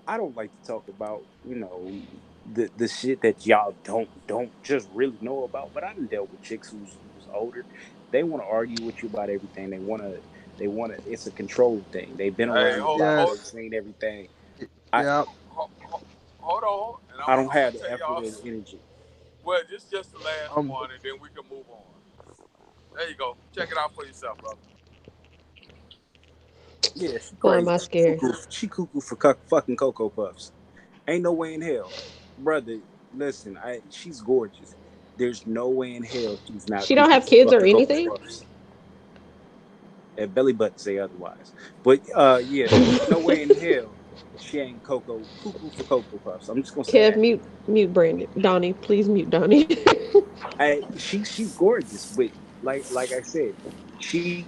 B: don't like to talk about, the shit that y'all don't just really know about. But I done dealt with chicks who's older. They want to argue with you about everything. They want to. It's a control thing. They've been around a lot. They've seen everything.
C: Hold on. And
B: I don't have the effort and energy.
C: Well, this is just the last one, and then we can move on. There you go. Check it out for yourself, brother.
B: Yeah, she
G: Why
B: crazy.
G: am I scared?
B: She cuckoo for fucking Cocoa Puffs. Ain't no way in hell, brother. Listen, she's gorgeous. There's no way in hell she's not
G: She don't
B: cooking
G: have
B: for
G: kids or
B: Cocoa
G: anything.
B: Puffs. At belly button say otherwise. But yeah, there's no way in hell she ain't cuckoo for Cocoa Puffs. I'm just gonna say
G: Kev,
B: that.
G: mute Brandon. Donnie, please mute Donnie.
B: She's gorgeous, but like I said, she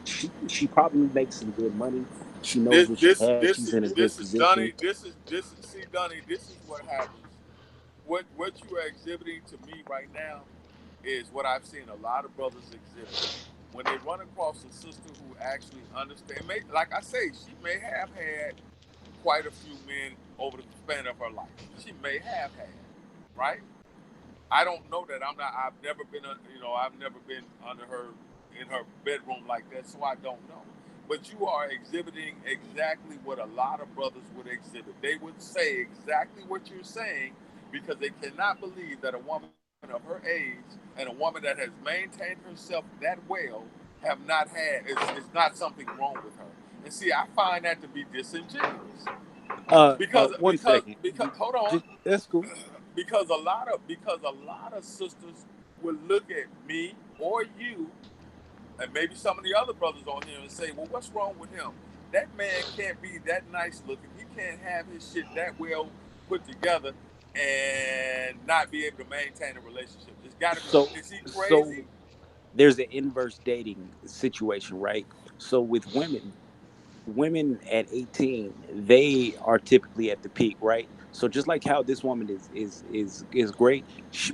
B: probably makes some good money. She knows
C: This
B: what she
C: this
B: has.
C: this
B: She's
C: is
B: in a good
C: this is
B: position.
C: Donnie. This is see Donnie. This is what happens. What you are exhibiting to me right now is what I've seen a lot of brothers exhibit when they run across a sister who actually understands. Like I say, she may have had quite a few men over the span of her life. She may have had, right? I don't know that. I'm not. I've never been. I've never been under her in her bedroom like that, so I don't know. But you are exhibiting exactly what a lot of brothers would exhibit. They would say exactly what you're saying because they cannot believe that a woman of her age and a woman that has maintained herself that well have not had. It's not something wrong with her. And see, I find that to be disingenuous
B: One second.
C: because hold on,
B: That's cool.
C: because a lot of sisters would look at me or you and maybe some of the other brothers on here and say, well, what's wrong with him? That man can't be that nice looking. He can't have his shit that well put together and not be able to maintain a relationship. It's got to
B: So
C: be. Is he
B: so
C: crazy?
B: there's an inverse dating situation, right? So with women at 18, they are typically at the peak, right? So just like how this woman is great,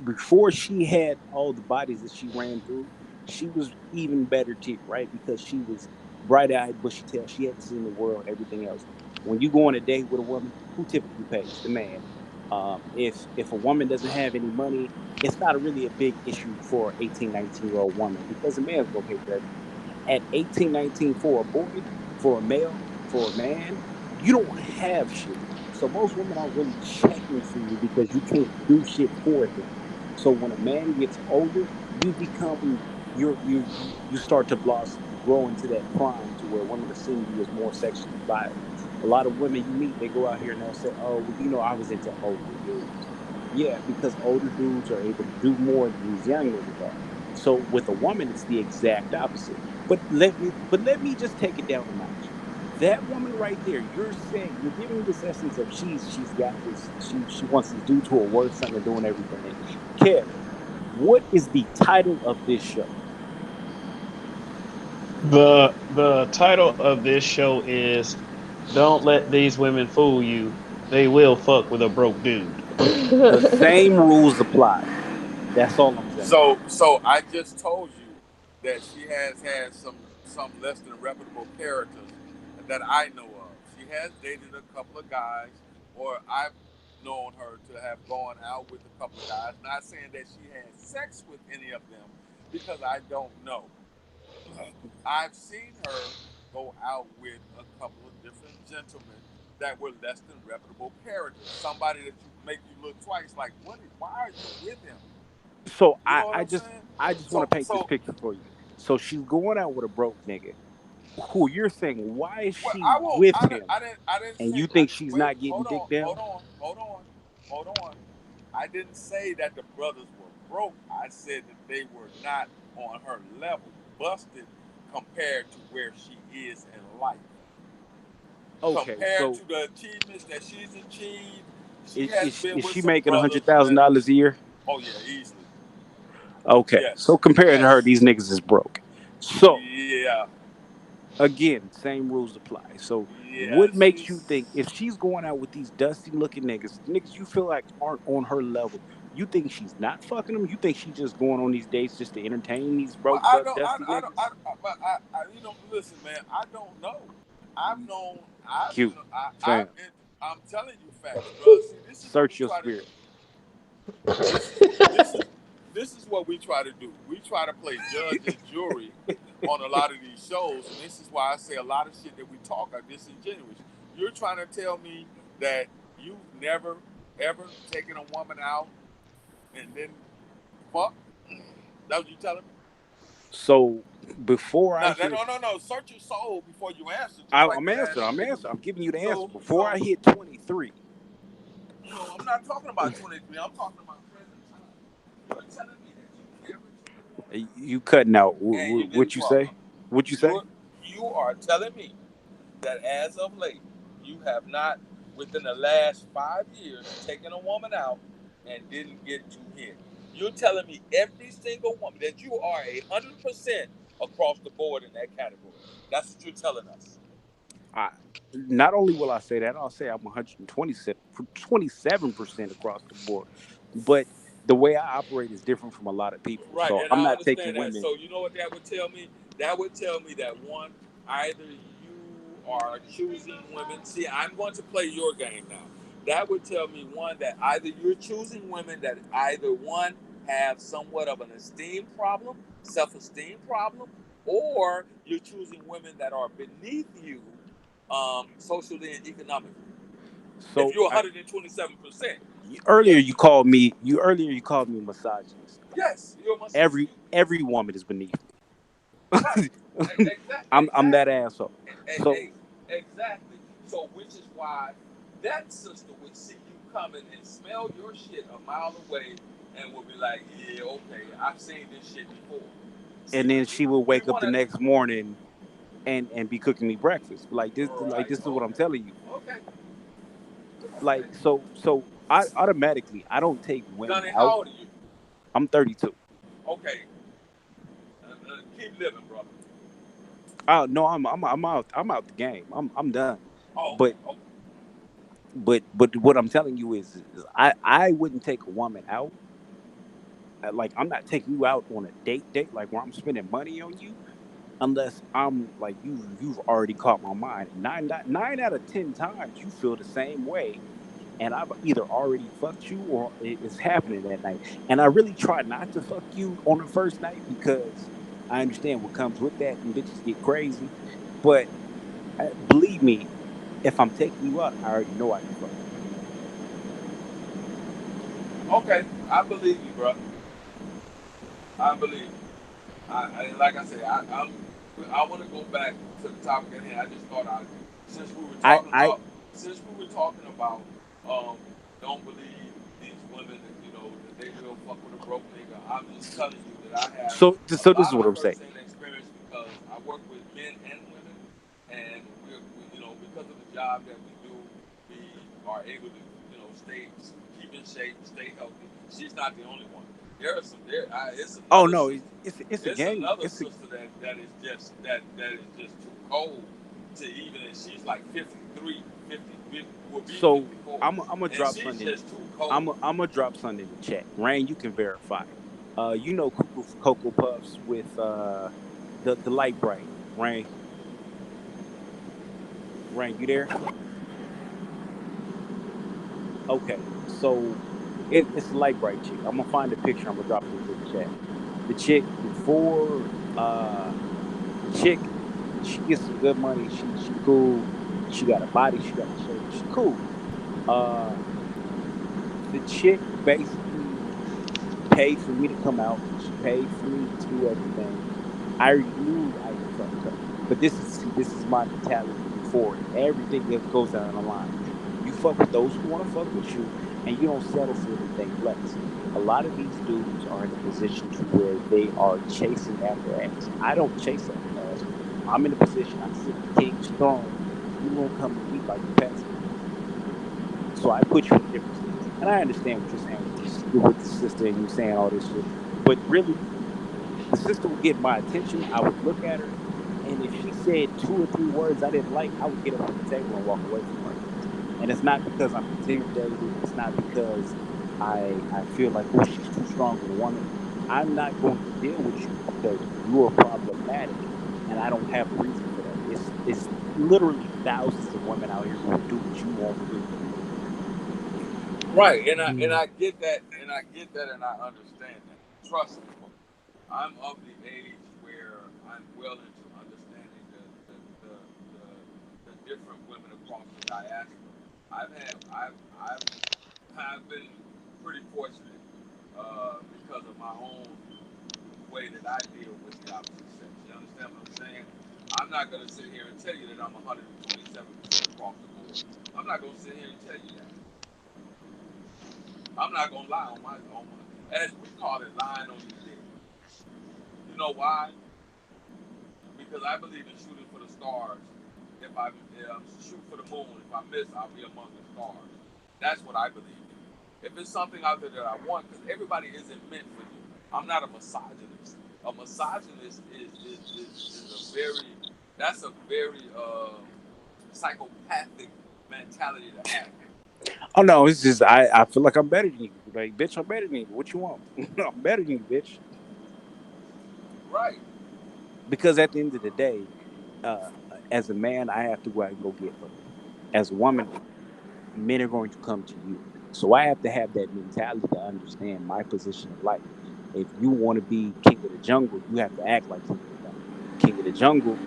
B: before she had all the bodies that she ran through, she was even better tier, right? Because she was bright-eyed, bushy-tailed, she hadn't seen the world, everything else. When you go on a date with a woman, who typically pays? The man. If a woman doesn't have any money, it's not really a big issue for an 18, 19-year-old woman because the man's gonna pay for everything. At 18, 19, for a boy, for a male, for a man, you don't have shit. So most women aren't really checking for you because you can't do shit for them. So when a man gets older, you become you start to blossom. You grow into that prime to where women are seeing you as more sexually viable. A lot of women you meet, they go out here and they'll say, "Oh, well, I was into older dudes." Yeah, because older dudes are able to do more than these young niggas are. So with a woman, it's the exact opposite. But let me just take it down a notch. That woman right there, you're saying you're giving this essence of she's got this, she wants this dude to her worth something and doing everything. Kev, what is the title of this show?
A: The title of this show is "Don't Let These Women Fool You. They Will Fuck with a Broke Dude."
B: The same rules apply. That's all I'm saying.
C: So I just told you that she has had some less than reputable characters that I know of. She has dated a couple of guys, or I've known her to have gone out with a couple of guys. Not saying that she had sex with any of them, because I don't know. I've seen her go out with a couple of different gentlemen that were less than reputable characters. Somebody that you make you look twice, like, why are you with him?
B: So
C: You
B: I,
C: know what
B: I
C: I'm
B: just
C: saying?
B: I just want to
C: So
B: paint this
C: so
B: picture for you. So she's going out with a broke nigga. Who you're saying? Why is
C: well,
B: she
C: I won't.
B: with him?
C: I didn't
B: And
C: say.
B: you think she's
C: Wait.
B: not getting
C: Hold
B: dick
C: on.
B: down?
C: Hold on. I didn't say that the brothers were broke. I said that they were not on her level, busted compared to where she is in life.
B: Okay,
C: Compared
B: so
C: to the achievements that she's achieved, she
B: is
C: has
B: is she,
C: been
B: is
C: with
B: she
C: some
B: making
C: brothers that.
B: $100,000 a year?
C: Oh yeah, easily.
B: Okay, so
C: Yes.
B: compared to her,
C: Yes.
B: these niggas is broke. So
C: Yeah.
B: again, same rules apply. So
C: Yeah.
B: what makes you think
C: She's.
B: if she's going out with these dusty looking niggas you feel like aren't on her level, you think she's not fucking them? You think she's just going on these dates just to entertain these
C: Well,
B: broke
C: I don't,
B: dusty niggas?
C: but listen, man, I don't know. I've known,
B: Cute,
C: I've,
B: fam.
C: I'm telling you facts, bro. See, this is what we
B: Search your
C: try to
B: spirit.
C: do. This is, this is, this is what we try to do. We try to play judge and jury on a lot of these shows, and this is why I say a lot of shit that we talk are disingenuous. You're trying to tell me that you've never, ever taken a woman out and then fuck? That what you telling me?
B: So before I
C: No,
B: hit,
C: no. Search your soul before you answer, just like
B: I'm
C: you
B: answering.
C: asked
B: I'm
C: me.
B: answering. I'm giving you the answer.
C: So,
B: Before I
C: so
B: hit 23,
C: no, I'm not talking about 23. I'm talking about present. You're telling me that you can't return a woman
B: You cutting out.
C: and you
B: What
C: didn't
B: you
C: fuck
B: say?
C: her.
B: What you say?
C: You are telling me that as of late, you have not, within the last 5 years, taken a woman out and didn't get to hit. You're telling me every single woman that you are 100% across the board in that category. That's what you're telling us.
B: I, not only will I say that, I'll say I'm 127% across the board. But the way I operate is different from a lot of people.
C: Right,
B: So
C: and
B: I'm
C: I
B: not taking
C: understand that.
B: women.
C: So you know what that would tell me? That would tell me that one, either you are choosing women. See, I'm going to play your game now. That would tell me one that either you're choosing women that either one have somewhat of an esteem problem, self-esteem problem, or you're choosing women that are beneath you, socially and economically. If
B: So
C: you're 127%,
B: earlier
C: yes,
B: you called me misogynist.
C: yes, you're my sister.
B: Every woman is beneath
C: Right.
B: me. I'm that
C: Exactly.
B: asshole. So
C: Exactly. So, which is why that sister would see you coming and smell your shit a mile away and would be like, yeah, okay, I've seen this shit before. See,
B: and then she will
C: we
B: wake up
C: want
B: the
C: to.
B: next morning and be cooking me breakfast.
C: Right.
B: This is what I'm
C: Okay.
B: telling you.
C: Okay.
B: Like
C: Okay.
B: I automatically I don't take women
C: Donnie,
B: out.
C: how old are you?
B: I'm 32.
C: Okay. Keep living, brother.
B: Oh no, I'm out the game. I'm done.
C: Oh, okay.
B: But
C: Okay.
B: what I'm telling you is I wouldn't take a woman out. Like I'm not taking you out on a date like where I'm spending money on you unless I'm like you've already caught my mind. Nine out of 10 times you feel the same way, and I've either already fucked you or it's happening that night. And I really try not to fuck you on the first night because I understand what comes with that and bitches get crazy. But believe me, if I'm taking you out, I already know I can fuck you.
C: Okay. I believe you, bro. I believe you. Like I said, I want to go back to the topic at hand. I just thought since we were talking
B: I
C: about, since we were talking about, um, don't believe these women that that they will fuck with a broke nigga. I'm just telling you that I have a
B: so this
C: lot
B: is what
C: of
B: I'm saying.
C: first-hand experience because I work with men and women, and because of the job that we do, we are able to stay keep in shape, stay healthy. She's not the only one. There are some there. It's
B: Oh
C: another
B: no,
C: sister.
B: it's a
C: It's
B: gang.
C: another sister that is just too cold to even. And she's like 53, 50, will be
B: So
C: 54,
B: I'm gonna
C: and
B: drop
C: she's
B: something.
C: just too cold.
B: I'm gonna drop something in the chat. Rain, you can verify. You know Cocoa Puffs with the light bright. Rain, you there? Okay, so it's a light bright chick. I'm gonna find a picture. I'm gonna drop it into the chat. The chick before the chick, she gets some good money. She cool. She got a body. She got a shape. She cool. Uh, the chick basically paid for me to come out. She paid for me to do everything. I already knew I could fuck her. But this is my mentality before everything else goes down the line. You fuck with those who want to fuck with you, and you don't settle for anything less. A lot of these dudes are in a position to where they are chasing after ass. I don't chase after ass. I'm in a position. I sit in the king's throne. You won't come to me like a peasant. So I put you in a different stance. And I understand what you're saying with the sister and you saying all this shit. But really, the sister would get my attention. I would look at her, and if she said 2 or 3 words I didn't like, I would get up from the table and walk away from her. And it's not because I'm intimidated. It's not because I feel like, oh, she's too strong of a woman. I'm not going to deal with you because you are problematic, and I don't have a reason for that. It's literally thousands of women out here who will do what you won't do.
C: Right, and I get that, and I understand that. Trust me, I'm of the age where I'm well into understanding the different women across the diaspora. I've been pretty fortunate because of my own way that I deal with the opposite sex. You understand what I'm saying? I'm not going to sit here and tell you that I'm 127% across the board. I'm not going to sit here and tell you that. I'm not going to lie on my. as we call it, lying on your dick. You know why? Because I believe in shooting for the stars. If I shoot for the moon, if I miss, I'll be among the stars. That's what I believe in. If it's something out there that I want, because everybody isn't meant for you. I'm not a misogynist. A misogynist is a very, that's a very psychopathic mentality to have.
B: Oh no, it's just I feel like I'm better than you. Like, bitch, I'm better than you. What you want? I'm better than you, bitch.
C: Right.
B: Because at the end of the day, as a man, I have to go out and go get money. As a woman, men are going to come to you. So I have to have that mentality to understand my position in life. If you want to be king of the jungle, you have to act like king of the jungle. King of the jungle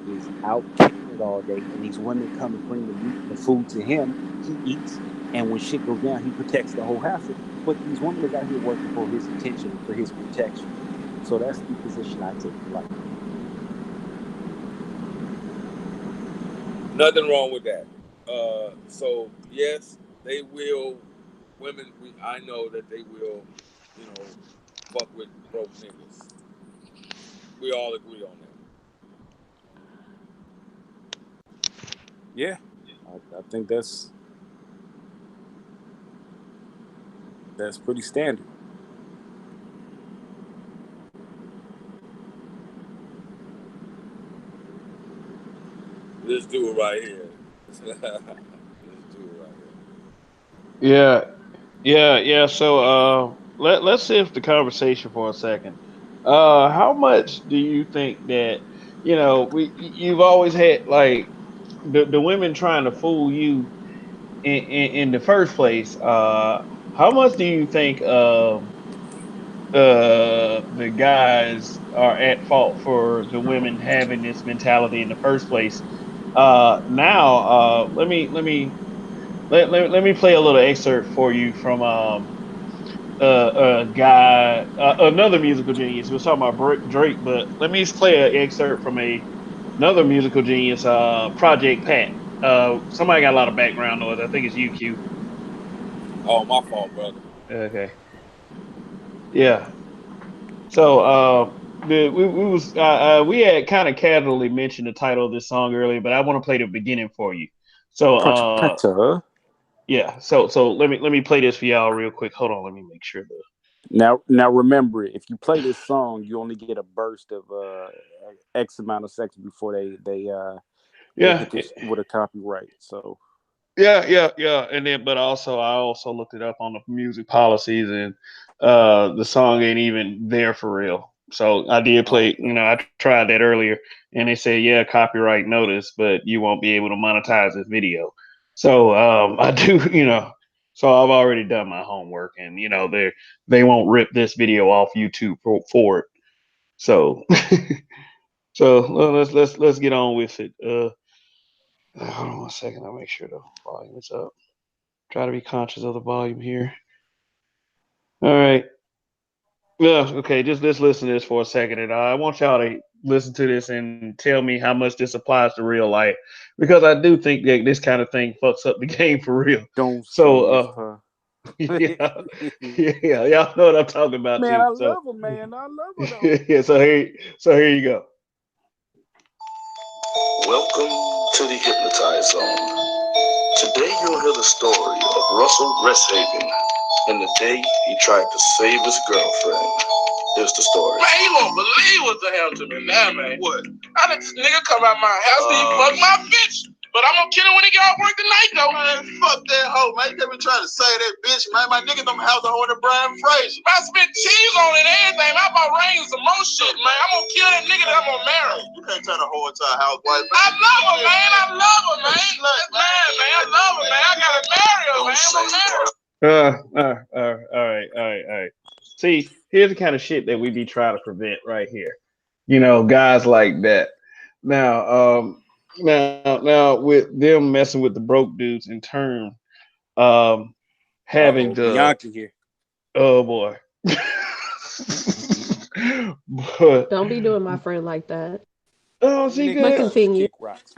B: is out killing it all day, and these women come and bring the meat and the food to him. He eats, and when shit goes down, he protects the whole household. But these women is out here working for his attention and for his protection. So that's the position I take in life.
C: Nothing wrong with that. So yes, they will. Women, I know that they will, fuck with broke niggas. We all agree on that.
B: Yeah, I think that's pretty standard.
C: Let's do it right here. Let's do it right here.
A: Yeah. So let's shift the conversation for a second. How much do you think that you've always had like the women trying to fool you in the first place? How much do you think the guys are at fault for the women having this mentality in the first place? Now, let me play a little excerpt for you from a guy, another musical genius. We was talking about Drake, but let me just play an excerpt from another musical genius, Project Pat. Somebody got a lot of background noise. I think it's UQ.
C: Oh, my fault, brother.
A: Okay. Yeah. So we had kind of casually mentioned the title of this song earlier, but I want to play the beginning for you. So yeah. So let me play this for y'all real quick. Hold on, let me make sure
B: Now remember, if you play this song, you only get a burst of X amount of seconds before they hit this with a copyright. So
A: yeah. And then, but also, I also looked it up on the music policies, and the song ain't even there for real. So I did play. I tried that earlier, and they said, yeah, copyright notice, but you won't be able to monetize this video. So I do, So I've already done my homework, and they won't rip this video off YouTube for it. So so let's get on with it. Hold on 1 second. I'll make sure the volume is up. Try to be conscious of the volume here. All right. Yeah. Okay. Just let's listen to this for a second, and I want y'all to listen to this and tell me how much this applies to real life, because I do think that this kind of thing fucks up the game for real.
B: don't
A: So, yeah, yeah, y'all know what I'm talking about
B: man,
A: too.
B: I
A: So,
B: love her, man. I love her though.
A: yeah. So here you go.
I: Welcome to the Hypnotized Zone. Today you'll hear the story of Russell Resthaven and the day he tried to save his girlfriend. Here's the story.
E: Man, you won't believe what the hell to me now, man. What? I let this nigga come out my house and he fuck my bitch. But I'm gonna kill him when he get off work tonight, though. Man, fuck that hoe, man. You been trying to say that bitch, man. My nigga them house on the Brian Fraser. I spent cheese on it and everything. I bought rings and more shit, man. I'm gonna kill that nigga that I'm gonna marry. You can't turn a hoe into a housewife, man. I love her, man. I love her, man. Man, I love her, man. I gotta marry her, man. I'm gonna marry her.
A: All right. See, here's the kind of shit that we be trying to prevent right here. Guys like that. Now, with them messing with the broke dudes in turn, having the
B: Bianca here.
A: Oh boy. But
G: Don't be doing my friend like that.
A: oh, she
B: Nigga,
G: But
A: good.
G: continue.
B: kick rocks.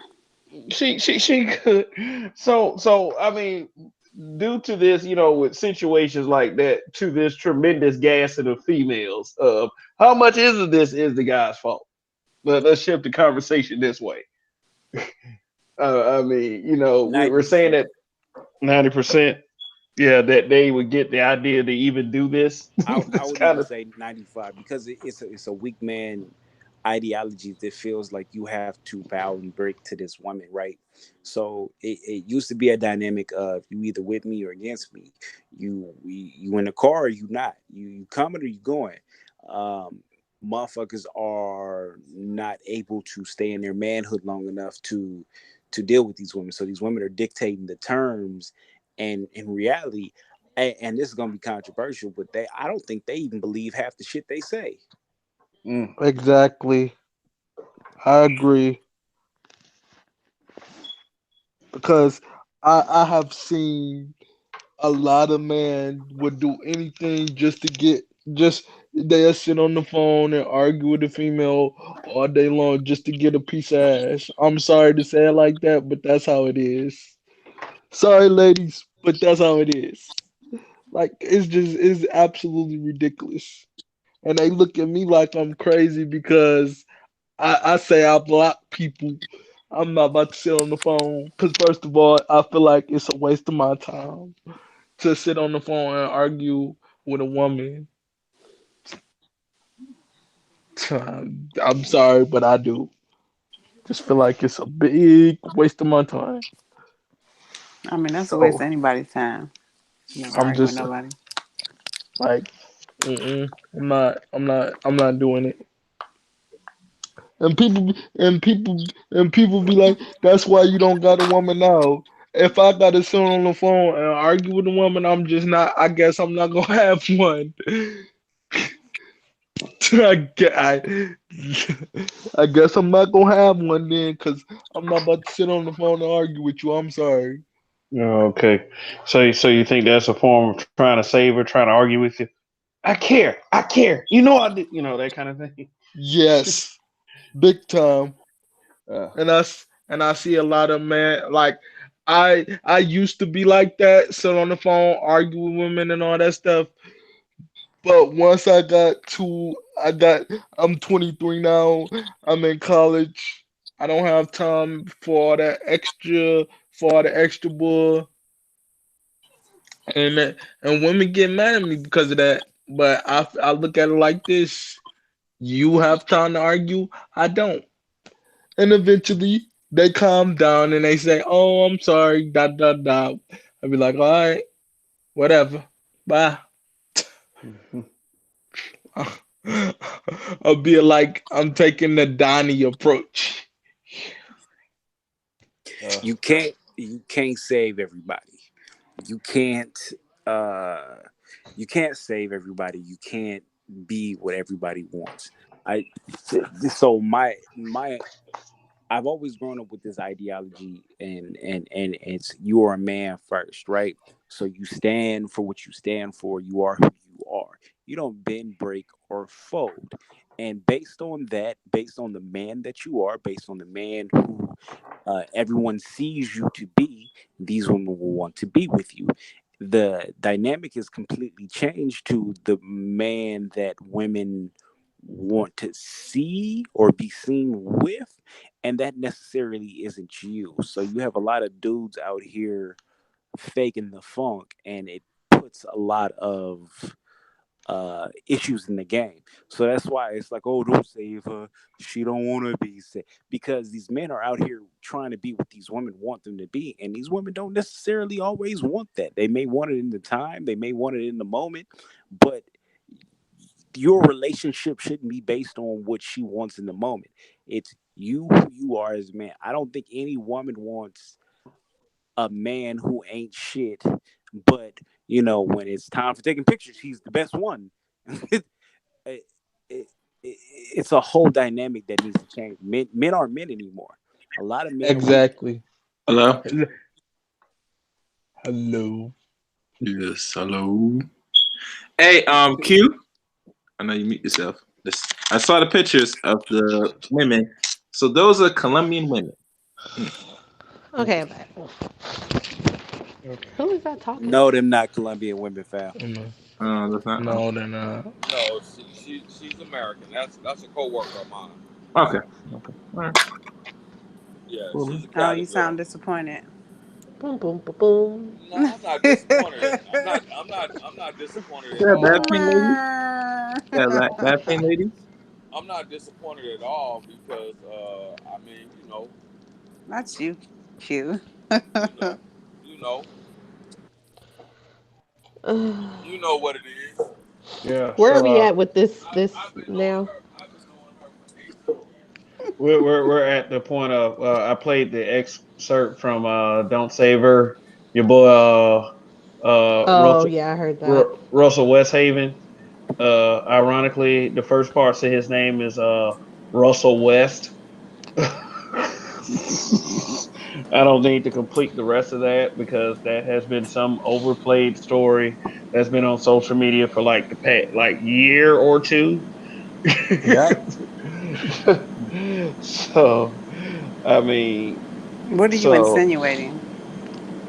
A: She good. So I mean, due to this, with situations like that, to this tremendous gassing of females, how much of this is the guy's fault? Let's shift the conversation this way. I mean, we're saying
B: 90%.
A: that 90%, yeah, that they would get the idea to even do this.
B: I
A: This
B: would
A: kind
B: even
A: of,
B: say 95 because it's a weak man ideology that feels like you have to bow and break to this woman, right? So it used to be a dynamic of you either with me or against me. You in the car or you not. You coming or you going. Um, Motherfuckers are not able to stay in their manhood long enough to deal with these women. So these women are dictating the terms, and in reality, and this is gonna be controversial, but I don't think they even believe half the shit they say.
A: mm,
H: Exactly. I agree because I have seen a lot of men would do anything just to get just they'll sit on the phone and argue with the female all day long just to get a piece of ass. I'm sorry to say it like that, but that's how it is. Sorry, ladies, but that's how it is. Like it's absolutely ridiculous. And they look at me like I'm crazy because I say I block people. I'm not about to sit on the phone because first of all, I feel like it's a waste of my time to sit on the phone and argue with a woman. I'm sorry, but I do. Just feel like it's a big waste of my time.
J: I mean, that's a waste
H: So
J: of anybody's time. Never
H: I'm
J: argue with
H: just
J: nobody.
H: like, I'm not doing it. And people be like, that's why you don't got a woman now. If I gotta sit on the phone and argue with a woman, I'm just not. I guess I'm not gonna have one. I, I guess I'm not gonna have one then, because I'm not about to sit on the phone and argue with you. I'm sorry.
A: okay. So you think that's a form of trying to save her, trying to argue with you? I care. I did. That kind of thing.
H: Yes, big time.
A: Uh,
H: And I see a lot of men like I used to be like that, sit on the phone, argue with women and all that stuff. But once I'm 23 now. I'm in college. I don't have time for all the extra bull, and women get mad at me because of that. But I look at it like this: you have time to argue, I don't. And eventually they calm down and they say, "Oh, I'm sorry." Dot dot dot. I'll be like, "All right, whatever, bye." I'll be like, I'm taking the Donnie approach.
A: uh,
B: You can't save everybody. You can't uh you can't save everybody. You can't be what everybody wants. I so my I've always grown up with this ideology, and it's you are a man first, right? So you stand for what you stand for. You are who you are. You don't bend, break, or fold. And based on that, based on the man that you are, based on the man who everyone sees you to be, these women will want to be with you. The dynamic is completely changed to the man that women want to see or be seen with, and that necessarily isn't you. So you have a lot of dudes out here faking the funk, and it puts a lot of issues in the game. So that's why it's like, oh, don't save her. She don't want to be saved, because these men are out here trying to be what these women want them to be, and these women don't necessarily always want that. They may want it in the time, they may want it in the moment, but your relationship shouldn't be based on what she wants in the moment. It's you who you are as a man. I don't think any woman wants a man who ain't shit, but when it's time for taking pictures, he's the best one. it, it, it's a whole dynamic that needs to change. Men aren't men anymore. A lot of men are women.
H: Exactly.
E: Hello?
H: Hello.
E: Yes, hello. Hey, Q. I know you mute yourself. I saw the pictures of the women. So those are Colombian women.
G: Okay, I'm back. Who is that talking?
B: No, them not Colombian women, fam.
K: That's not.
H: No, they're not.
C: No, she's American. That's a coworker of mine.
K: Okay. Okay. All right.
C: Yeah,
K: Cool.
C: she's a
J: Oh,
C: Cali
J: you
C: girl.
J: sound disappointed.
G: Boom, boom, boom, boom.
C: No, I'm not disappointed. I'm not disappointed at
K: Yeah, bad
C: all.
K: pink ladies. Yeah, bad pink ladies.
C: I'm not disappointed at all because I mean,
J: Not you, Q.
C: you know, you know what it is.
A: Yeah.
G: Where are
A: So
G: we at with this
C: I've been knowing
G: now?
C: her. I've been knowing her for 18 years.
A: we're at the point of I played the excerpt from Don't Save Her. Your boy
G: Oh yeah, I heard that.
A: Russell Westhaven. Ironically, the first part said his name is Russell West. I don't need to complete the rest of that because that has been some overplayed story that's been on social media for like the past like year or two.
B: Yeah.
A: So, I mean,
J: What are you
A: so
J: insinuating?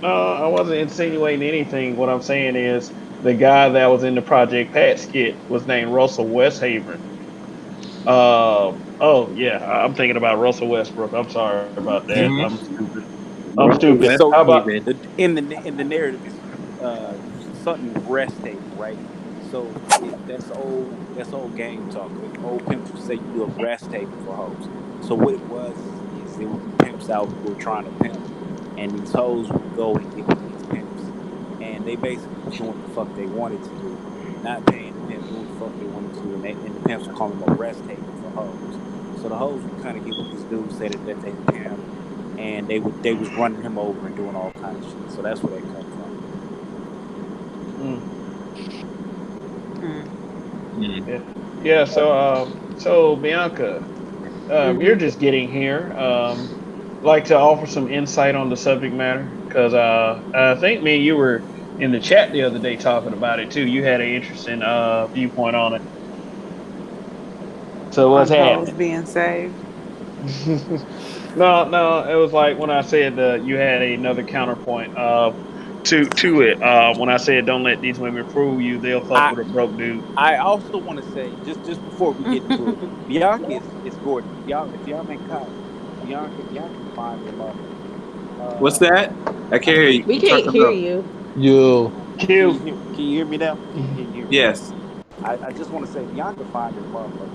A: I wasn't insinuating anything. What I'm saying is the guy that was in the Project Pat skit was named Russell Westhaven. Oh yeah, I'm thinking about Russell Westbrook. I'm sorry about that.
B: You,
K: Mm-hmm.
A: I'm stupid. I'm
K: Russell
A: stupid.
B: so
A: How about
K: Westhaven.
B: in the narrative is something rest haven, right? So that's old game talk. Old pimps would say you do a rest haven for hoes. So what it was is there would be pimps out who were trying to pimp, and these hoes would go and get with these pimps, and they basically was doing what the fuck they wanted to do, not paying the pimp, doing what the fuck they wanted to do, and the pimps would call them a rest haven for hoes. So the hoes would kind of get with this dude, say that they pimp, and they was running him over and doing all kind of shit. So that's where that come from.
J: Mm.
A: yeah? Yeah. So Bianca, you're
J: Mm-hmm.
A: just getting here. Like to offer some insight on the subject matter because I think me and you were in the chat the other day talking about it too. You had an interesting viewpoint on it. So what's
J: On hoes
A: happening?
J: being saved.
A: No, it was like when I said you had another counterpoint to it. When I said don't let these women fool you, they'll fuck
B: I
A: with a broke dude.
B: I also want to say just before we get into it, Bianca is gorgeous. If y'all make contact, Bianca fine than a motherfucker.
K: What's
B: Uh,
K: that? I can't hear you.
G: We
K: You turned
G: can't
K: something
G: hear
K: up.
G: you.
H: Yo.
A: Q.
B: can you hear me now? Can you hear me now?
K: Yes.
B: I just want to say Bianca fine than a motherfucker.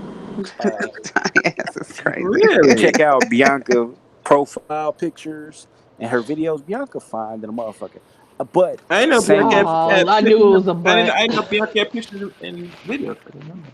B: Uh,
J: Yes, it's crazy.
K: Really?
B: check out Bianca profile pictures and her videos. Bianca fine than a motherfucker. But
K: I didn't know
B: same
K: Bianca
B: goes for
G: Oh,
K: had
B: Q.
G: I
K: pictures.
G: knew it was a
K: I didn't.
G: butt.
K: I didn't know Bianca had pictures and videos. I didn't know that.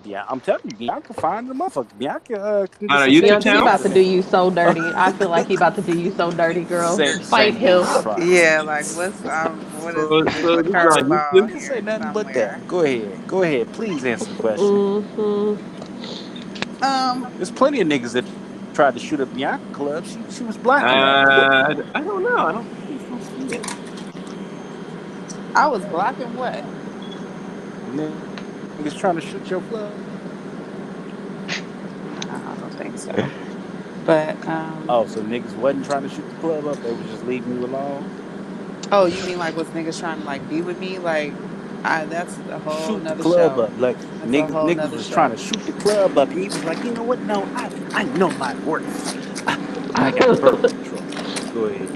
B: Yeah, I'm telling you, Bianca fine than a motherfucker. Bianca can get
K: On a
B: some
K: YouTube
G: Bianca,
B: sexy
G: he
K: channel.
G: about
B: pictures
G: to do
B: in.
G: you so dirty. I feel like he about to do you so dirty, girl. Fight
B: Same goes
G: him.
B: for Fry.
J: Yeah, like what is this?
K: So
J: A
K: this is on
J: curveball
K: YouTube.
B: Didn't say
J: here
B: nothing but
J: somewhere.
B: that. Go ahead. Please answer the question.
G: Hmm.
J: Um,
B: There's plenty of niggas that tried to shoot up Bianca Club. She was blocking them.
K: I don't know. I don't see it.
J: I was blocking what?
B: Niggas trying to shoot your club.
J: No, I don't think so. But
B: Oh, so niggas wasn't trying to shoot the club up. They was just leaving you alone.
J: oh, you mean like was niggas trying to like be with me? Like, that's a whole
B: Shoot the
J: nother
B: club
J: show.
B: up. Like
J: That's a
B: niggas
J: whole
B: niggas
J: nother
B: was trying
J: show.
B: to shoot the club up, and he was like, you know what? No, I know my worth. I got birth control. Go ahead.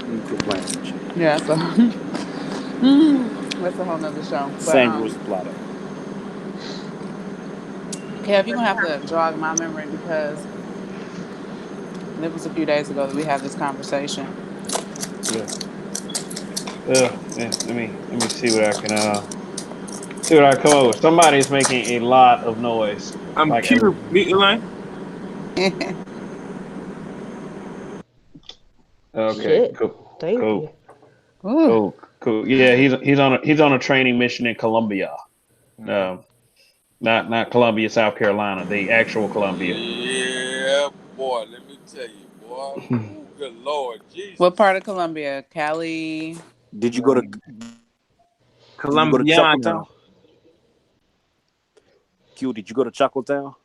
B: Let me quit playing with you.
J: Yeah, so that's a whole nother show. But
B: Same rules apply though.
J: Kev, you're gonna have to jog my memory because it was a few days ago that we had this conversation.
A: Yeah. Yeah. Let me see what I can see what I come up with. Somebody's making a lot of noise.
K: I'm
A: Like
K: cute. Mute your line.
A: okay,
G: Shit. Thank you.
J: Ooh.
A: cool. Yeah, he's on a training mission in Colombia. Um, not Columbia, South Carolina, the actual Columbia.
C: Yeah, boy. Let me tell you, boy. Ooh, good Lord
J: What part
C: Jesus.
J: of Colombia? Cali.
B: Did you go to
K: Colombiano.
B: Chocotown? Q, did you go to Chocotown?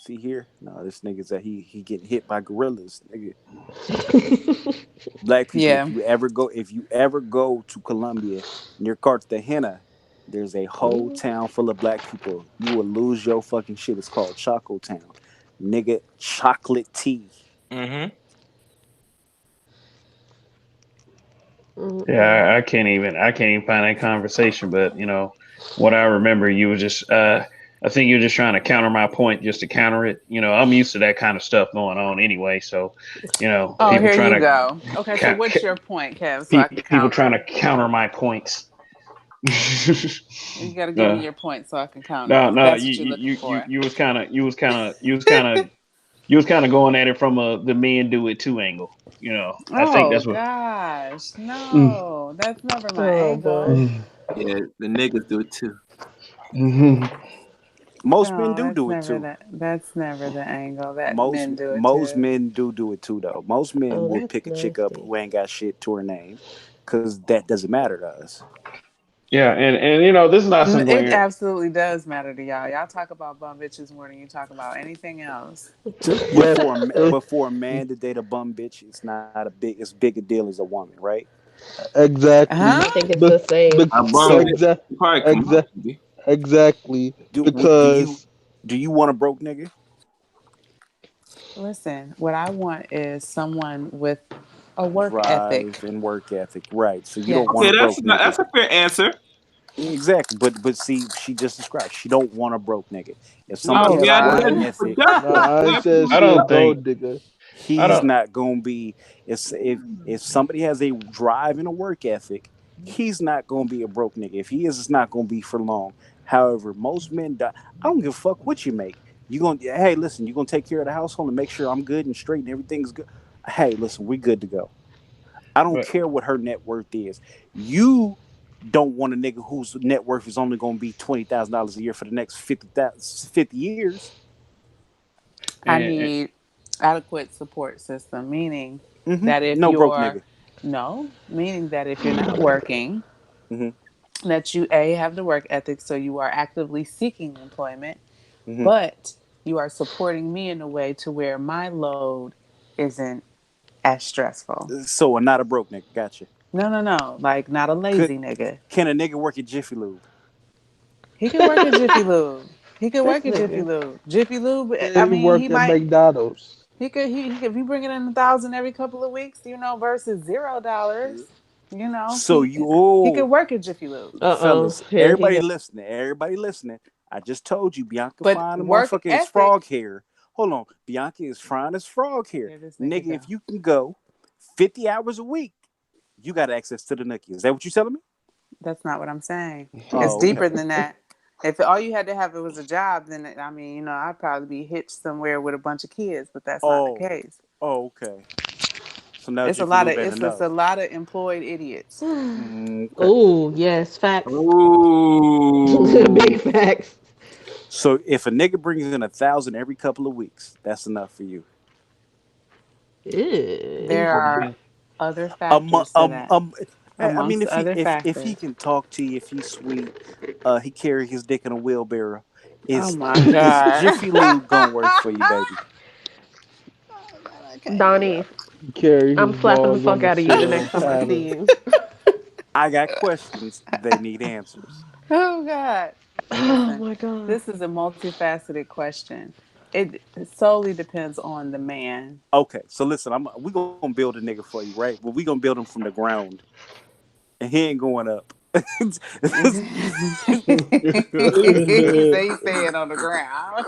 B: see here? No, this nigga's that he getting hit by gorillas, nigga. Black people,
J: Yeah.
B: if you ever go to Colombia near Cartagena, there's a whole town full of black people. You will lose your fucking shit. It's called Choco Town, nigga. Chocolate tea.
K: Mm-hmm.
A: Yeah, I can't even find that conversation. But what I remember, you were just I think you're just trying to counter my point just to counter it. I'm used to that kind of stuff going on anyway. So,
J: Oh,
A: people
J: here
A: trying
J: you
A: to
J: go. Okay, so what's your point, Kev? So I can
A: people
J: counter
A: trying to
J: it.
A: counter my points.
J: You got to give me your point so I can counter
A: No,
J: it.
A: no,
J: That's what you're looking for.
A: you was kind of going at it from the men do it too angle. I think
J: Oh
A: that's what.
J: gosh, no, that's never my
G: Oh
J: angle.
G: boy.
K: Yeah, the niggas do it too.
B: Most men
J: No,
B: do it too.
J: that's never the angle that
B: Most
J: men do it
B: most
J: too.
B: men do it too, though. Most men
G: Oh,
B: will
G: that's
B: pick a chick up
G: nasty.
B: who ain't got shit to her name, because that doesn't matter to us.
A: Yeah, and this is not something
J: It
A: where
J: absolutely does matter to y'all. Y'all talk about bum bitches more than you talk about anything else.
F: Yes.
B: Before a man to date a bum bitch, it's not as big a deal as a woman, right?
H: Exactly.
J: Huh?
G: I think it's
H: Be,
G: the same.
H: be,
K: I bum
B: So
K: it. You probably come
H: exa-
K: up, maybe.
H: exactly.
B: do
H: Because
B: you want a broke nigga?
J: Listen, what I want is someone with a work
B: Drive
J: ethic.
B: and work ethic, right? So you don't
J: Yes.
B: want
K: Okay,
B: a broke nigga.
K: that's a fair answer.
B: Exactly, but see, she just described she don't want a broke nigga. If
K: No,
B: somebody
J: Oh
B: has
K: we
B: a
K: had to
B: work
J: God.
K: be
B: ethic,
K: productive.
H: I
K: We
H: ain't
K: have to
H: said
K: be
A: I
H: she a
A: don't
K: productive.
H: gold
A: think
H: digger.
A: I
B: he's
A: don't.
B: not gonna be. If somebody has a drive and a work ethic, he's not gonna be a broke nigga. If he is, it's not gonna be for long. However, most men, I don't give a fuck what you make. You gonna hey, listen, you gonna take care of the household and make sure I'm good and straight and everything's good. Hey, listen, we good to go. I don't
A: But
B: care what her net worth is. You don't want a nigga whose net worth is only going to be $20,000 a year for the next 50 years.
J: I
A: and,
J: need adequate support system, meaning that if
B: No broke
J: you're
B: nigga.
J: no, meaning that if you're not working,
B: hmm
J: that you have the work ethic, so you are actively seeking employment,
B: hmm
J: but you are supporting me in a way to where my load isn't as stressful.
B: So not a broke nigga. Gotcha.
J: No, like not a
B: Could
J: lazy nigga.
B: can a nigga work at Jiffy Lube?
J: He could work at Jiffy Lube. He could
G: This
J: work at Jiffy
G: nigga.
J: Lube. Jiffy Lube. I
H: He
J: mean, he
H: work at
J: might.
H: McDonald's.
J: He could be bringing in 1,000 every couple of weeks, versus $0.
B: So
J: He could work at Jiffy Lube.
B: fellas,
G: Here he go.
B: everybody listening. I just told you Bianca
J: But
B: fine and
J: work
B: motherfucker is frog
J: ethic.
B: hair. Hold on, Bianca is fine as frog hair.
J: Here this nigga
B: Nigga,
J: go.
B: if you can go 50 hours a week, you got access to the nookie. Is that what you telling me?
J: That's not what I'm saying. It's
B: Oh,
J: deeper
B: okay.
J: than that. If all you had to have it was a job, then I'd probably be hitched somewhere with a bunch of kids. But that's not the
B: Oh,
J: case.
B: okay. So now
J: It's a
B: Jiffy
J: lot of
B: Lube ain't
J: it's just a
B: enough.
J: lot of employed idiots.
B: Okay.
G: Oh, yes, facts.
K: Ooh.
G: Big facts.
B: So if a nigga brings in 1,000 every couple of weeks, that's enough for you.
J: There
G: Ew.
J: are other
B: Um,
J: factors to
B: um,
J: that.
B: um. I mean,
J: Amongst other
B: if he
J: factors.
B: can talk to you, if he's sweet, he carry his dick in a wheelbarrow.
J: Oh
B: Is
J: my
B: is
J: God.
B: Jiffy Lube gonna work for you, baby?
G: Donnie,
H: Carry
G: I'm
H: his
G: slapping the
H: balls on
G: fuck
H: the
G: out of you the
H: silver
G: next time I
H: platter.
G: see you.
B: I got questions. They need answers.
J: Oh God.
G: Oh
J: Listen,
G: my god.
J: this is a multifaceted question. It solely depends on the man.
B: Okay, so listen, we gonna build a nigga for you, right? But we gonna build him from the ground, and he ain't going up.
J: He say he's staying on the ground.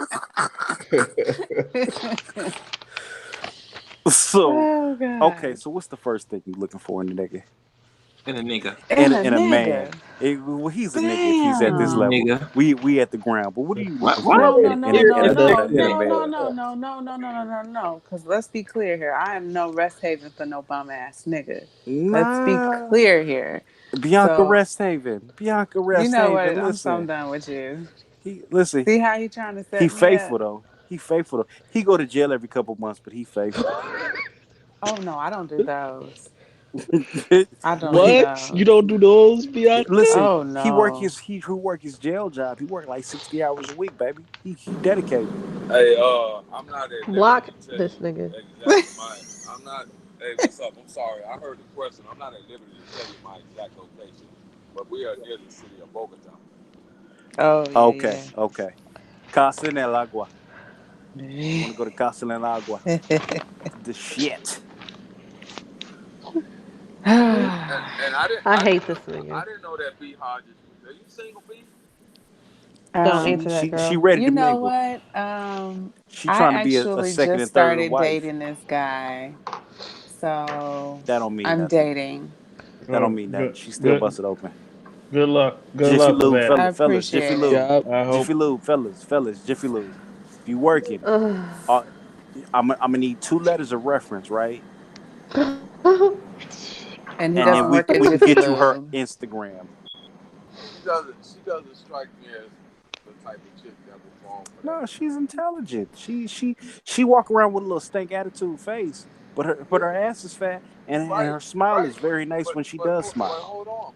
B: So,
J: Oh
B: okay,
J: God.
B: so what's the first thing you looking for in a nigga?
K: And a nigga.
J: And a
B: In a man.
J: nigga.
B: Well, he's a nigga if he's at this
J: Damn.
B: level.
K: Nigga.
B: We at the ground. But what are you looking
K: Why
J: No,
B: for
J: no,
K: did
J: no,
K: it
J: no,
K: in a
J: no,
B: in
J: no,
B: a
J: no,
B: man?
J: no, no, no, no, no, no, no. Because let's be clear here. I am no rest haven for no bum ass nigga. Let's be
B: Nah,
J: clear here.
B: Bianca
J: So
B: Resthaven. Bianca
J: you know what?
B: Resthaven.
J: I'm so
B: Listen,
J: done with you.
B: he listen.
J: See how he trying to
B: He
J: set me
B: faithful
J: up?
B: though. He faithful though. He go to jail every couple months, but he faithful.
J: Oh no, I don't do those. I don't do
H: What? You
J: those.
H: don't do those, Bianca?
B: Listen,
J: Oh
B: he
J: no.
B: work his jail job. He worked like 60 hours a week, baby. He dedicated.
C: Hey, I'm not at
G: Block
C: liberty to tell
G: this
C: you
G: nigga.
C: exactly I'm not. Hey, what's up? I'm sorry. I heard the question. I'm not at liberty to tell you my exact location, but we are near the city of Bogota.
J: Oh yeah.
B: Okay, okay. Casa en el Agua. Want
J: Yeah.
B: to go to Casa en el Agua? The shit.
C: And
G: I hate this nigga.
C: I didn't know that B Hodges. Are you single, B?
G: Don't answer that,
B: She
G: girl.
B: ready
J: You
B: to
J: know
B: mingle.
J: what?
B: She
J: I
B: trying to be a
J: actually
B: second
J: just
B: and third
J: started
B: wife.
J: dating this guy, so
B: That don't mean
J: I'm
B: nothing.
J: dating.
B: That don't mean nothing. She still busted open.
F: Good luck. Good
B: Jiffy
F: luck with
B: Lube,
F: that.
J: I
B: fellas. Jiffy
J: appreciate
B: Lube.
J: it.
H: Yeah,
F: I hope.
B: Jiffy Lube, fellas. Jiffy Lube. If you working, I'm gonna need 2 letters of reference, right?
J: And he
B: And
J: doesn't
B: then we
J: work at
B: can
J: Jiffy
B: get you her
J: Lube.
B: Instagram.
C: She doesn't strike me as the type of chick that would fall for
B: No,
C: that.
B: she's intelligent. She walk around with a little stank attitude face, but her ass is fat and her smile is very nice when she does smile.
C: But hold on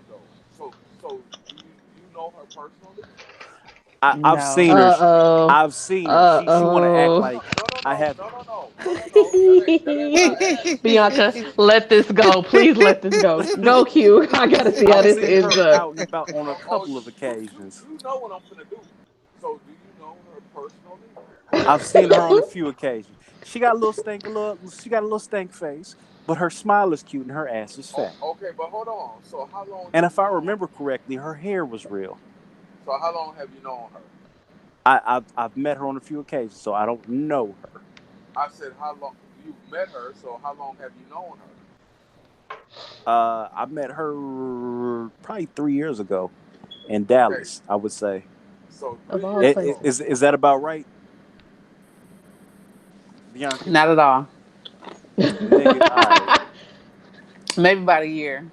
C: though. So do you know her personally?
B: I've
J: No.
B: seen her. I've seen her. She want to act like I have.
C: No. That ain't what I asked.
G: Bianca, let this go. Please let this go. Go, Q. I gotta see how
B: I've
G: this
B: seen
G: ends
B: her
G: up.
B: out and about on a couple of occasions.
C: You know what I'm gonna do. So do you know her personally?
B: I've seen her on a few occasions. She got a little stank face, but her smile is cute and her ass is fat.
C: Okay, but hold on. So how long?
B: And if I remember correctly, her hair was real.
C: So how long have you known her?
B: I've met her on a few occasions, so I don't know her.
C: I said how long you met her. So how long have you known her?
B: I met her probably 3 years ago in Dallas, I would say.
C: So
B: is that about right? Bianca?
J: Not at all.
B: Nigga, all right.
J: Maybe about a year.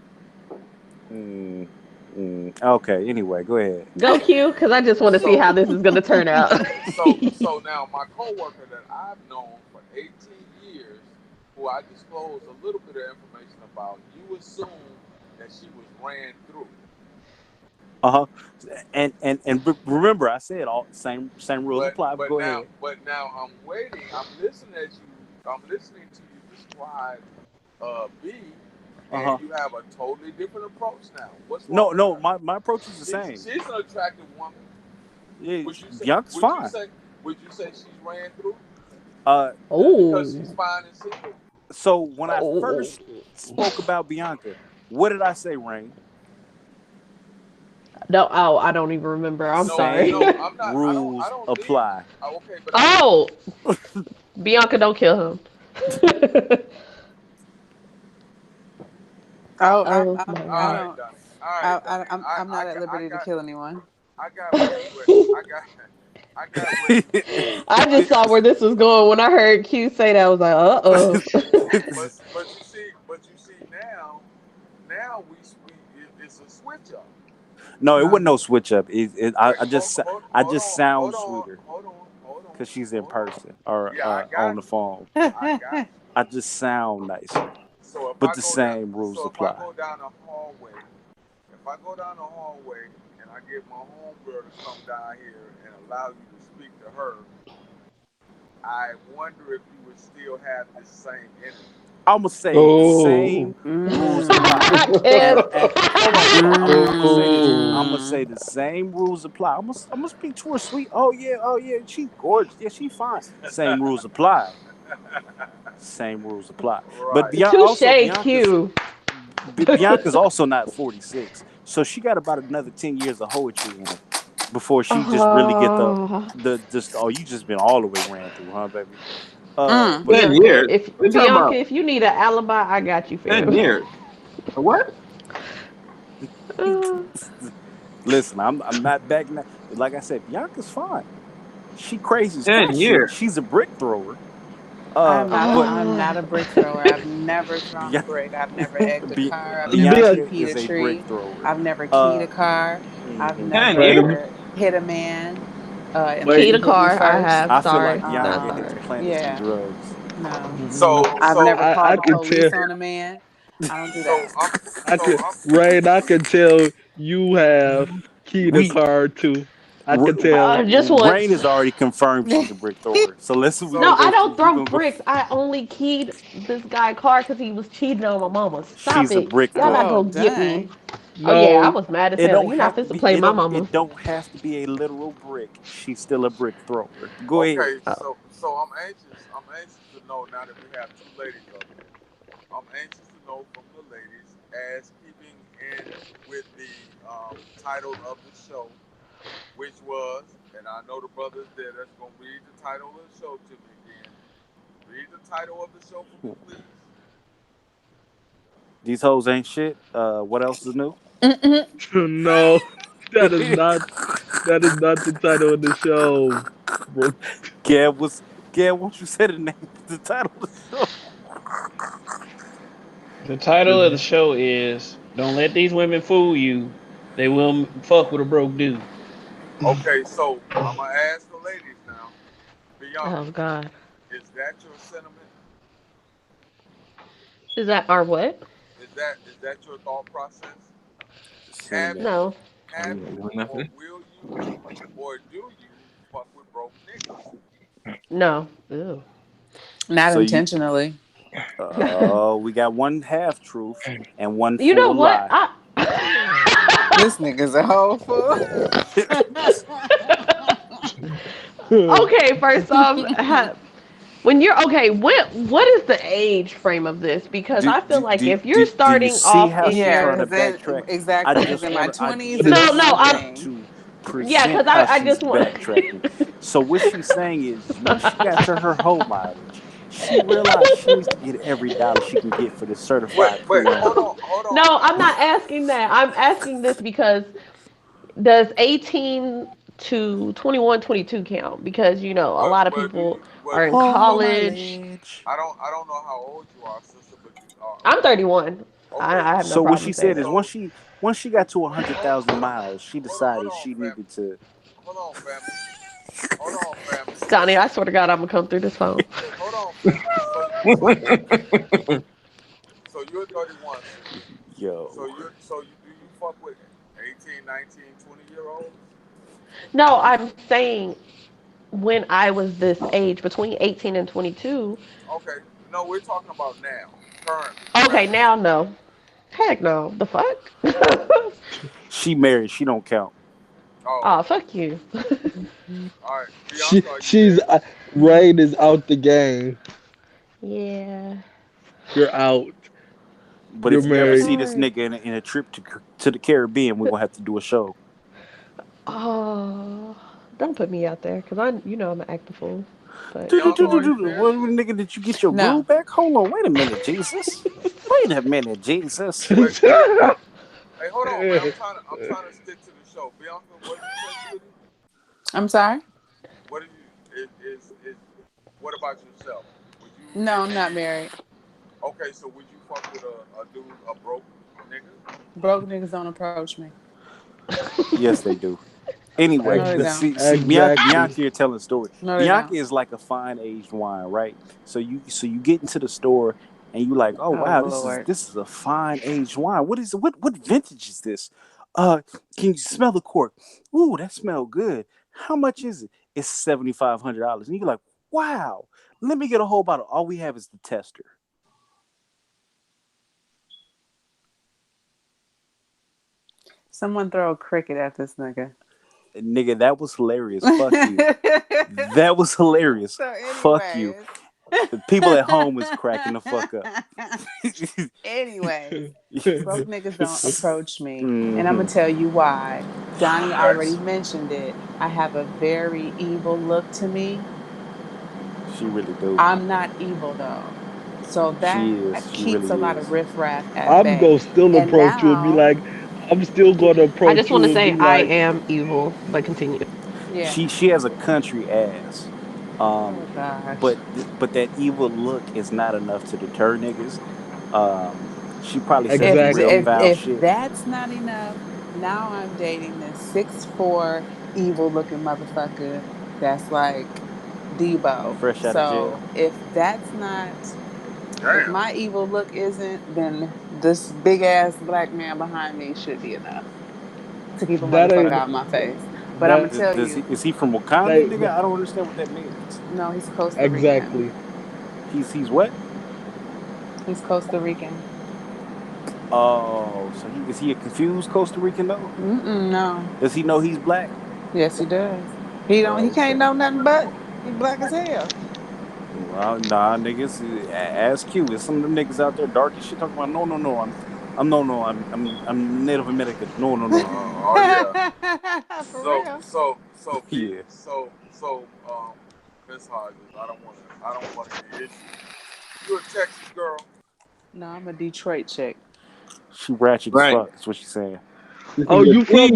B: Okay, anyway, go ahead.
G: Go, Q, because I just want to see how this is going to turn out.
C: So now my coworker that I've known for 18 years, who I disclosed a little bit of information about, you assume that she was ran through.
B: And remember, I said all same rules apply. Go ahead.
C: But now I'm waiting. I'm listening to you describe B. And you have a totally different approach now. What's wrong?
B: No, my approach is the same.
C: She's an attractive woman.
B: Yeah, Bianca's fine.
C: Would you say she's ran through?
B: Because
C: she's fine and single.
B: So when I first spoke about Bianca, what did I say, Rain?
G: No, I don't even remember. I'm sorry.
C: No, I'm not,
B: rules
C: I don't
B: apply.
G: Bianca, don't kill him.
J: I'm not at liberty to kill anyone.
G: I just saw where this was going when I heard Q say that. I was like,
C: but you see now it's a switch up.
B: No, it wasn't no switch up. I just sound sweeter because she's in person or on the phone. I just sound nicer. But the same rules apply.
C: If I go down the hallway and I get my homegirl to come down here and allow you to speak to her, I wonder if you would still have the same energy.
B: I'm gonna say same rules apply. I'm gonna say the same rules apply. I'm gonna speak to her sweet. Oh yeah, she's gorgeous. Yeah, she's fine. Same rules apply. Same rules apply. Right. But Bianca's also not 46, so she got about another 10 years of poetry in her before she just really get the you just been all the way ran through, huh, baby?
G: Bianca, if you need an alibi, I got you.
K: 10 years. What?
B: Listen, I'm not back now. Like I said, Bianca's fine. She crazy.
K: 10 years.
B: She's a brick thrower.
J: I'm not a brick thrower. I've never thrown a brick. I've never egged a car. I've never keyed a tree. I've never keyed a car. I've never hit a man.
G: Keyed a car. I have.
B: I feel like Bianca hit the planet drugs.
J: No. I've never called the police on a man. I don't do
C: So
J: that.
H: Rain, I can tell you have keyed a
B: We
H: car too. I can tell.
G: Just
B: Rain
G: once.
B: has already confirmed she's a brick thrower. So we
G: No,
B: gonna
G: I
B: go.
G: don't
B: We
G: throw
B: gonna go.
G: bricks. I only keyed this guy car because he was cheating on my mama. Stop
B: She's a
G: it.
B: brick
G: Y'all not
B: thrower.
J: Oh,
G: gonna get me.
J: dang.
G: Oh yeah, I
H: No,
G: was mad as
B: It
G: hell.
B: don't
G: You not
B: have to
G: supposed to
B: be.
G: play
B: It
G: my
B: don't.
G: mama.
B: It don't have to be a literal brick. She's still a brick thrower. Go ahead.
C: okay,
G: Oh.
C: so I'm anxious. I'm anxious to know now that we have two ladies up here. I'm anxious to know from the ladies, as keeping in with the title of the show, which was, and I know the brothers there that's gonna read the title of the show to me again. Read the title of the show for me, please.
B: These hoes ain't shit. What else is new?
H: no, that is not. That is not the title of the show, bro.
B: Gab was. Gab, won't you say the name? The title of the show.
A: The title of the show is "Don't Let These Women Fool You. They will fuck with a broke dude."
C: Okay, so I'm gonna ask the ladies now. Bianca,
G: Oh God.
C: is that your sentiment?
G: Is that our what?
C: Is that your thought process? Have
B: Sentiment.
C: you,
G: No.
C: have you, or will you, or do you fuck with broke niggas?
G: No. Ew.
J: Not
B: So you.
J: intentionally.
B: We got one half truth and one
G: You know
B: full
G: what?
B: lie.
J: This nigga's a whole fool.
G: Okay, first off, when you're okay, what is the age frame of this? Because I feel like if you're
B: Do you
G: starting
B: see
G: off
B: how
G: in
B: she's
J: Yeah,
B: trying
G: your
B: to
J: because
B: backtrack?
J: exactly. Because in my 20s, it
G: no,
J: was
G: no,
J: one
G: I'm
J: thing.
B: to
G: yeah,
B: present
G: because
B: how
G: I
B: she's
G: just want.
B: backtracking. So what she's saying is, once she got to her whole mileage, she realized she needs to get every dollar she can get for this certified
C: Wait,
B: pre-owned.
C: hold
G: No,
C: on
G: I'm
C: now.
G: not asking that. I'm asking this because does 18 to 21, 22 count? Because a lot of
C: Well, do
G: people
C: you? Well,
G: are
C: do
G: in
C: you
B: Whole
C: fuck?
G: college.
B: mileage.
C: I don't know how old you are, sister, but you are.
G: I'm 31.
C: Okay,
G: I have no
B: So what
G: problem
B: she
G: saying
B: said is,
G: that.
B: once she got to
C: hold,
B: 100,000 miles, she
C: hold
B: decided
C: on,
B: she
C: family.
B: needed to.
C: Hold on, family. Hold on, family.
G: Donnie, I swear to God, I'm gonna come through this phone.
C: Hold on, family. So you're 31, sister. So
B: Yo.
C: do you fuck with 18, 19, 20-year olds?
G: No, I'm saying when I was this age, between 18 and 22.
C: Okay. No, we're talking about now, currently,
G: Okay,
C: present.
G: now no. Heck no. The fuck?
B: She married. She don't count.
C: Oh,
G: Oh,
C: okay.
G: fuck you.
C: All right, Bianca, are you
H: She's
C: there?
H: Rain is out the game.
G: Yeah.
H: You're out.
B: But
H: You're
B: if you ever
H: married.
B: see this
G: Sorry.
B: nigga in a trip to the Caribbean, we're gonna have to do a show.
G: Oh, don't put me out there, cause I'm an active fool. But
C: Bianca, are you
B: What
C: there?
B: nigga? Did you get your
J: No.
B: groove back? Hold on, wait a minute, Jesus. Wait a minute, Jesus.
C: Wait. Hey, hold on, man. I'm trying to stick to the show. Bianca, what did you say, sweetie?
J: I'm sorry?
C: What did you is what about yourself? Would you
J: No, I'm not married.
C: okay, so would you fuck with a dude, a broke nigga?
J: Broke niggas don't approach me.
B: Yes, they do. Anyway,
J: No, they don't.
B: see, Bianca
H: Exactly.
B: here telling a story.
J: No, they
B: Bianca
J: don't.
B: is like a fine aged wine, right? So you get into the store and you like, oh
J: Oh,
B: wow, this is
J: Lord.
B: this is a fine aged wine. What is it? What vintage is this? Can you smell the cork? Ooh, that smell good. How much is it? It's $7,500. And you're like, wow, let me get a whole bottle. All we have is the tester.
J: Someone throw a cricket at this nigga.
B: Nigga, that was hilarious. Fuck you. That was hilarious.
J: So,
B: Fuck you.
J: anyways.
B: The people at home is cracking the fuck up.
J: Anyways, broke niggas don't approach me. And I'm
B: Mhm.
J: going to tell you why. Donnie already
C: Yes.
J: mentioned it. I have a very evil look to me.
B: She really do.
J: I'm not evil, though. So
B: She
J: that
B: is. She
J: keeps
B: really
J: a lot of
B: is.
J: riffraff at
H: I'm
J: bay.
H: gonna still
J: And
H: approach you and be
J: now,
H: like, I'm still gonna
G: I
H: approach
G: just want
H: you
G: to
H: and
G: say
H: be
G: I
H: like,
G: am evil, but continue.
J: yeah.
B: She has a country ass.
J: Oh, gosh.
B: But that evil look is not enough to deter niggas. She probably says
J: If
B: some real
J: if
H: exactly.
B: foul
J: if
B: shit.
J: that's not enough, now I'm dating this 6'4" evil looking motherfucker that's like Debo.
B: Fresh out of jail.
J: So if that's not, if
C: Damn.
J: my evil look isn't, then this big ass black man behind me should be enough to keep a
H: That
J: motherfucker
H: ain't
J: out of my face. But I'm gonna tell you,
B: Is he from Wakanda, nigga? I don't understand what that means.
J: no, he's Costa Rican.
H: exactly.
B: He's what?
J: He's Costa Rican.
B: Oh, so is he a confused Costa Rican though?
J: No.
B: Does he know he's black?
J: Yes, he does. He don't. He can't know nothing but he black as hell.
B: Well, nah, niggas. Ask Q. There's some of them niggas out there dark as shit talking about no. I'm Native American. No.
C: Oh yeah.
J: For real.
C: So
B: Yeah.
C: Miss Hodges, I don't want any issues. You a Texas girl?
J: No, I'm a Detroit chick.
B: She ratchet as fuck. That's what she's saying.
H: Oh, you from?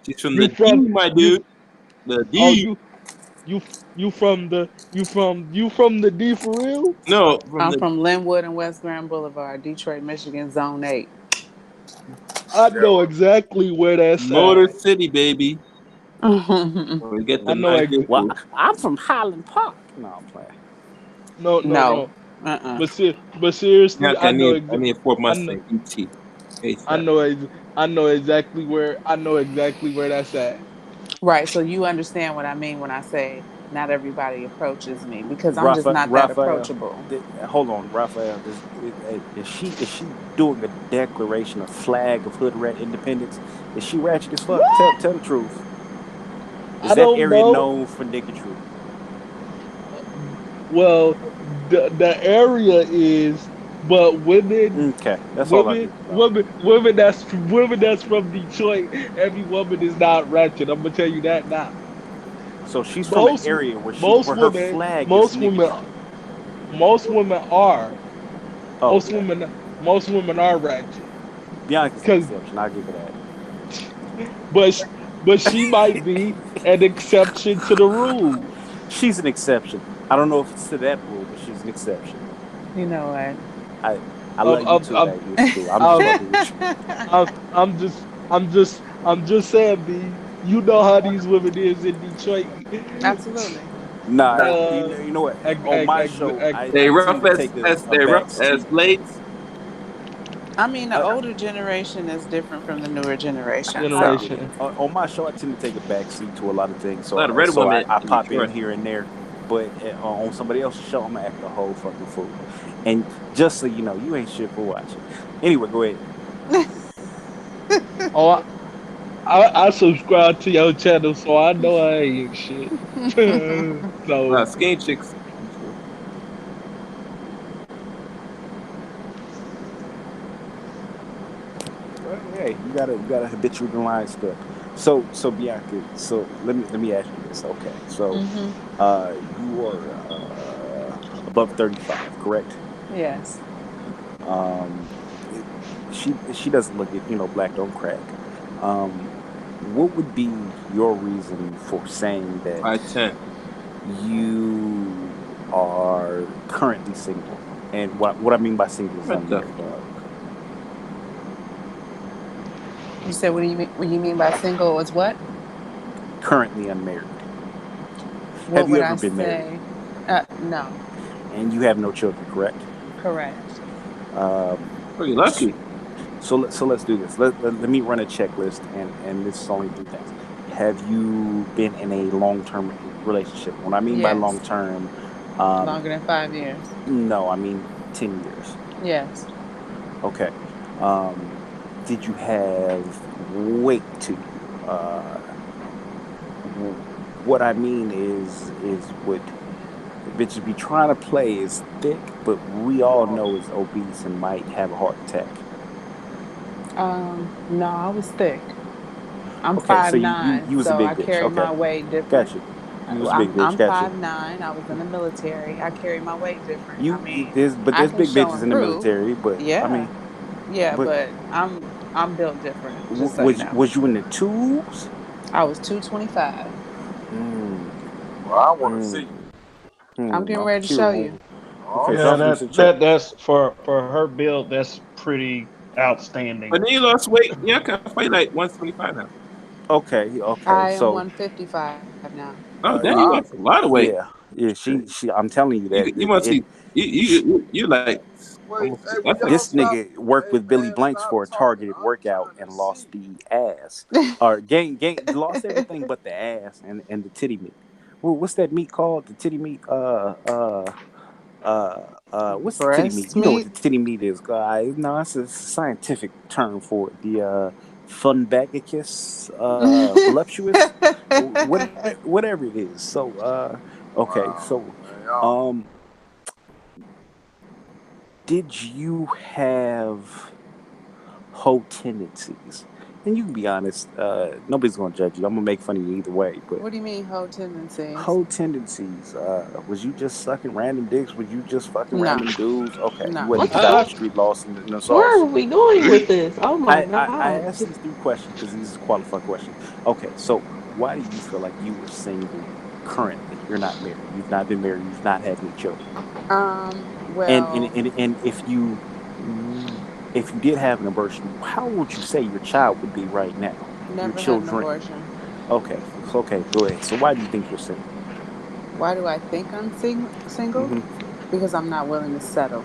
K: She's from the D, my dude. The D.
H: Oh, you from the D for real?
K: No,
J: I'm from Linwood and West Grand Boulevard, Detroit, Michigan, Zone 8.
H: I know exactly where that's
K: Motor
H: at.
K: City, baby. We get the
B: Well, I'm from Highland Park. No, I'm playing.
H: No. But seriously,
K: I need a Ford Mustang ET.
H: I know exactly where that's at.
J: Right, so you understand what I mean when I say not everybody approaches me because I'm just not that approachable.
B: Hold on, Raphael. Is she doing a declaration, a flag of hood rat independence? Is she ratchet as fuck? Tell the truth. Is that area known for niggatry?
H: Well, the area is, but women.
B: Okay, that's all I need.
H: Women that's from Detroit. Every woman is not ratchet. I'm gonna tell you that now.
B: So she's from an area where her flag
H: most
B: is
H: women, most women are.
B: Oh,
H: most women are ratchet.
B: Bianca's an exception. I'll give her
H: that. But she might be an exception to the rule.
B: She's an exception. I don't know if it's to that rule, but she's an exception.
J: You know what?
B: I love you too.
H: I'm just saying, B. You know how these women is in Detroit.
J: Absolutely.
B: Nah, you know what? On my show,
K: they rough as blades.
J: I mean, the older generation is different from the newer generation.
B: On my show, I tend to take a backseat to a lot of things. So,
K: I
B: pop in here and there. But on somebody else's show, I'm going to act a whole fucking fool. And just so you know, you ain't shit for watching. Anyway, go ahead.
H: I subscribe to your channel, so I know I ain't shit. So
K: Skinny Chicks.
B: Hey, you gotta habitual the line step. So Bianca, so let me ask you this. Okay, so you are above 35, correct?
J: Yes.
B: She doesn't look at black don't crack. What would be your reason for saying that
K: 5'10"
B: you are currently single? And what I mean by single is unmarried.
J: You said what you mean by single is what?
B: Currently unmarried.
J: What
B: have you ever been married?
J: No.
B: And you have no children, correct?
J: Correct.
K: Pretty lucky.
B: So let's do this. Let me run a checklist, and this is only 3 things. Have you been in a long-term relationship? What I mean by long-term,
J: longer than 5 years.
B: No, I mean 10 years.
J: Yes.
B: Okay. Did you have weight to? What I mean is what bitches be trying to play is thick, but we all know is obese and might have a heart attack.
J: No, I was thick. I'm 5'9",
B: you was a big bitch.
J: I carry my weight different.
B: Got you. You was a big bitch.
J: I'm 5'9". I was in the military. I carry my weight different.
B: There's big bitches in the military, but
J: but I'm built different.
B: Was you in the tubes?
J: I was 225.
C: Well, I want to see.
J: I'm getting ready to show you.
A: That's for her build. That's pretty outstanding.
K: But then you lost weight. Yeah, I can fight like 125 now.
B: Okay.
J: I am 155 now.
K: Oh, then you lost a lot of weight.
B: Yeah. She. I'm telling you that
K: you must see. You like
L: This nigga worked with Billy Blanks for a targeted workout and lost the ass, or lost everything but the ass and the titty meat. Well, what's that meat called? The titty meat. What's the titty meat?
J: Breast
L: You know what
J: meat?
L: the titty meat is, guys? No, it's a scientific term for it. The funbagicus, voluptuous, whatever it is. So, okay, so, did you have hoe tendencies? And you can be honest. Nobody's gonna judge you. I'm gonna make fun of you either way. But
J: What do you mean, hoe tendencies?
L: hoe tendencies. Was you just sucking random dicks? Was you just fucking
J: No.
L: random dudes? Okay,
J: No.
L: you wasn't out street lost in the sauce.
G: Where are we going with this? Oh my god!
L: I asked these 3 questions because these are qualified questions. Okay, so why do you feel like you were single currently? You're not married. You've not been married. You've not had any children.
J: Well,
L: and if you did have an abortion, how would you say your child would be right now?
J: Never
L: your children.
J: had an abortion.
L: Okay, go ahead. So why do you think you're single?
J: Why do I think I'm single?
L: Mm-hmm.
J: Because I'm not willing to settle.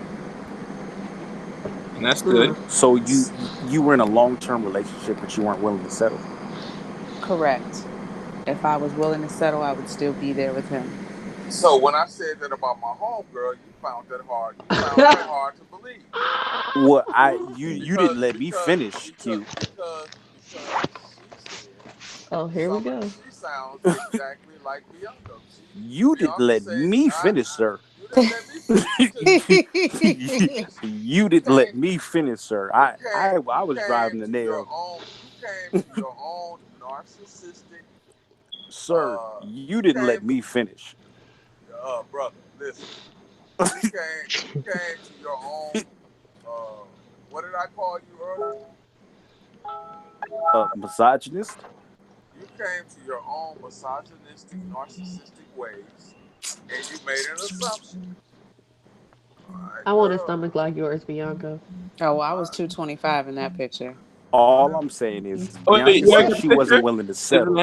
K: And that's good.
L: So you were in a long-term relationship, but you weren't willing to settle?
J: Correct. If I was willing to settle, I would still be there with him.
C: So when I said that about my homegirl, you found that hard. You found that hard to believe.
L: Well, you didn't let me finish, Q.
C: Because she
G: Oh, here we go.
C: She sounds exactly like Bianca.
L: You didn't let me finish, sir. You didn't let me finish, sir. I was driving the nail.
C: You came to your own narcissistic.
L: Sir, you didn't let me finish.
C: Brother, listen. You came to your own. What did I call you earlier?
L: Misogynist.
C: You came to your own misogynistic, narcissistic ways, and you made an assumption. Right,
G: I want a stomach like yours, Bianca.
J: Oh, well, I was 225 in that picture.
L: All I'm saying is, Bianca said she wasn't willing to settle,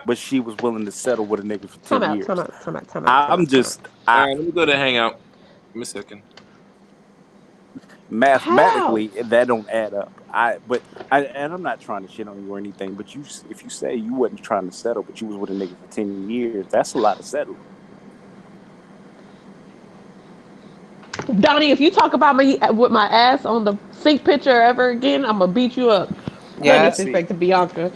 L: but she was willing to settle with a nigga for 10 years.
G: Time out.
L: I'm just.
K: All right, let me go to Hangout. Give me a second.
L: Mathematically, that don't add up. And I'm not trying to shit on you or anything, but if you say you wasn't trying to settle, but you was with a nigga for 10 years, that's a lot of settling.
G: Donnie, if you talk about me with my ass on the sink picture ever again, I'm gonna beat you up.
J: Yeah,
G: no disrespect to Bianca,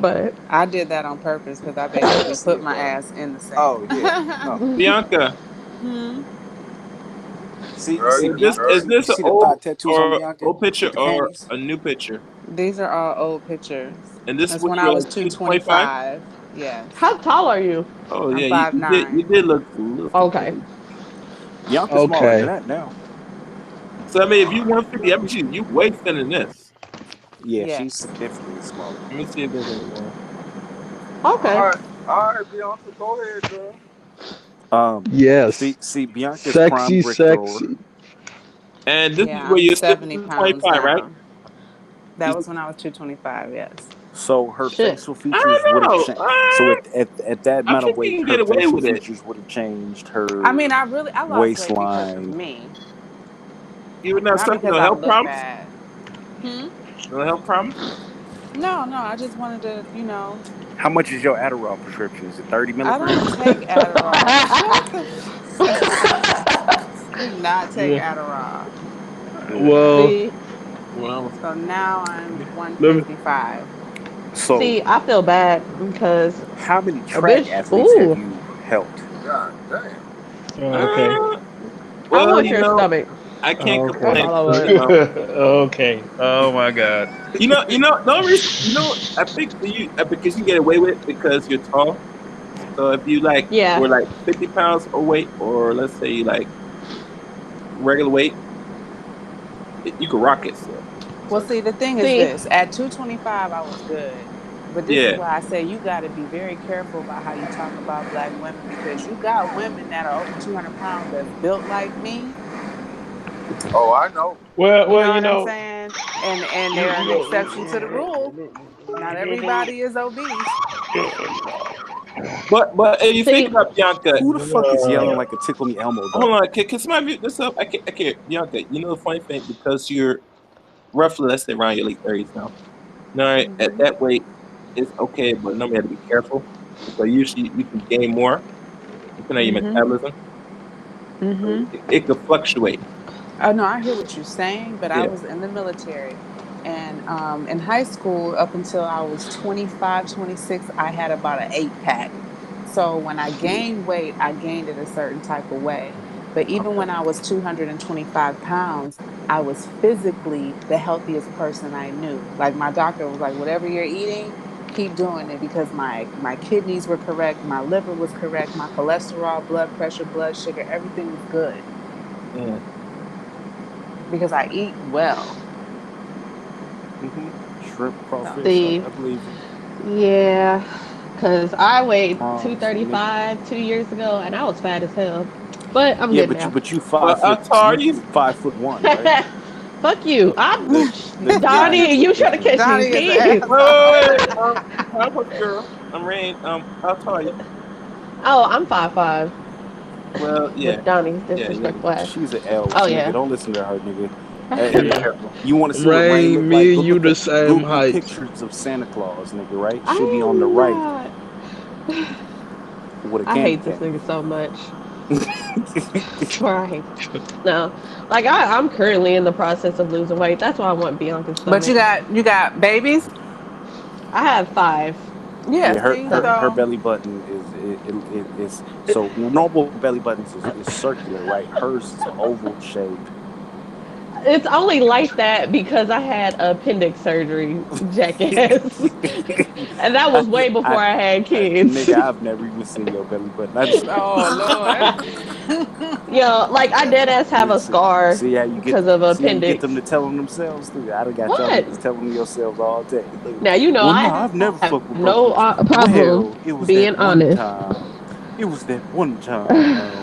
G: but
J: I did that on purpose because I basically put my ass in the sink.
L: Oh yeah,
K: no. Bianca.
L: See,
K: is this an old picture or a new picture?
J: These are all old pictures.
K: And this is
J: when I was 225. Yes.
G: How tall are you?
K: Oh
J: I'm
K: yeah,
J: 5'9".
K: You did look.
G: Okay.
L: Bianca's smaller than that now.
K: So I mean, if you 150, I mean, you way thinner than this.
L: Yeah, she's significantly smaller.
K: Let me see if there's any more.
G: Okay.
C: All right, Bianca, go ahead, girl.
H: Yes.
L: See, Bianca's
H: sexy,
L: prime brick thrower.
K: And this is where you're
J: 70 pounds
K: 25, right?
J: That was when I was 225. Yes.
L: So her facial features would have changed. So at that amount of weight, her facial features would have changed. Her
J: I lost
L: waistline.
J: weight because of me.
K: You were not suffering no health problems?
J: Hmm?
K: No health problems?
J: No, I just wanted to,
L: How much is your Adderall prescription? Is it 30 milligrams?
J: I don't take Adderall. Do not take Adderall.
H: Well,
J: so now I'm 155.
L: So
G: see, I feel bad because
L: how many track athletes have you helped?
C: God damn.
H: okay.
G: I want your stomach.
K: I can't complain.
A: Okay. Oh my God.
K: No reason. I think because you get away with it because you're tall. So if you were like 50 pounds overweight, or let's say like regular weight, you could rock it. So.
J: Well, see, the thing is this: at 225, I was good. But this is why I say you got to be very careful about how you talk about black women, because you got women that are over 200 pounds that's built like me.
C: Oh, I know.
H: Well,
J: you know what I'm saying? And they're an exception to the rule. Not everybody is obese.
K: But if you think about Bianca,
L: who the fuck is yelling like a Tickle Me Elmo?
K: Hold on, can somebody mute this up? I can't. Bianca, you know the funny thing, because you're roughly, let's say, around your late 30s now. Now, at that weight, it's okay, but normally you have to be careful, because usually you can gain more depending on your metabolism. It could fluctuate.
J: Oh no, I hear what you're saying, but I was in the military, and in high school up until I was 25, 26, I had about an 8-pack. So when I gained weight, I gained it a certain type of way. But even when I was 225 pounds, I was physically the healthiest person I knew. Like my doctor was like, whatever you're eating, keep doing it, because my kidneys were correct, my liver was correct, my cholesterol, blood pressure, blood sugar, everything was good. Because I eat well.
L: Shrimp, crawfish,
G: Steve.
L: I believe it.
G: Yeah, because I weighed 235 2 years ago, and I was fat as hell. But I'm good now.
L: But you 5 foot. You 5'1", right?
G: Fuck you. I'm Donnie, and you trying to catch me.
K: Wait. Girl. I'm Rain. How tall are you?
G: Oh, I'm 5'5".
K: Well, yeah.
G: With Donnie's disrespectful ass.
L: She's an L.
G: Oh,
L: nigga.
G: yeah.
L: Don't listen to her, nigga. Hey, you want to see
H: Rain,
L: what Rain look
H: me
L: like?
H: and you the same
L: Google
H: height.
L: pictures of Santa Claus, nigga, right? Should be on the right.
G: I hate this nigga so much. Right. No. Like I'm currently in the process of losing weight. That's why I want Bianca's stomach.
J: But you got babies?
G: I have 5.
J: Yeah,
L: her belly button is so normal belly buttons is circular, right? Hers is oval shape.
G: It's only like that because I had appendix surgery, jackass. And that was way before I had kids.
L: Nigga, I've never even seen your belly button.
J: Oh,
G: Lord. Yo, like I dead ass have a scar because of appendix.
L: Get them to tell them themselves. Dude. I done got y'all niggas telling them yourselves all day. Look,
G: now, you know,
L: I've never fucked with
G: no problem being honest.
L: It was that one time.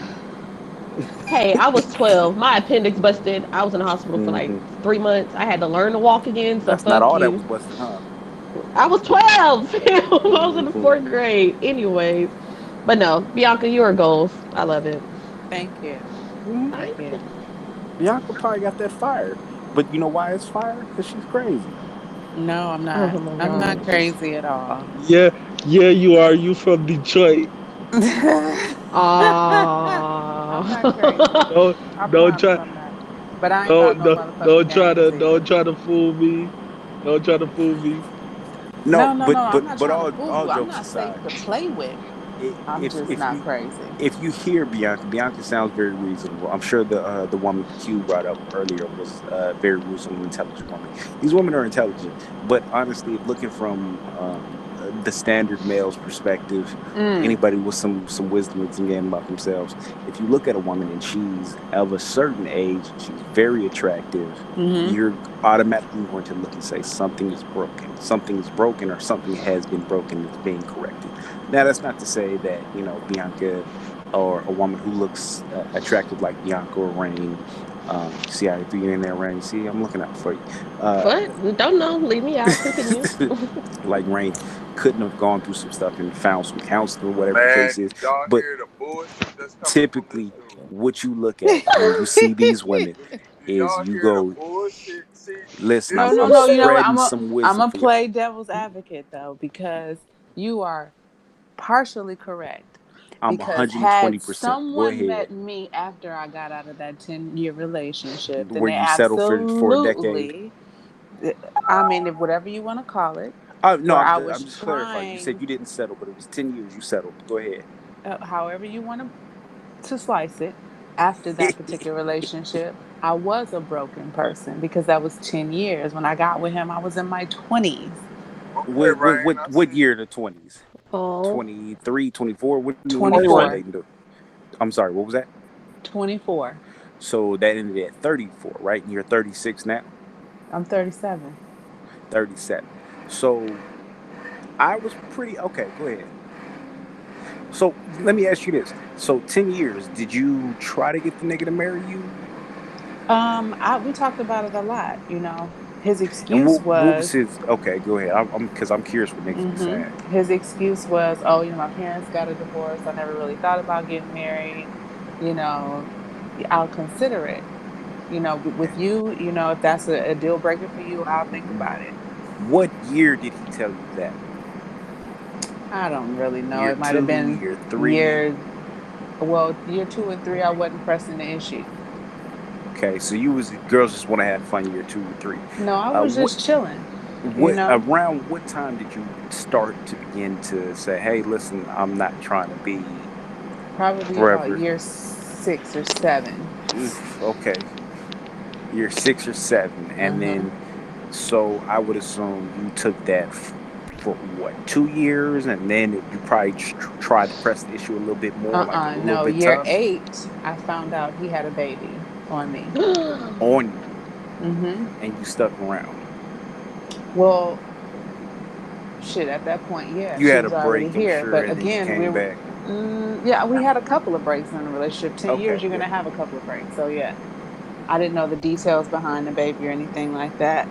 G: Hey, I was 12. My appendix busted. I was in the hospital for like 3 months. I had to learn to walk again. So
L: that's not all that was busted, huh?
G: I was 12. I was in the 4th grade. Anyways. But no, Bianca, your goals. I love it.
J: Thank you.
G: Thank you.
L: Bianca probably got that fire. But you know why it's fire? Because she's crazy.
J: No, I'm not. I'm not crazy at all.
H: Yeah, you are. You from Detroit.
J: I'm not crazy.
H: Don't try.
J: But I ain't
H: don't try to fool me. Don't try to fool me.
J: No. I'm not trying to fool you. I'm not safe to play with. I'm just not crazy.
L: If you hear Bianca sounds very reasonable. I'm sure the woman Q brought up earlier was a very reasonable, intelligent woman. These women are intelligent, but honestly, looking from the standard male's perspective, anybody with some wisdom and some game about themselves, if you look at a woman and she's of a certain age, she's very attractive, you're automatically going to look and say something is broken, or something has been broken, it's being corrected. Now, that's not to say that, you know, Bianca or a woman who looks attractive like Bianca or Rain, see how I threw you in there, Rain? See, I'm looking out for you.
G: What? Don't know. Leave me out. Continue.
L: Like Rain couldn't have gone through some stuff and found some counseling, whatever the case is. But typically, what you look at when you see these women is you go, listen, I'm spreading some wisdom.
J: I'm going to play devil's advocate, though, because you are partially correct.
L: I'm
J: because
L: 120%.
J: had someone met me after I got out of that 10-year relationship, then
L: where you settled for a decade.
J: I mean, if whatever you want to call it.
L: No, I'm just clarifying. You said you didn't settle, but it was 10 years you settled. Go ahead.
J: However you want to slice it. After that particular relationship, I was a broken person because that was 10 years. When I got with him, I was in my 20s.
L: What year the 20s? 23, 24? What 24. I'm sorry, what was that?
J: 24.
L: So that ended at 34, right? And you're 36 now?
J: I'm 37.
L: 37. So I was pretty... Okay, go ahead. So let me ask you this. So 10 years, did you try to get the nigga to marry you?
J: We talked about it a lot, you know. His
L: And
J: excuse
L: what was
J: was,
L: his? Okay, go ahead. Because I'm curious what niggas be saying.
J: his excuse was, oh, my parents got a divorce. I never really thought about getting married. I'll consider it. With you, if that's a deal breaker for you, I'll think about it.
L: What year did he tell you that?
J: I don't really know.
L: Year
J: It might have
L: 2,
J: been
L: year 3.
J: year 2 and 3. I wasn't pressing the issue.
L: Okay, so girls just want to have fun year 2 and 3.
J: No, I was just chilling.
L: Around what time did you start to begin to say, hey, listen, I'm not trying to be
J: probably
L: forever?
J: About year 6 or 7.
L: Okay. Year 6 or 7. And then, so I would assume you took that for what, 2 years? And then you probably tried to press the issue a little bit more?
J: No, year 8, I found out he had a baby on me.
L: On you? And you stuck around?
J: Well, shit, at that point, yeah.
L: You had a
J: break,
L: I'm sure, but again, we
J: back. Yeah, we had a couple of breaks in the relationship. 10 years, you're going to have a couple of breaks. So, yeah. I didn't know the details behind the baby or anything like that.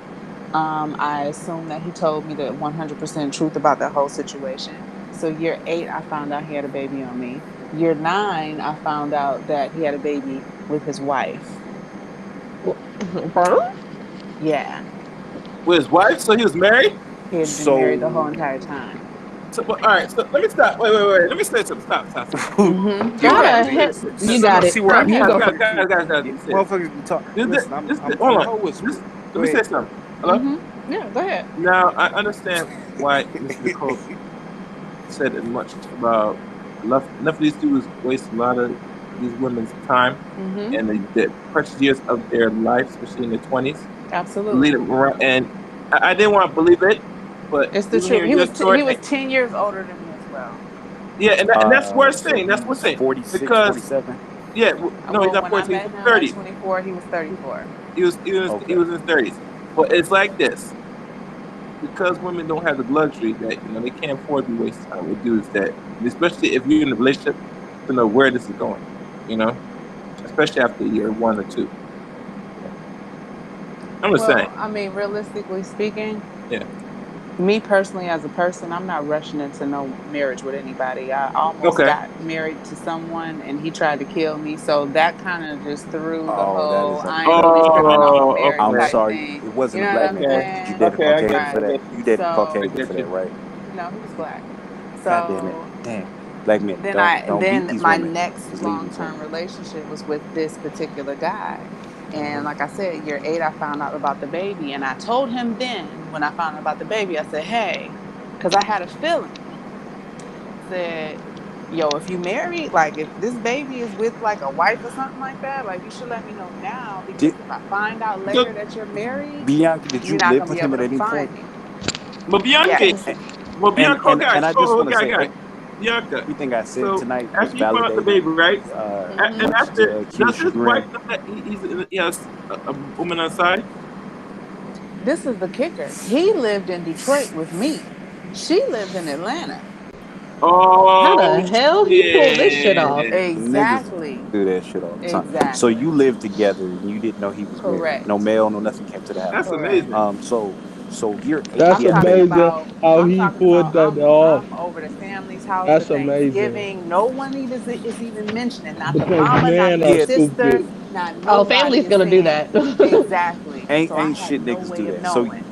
J: I assumed that he told me the 100% truth about that whole situation. So year 8, I found out he had a baby on me. Year 9, I found out that he had a baby with his wife. Yeah.
K: With his wife? So he was married?
J: He had been married the whole entire time.
K: So, all right, so let me stop. Wait. Let me say something. Stop.
G: You got it.
K: See where
G: You go first.
K: Guys.
L: Motherfuckers be talking. Hold on.
K: Let me say something. Hello?
J: Yeah, go ahead.
K: Now, I understand why Mr. Nicole said as much about enough of these dudes waste a lot of these women's time and the precious years of their life, especially in their 20s.
J: Absolutely.
K: Lead them around, and I didn't want to believe it, but
J: it's the truth. He was 10 years older than me as well.
K: Yeah, and that's worth saying. That's worth saying.
L: 46,
K: because,
L: 47.
K: Yeah, no, he's not 14. He's 30.
J: At 24. He was 34.
K: He was in his 30s. But it's like this. Because women don't have the luxury that they can't afford to waste time with dudes that, especially if you're in a relationship, to know where this is going, especially after year 1 or 2. I'm just saying.
J: I mean, realistically speaking,
K: yeah.
J: Me personally, as a person, I'm not rushing into no marriage with anybody. I almost got married to someone, and he tried to kill me. So that kind of just threw the whole. I ain't really tripping off a marriage.
L: I'm sorry,
J: thing.
L: it wasn't a black man. You dated Caucasian for that. You dated Caucasian for that, right?
J: No, he was black. So
L: God damn it, damn. Black men.
J: Then my next long-term relationship was with this particular guy. And like I said, year 8, I found out about the baby. And I told him then, when I found out about the baby, I said, hey, because I had a feeling. I said, yo, if you married, like if this baby is with like a wife or something like that, like you should let me know now. Because if I find out later that you're married,
L: Bianca, did you live with him at any point?
K: But Bianca,
L: and I just want to say,
K: Bianca,
L: everything I said tonight was
K: after you found out the baby, right? And after, does his wife know that he has a woman on side?
J: This is the kicker. He lived in Detroit with me. She lived in Atlanta.
K: Oh,
G: how the hell he pulled this shit off?
J: Exactly.
L: Niggas do that shit all the time. Exactly. So you lived together and you didn't know he was married. No mail, no nothing came to the house.
K: That's amazing.
L: So you're
H: that's amazing how he pulled that off.
J: I'm over the family's house
H: that's
J: for Thanksgiving.
H: Amazing.
J: No one is even mentioning. Not
H: because
J: the mama, not the sister,
H: stupid.
J: not nobody.
G: Family's gonna do that.
J: Exactly.
L: Ain't shit niggas do that.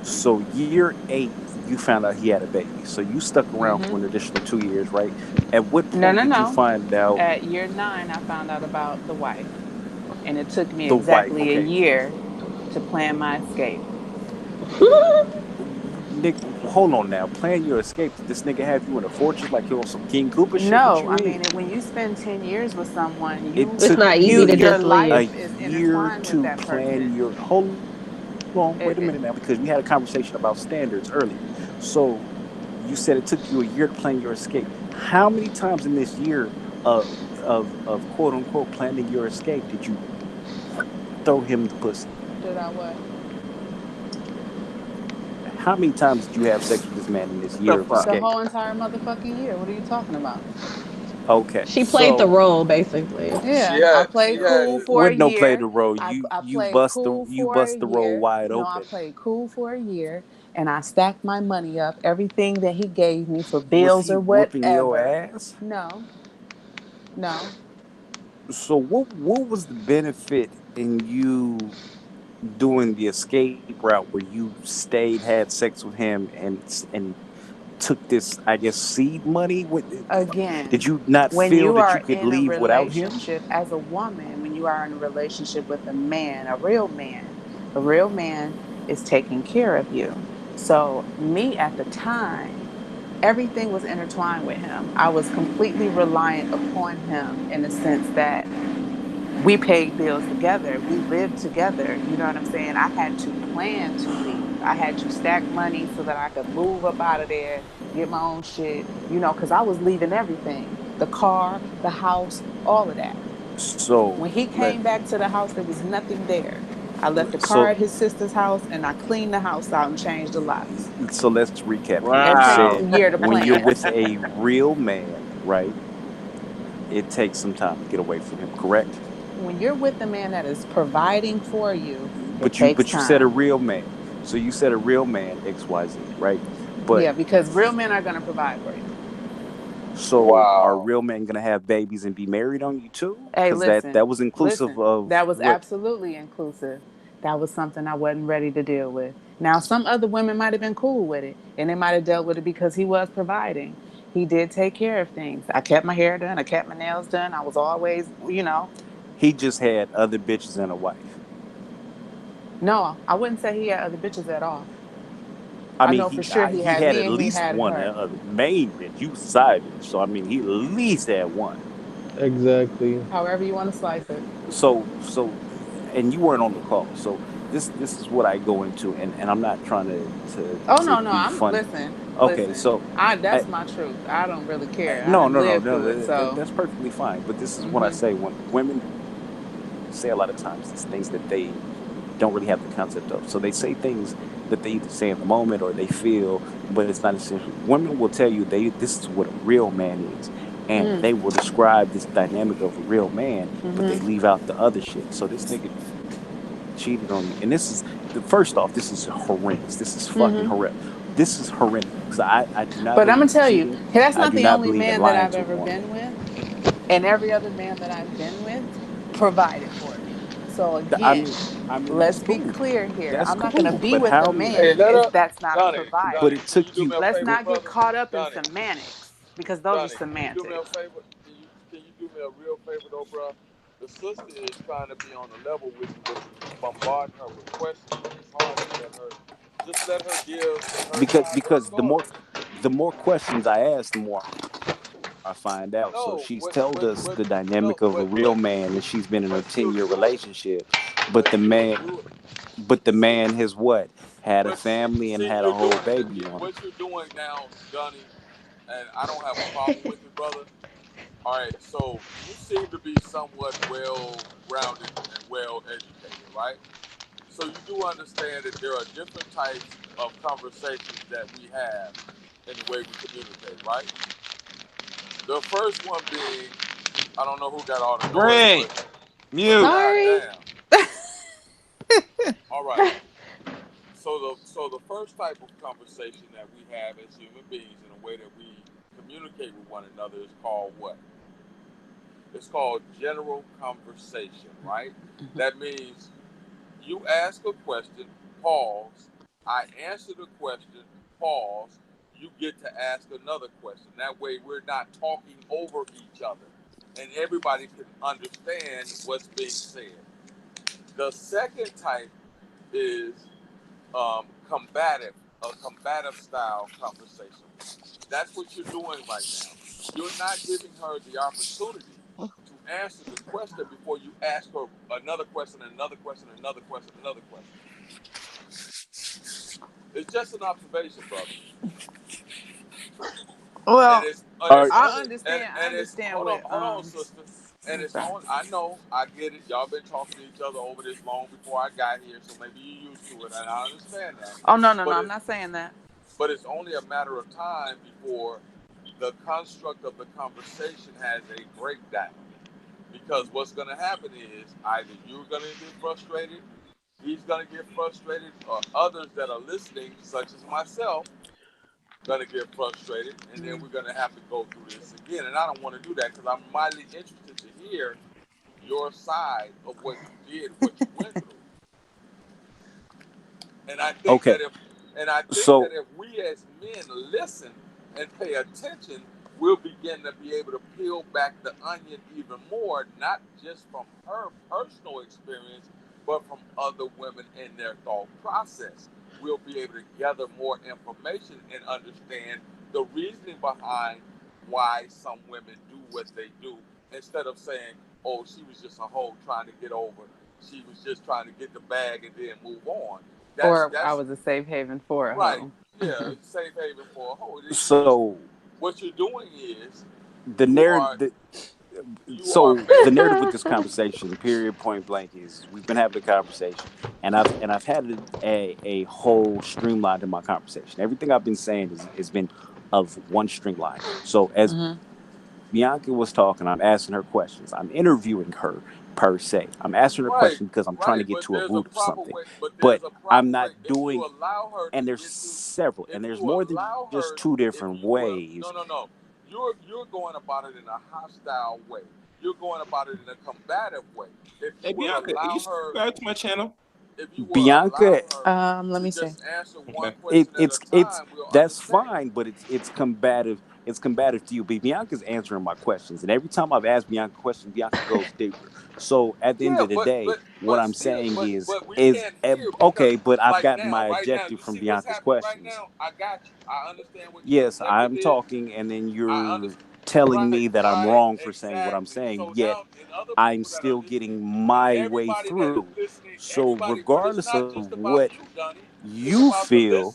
L: So year 8, you found out he had a baby. So you stuck around for an additional 2 years, right? At what point did you find out?
J: At year 9, I found out about the wife, and it took me exactly a year to plan my escape.
L: Nick, hold on now. Plan your escape. Did this nigga have you in a fortress like you on some King Cooper shit?
J: No, I mean when you spend 10 years with someone,
G: it's not easy to just leave.
L: A year to plan your whole. Wait a minute now, because we had a conversation about standards earlier. So you said it took you a year to plan your escape. How many times in this year of quote unquote planning your escape did you throw him the pussy?
J: Did I what?
L: How many times did you have sex with this man in this year of escape?
J: The whole entire motherfucking year. What are you talking about?
L: Okay.
G: She played the role basically.
J: Yeah, I played cool for a
L: Would no play
J: year.
L: the role.
J: I
L: You
J: played
L: bust
J: cool for a
L: the role
J: year.
L: wide
J: No, I
L: open.
J: played cool for a year, and I stacked my money up. Everything that he gave me for
L: Was
J: bills
L: he
J: or
L: whooping your
J: whatever.
L: ass?
J: No, no.
L: So what was the benefit in you doing the escape route where you stayed, had sex with him, and took this, I guess, seed money? Did
J: Again,
L: you not
J: when
L: feel
J: you
L: that you
J: are
L: could
J: in a
L: leave without him?
J: relationship as a woman, when you are in a relationship with a real man is taking care of you. So, me at the time, everything was intertwined with him. I was completely reliant upon him in the sense that we paid bills together. We lived together. You know what I'm saying? I had to plan to leave. I had to stack money so that I could move up out of there, get my own shit, because I was leaving everything, the car, the house, all of that.
L: So
J: When he
L: let
J: came back to the house, there was nothing there. I left the car
L: so
J: at his sister's house and I cleaned the house out and changed the locks.
L: so let's recap here. You
J: It takes
L: said
J: a year to
L: when you're
J: plan.
L: with a real man, right? It takes some time to get away from him, correct?
J: When you're with a man that is providing for you, it
L: But you
J: takes
L: but you said a
J: time.
L: real man. So you said a real man, XYZ, right? But
J: Yeah, because real men are going to provide for you.
L: so are real men gonna have babies and be married on you too?
J: Hey,
L: Because that was inclusive
J: listen.
L: of
J: That was
L: what
J: absolutely inclusive. That was something I wasn't ready to deal with. Now, some other women might have been cool with it, and they might have dealt with it because he was providing. He did take care of things. I kept my hair done. I kept my nails done. I was always.
L: he just had other bitches and a wife.
J: No, I wouldn't say he had other bitches at all.
L: I
J: I
L: mean,
J: know for sure he
L: he
J: had
L: had
J: me
L: at
J: and he
L: least
J: had
L: one
J: her.
L: main bitch. You was a side bitch, so I mean, he at least had one.
H: Exactly.
J: However you want to slice it.
L: So, and you weren't on the call. So this is what I go into, and I'm not trying
J: Oh
L: to
J: no,
L: be
J: I'm
L: funny. Okay,
J: listen.
L: so
J: That's my truth. I don't really care. I
L: no,
J: didn't
L: no, no,
J: live
L: no.
J: through it, so.
L: That's perfectly fine. But this is what I
J: Mhm.
L: say when women say a lot of times these things that they don't really have the concept of. So they say things that they either say in the moment or they feel, but it's not essential. Women will tell you this is what a real man is. And
J: Mm.
L: they will describe this dynamic of a real man, but they
J: Mhm.
L: leave out the other shit. So this nigga cheated on you. And this is first off, this is horrendous. This is fucking
J: Mhm.
L: horrendous. This is horrendous because I do not
J: But I'm
L: believe
J: gonna
L: in
J: tell you,
L: cheating.
J: that's
L: I
J: not
L: do
J: the
L: not
J: only
L: believe in
J: man that
L: lying
J: I've
L: to a
J: ever
L: woman.
J: been with, and every other man that I've been with provided for me. So
L: I
J: again,
L: mean, I mean that's
J: let's be
L: cool.
J: clear here.
L: That's
J: I'm not gonna
L: cool.
J: be
L: But
J: with a
L: how many?
C: Hey,
J: man if that's not a
L: But
C: Donnie,
J: provider.
L: it
C: can you
L: took
C: do
L: you.
C: me a
J: Let's
C: favor,
J: not get
C: brother?
J: caught up in
C: Donnie,
J: semantics because those are
C: Can you do me a
J: semantics.
C: favor? Can you do me a real favor though, bro? The sister is trying to be on the level with you, but you keep bombarding her with questions, and it's hard to let her give her side of the
L: Because
C: story.
L: the more questions I ask, the more I find out. So she's
C: No,
L: told us the dynamic of a real
C: no,
L: man, and she's been in a
C: but
L: 10-year relationship. But the
C: but
L: man,
C: you'll do it.
L: but the man has what? Had a
C: But
L: family and
C: see,
L: had a
C: you're
L: whole
C: doing
L: baby on him.
C: what you're doing now, Donnie, and I don't have a problem with it, brother. All right, so you seem to be somewhat well rounded and well educated, right? So you do understand that there are different types of conversations that we have in the way we communicate, right? The first one being, I don't know who got all the noise,
K: Green,
C: but
K: mute.
G: Sorry.
C: goddamn. All right. So the first type of conversation that we have as human beings in a way that we communicate with one another is called what? It's called general conversation, right? That means you ask a question, pause. I answer the question, pause. You get to ask another question. That way, we're not talking over each other, and everybody can understand what's being said. The second type is a combative style conversation. That's what you're doing right now. You're not giving her the opportunity to answer the question before you ask her another question, another question, another question, another question. It's just an observation, brother. And
J: Well,
L: All right.
J: I
C: only
J: understand. I
C: and it's
J: understand
C: hold on,
J: what
C: sister. And it's
J: okay.
C: on. I know, I get it. Y'all been talking to each other over this long before I got here, so maybe you used to it, and I understand that.
J: Oh no, no, no!
C: But
J: I'm not saying that.
C: it's only a matter of time before the construct of the conversation has a breakdown. Because what's going to happen is either you're going to get frustrated, he's going to get frustrated, or others that are listening, such as myself, going to get frustrated, and then we're going to have to go through this again. And I don't want to do that because I'm mildly interested to hear your side of what you did, what you went through. And I think that if we as men listen and pay attention, we'll begin to be able to peel back the onion even more, not just from her personal experience, but from other women in their thought process. We'll be able to gather more information and understand the reasoning behind why some women do what they do, instead of saying, oh, she was just a hoe trying to get over. She was just trying to get the bag and then move on.
J: Or I was a safe haven for a hoe.
C: Right. Yeah, safe haven for a hoe.
H: So
C: what you're doing is
L: the narrative. The narrative with this conversation, period, point blank, is we've been having a conversation, and I've had a whole streamline in my conversation. Everything I've been saying has been of one streamline. So as Bianca was talking, I'm asking her questions. I'm interviewing her per se. I'm asking her questions because I'm trying to get to a root of something. But I'm not doing. And there's several, and there's more than just two different ways.
C: No. You're going about it in a hostile way. You're going about it in a combative way. If you
K: Bianca,
C: allow
K: you
C: her,
K: subscribe to my channel.
C: If you
L: Bianca,
J: let me see.
C: Answer one question at a time,
L: that's fine, but it's combative. It's combative to you. But Bianca's answering my questions, and every time I've asked Bianca a question, Bianca goes deeper. So at the end of the day, what I'm saying is okay. But I've got my objective from Bianca's questions.
C: Right now, I got you. I understand what
L: yes, I'm talking, and then you're telling me that I'm wrong for saying what I'm saying. Yet I'm still getting my way through. So regardless of what you feel,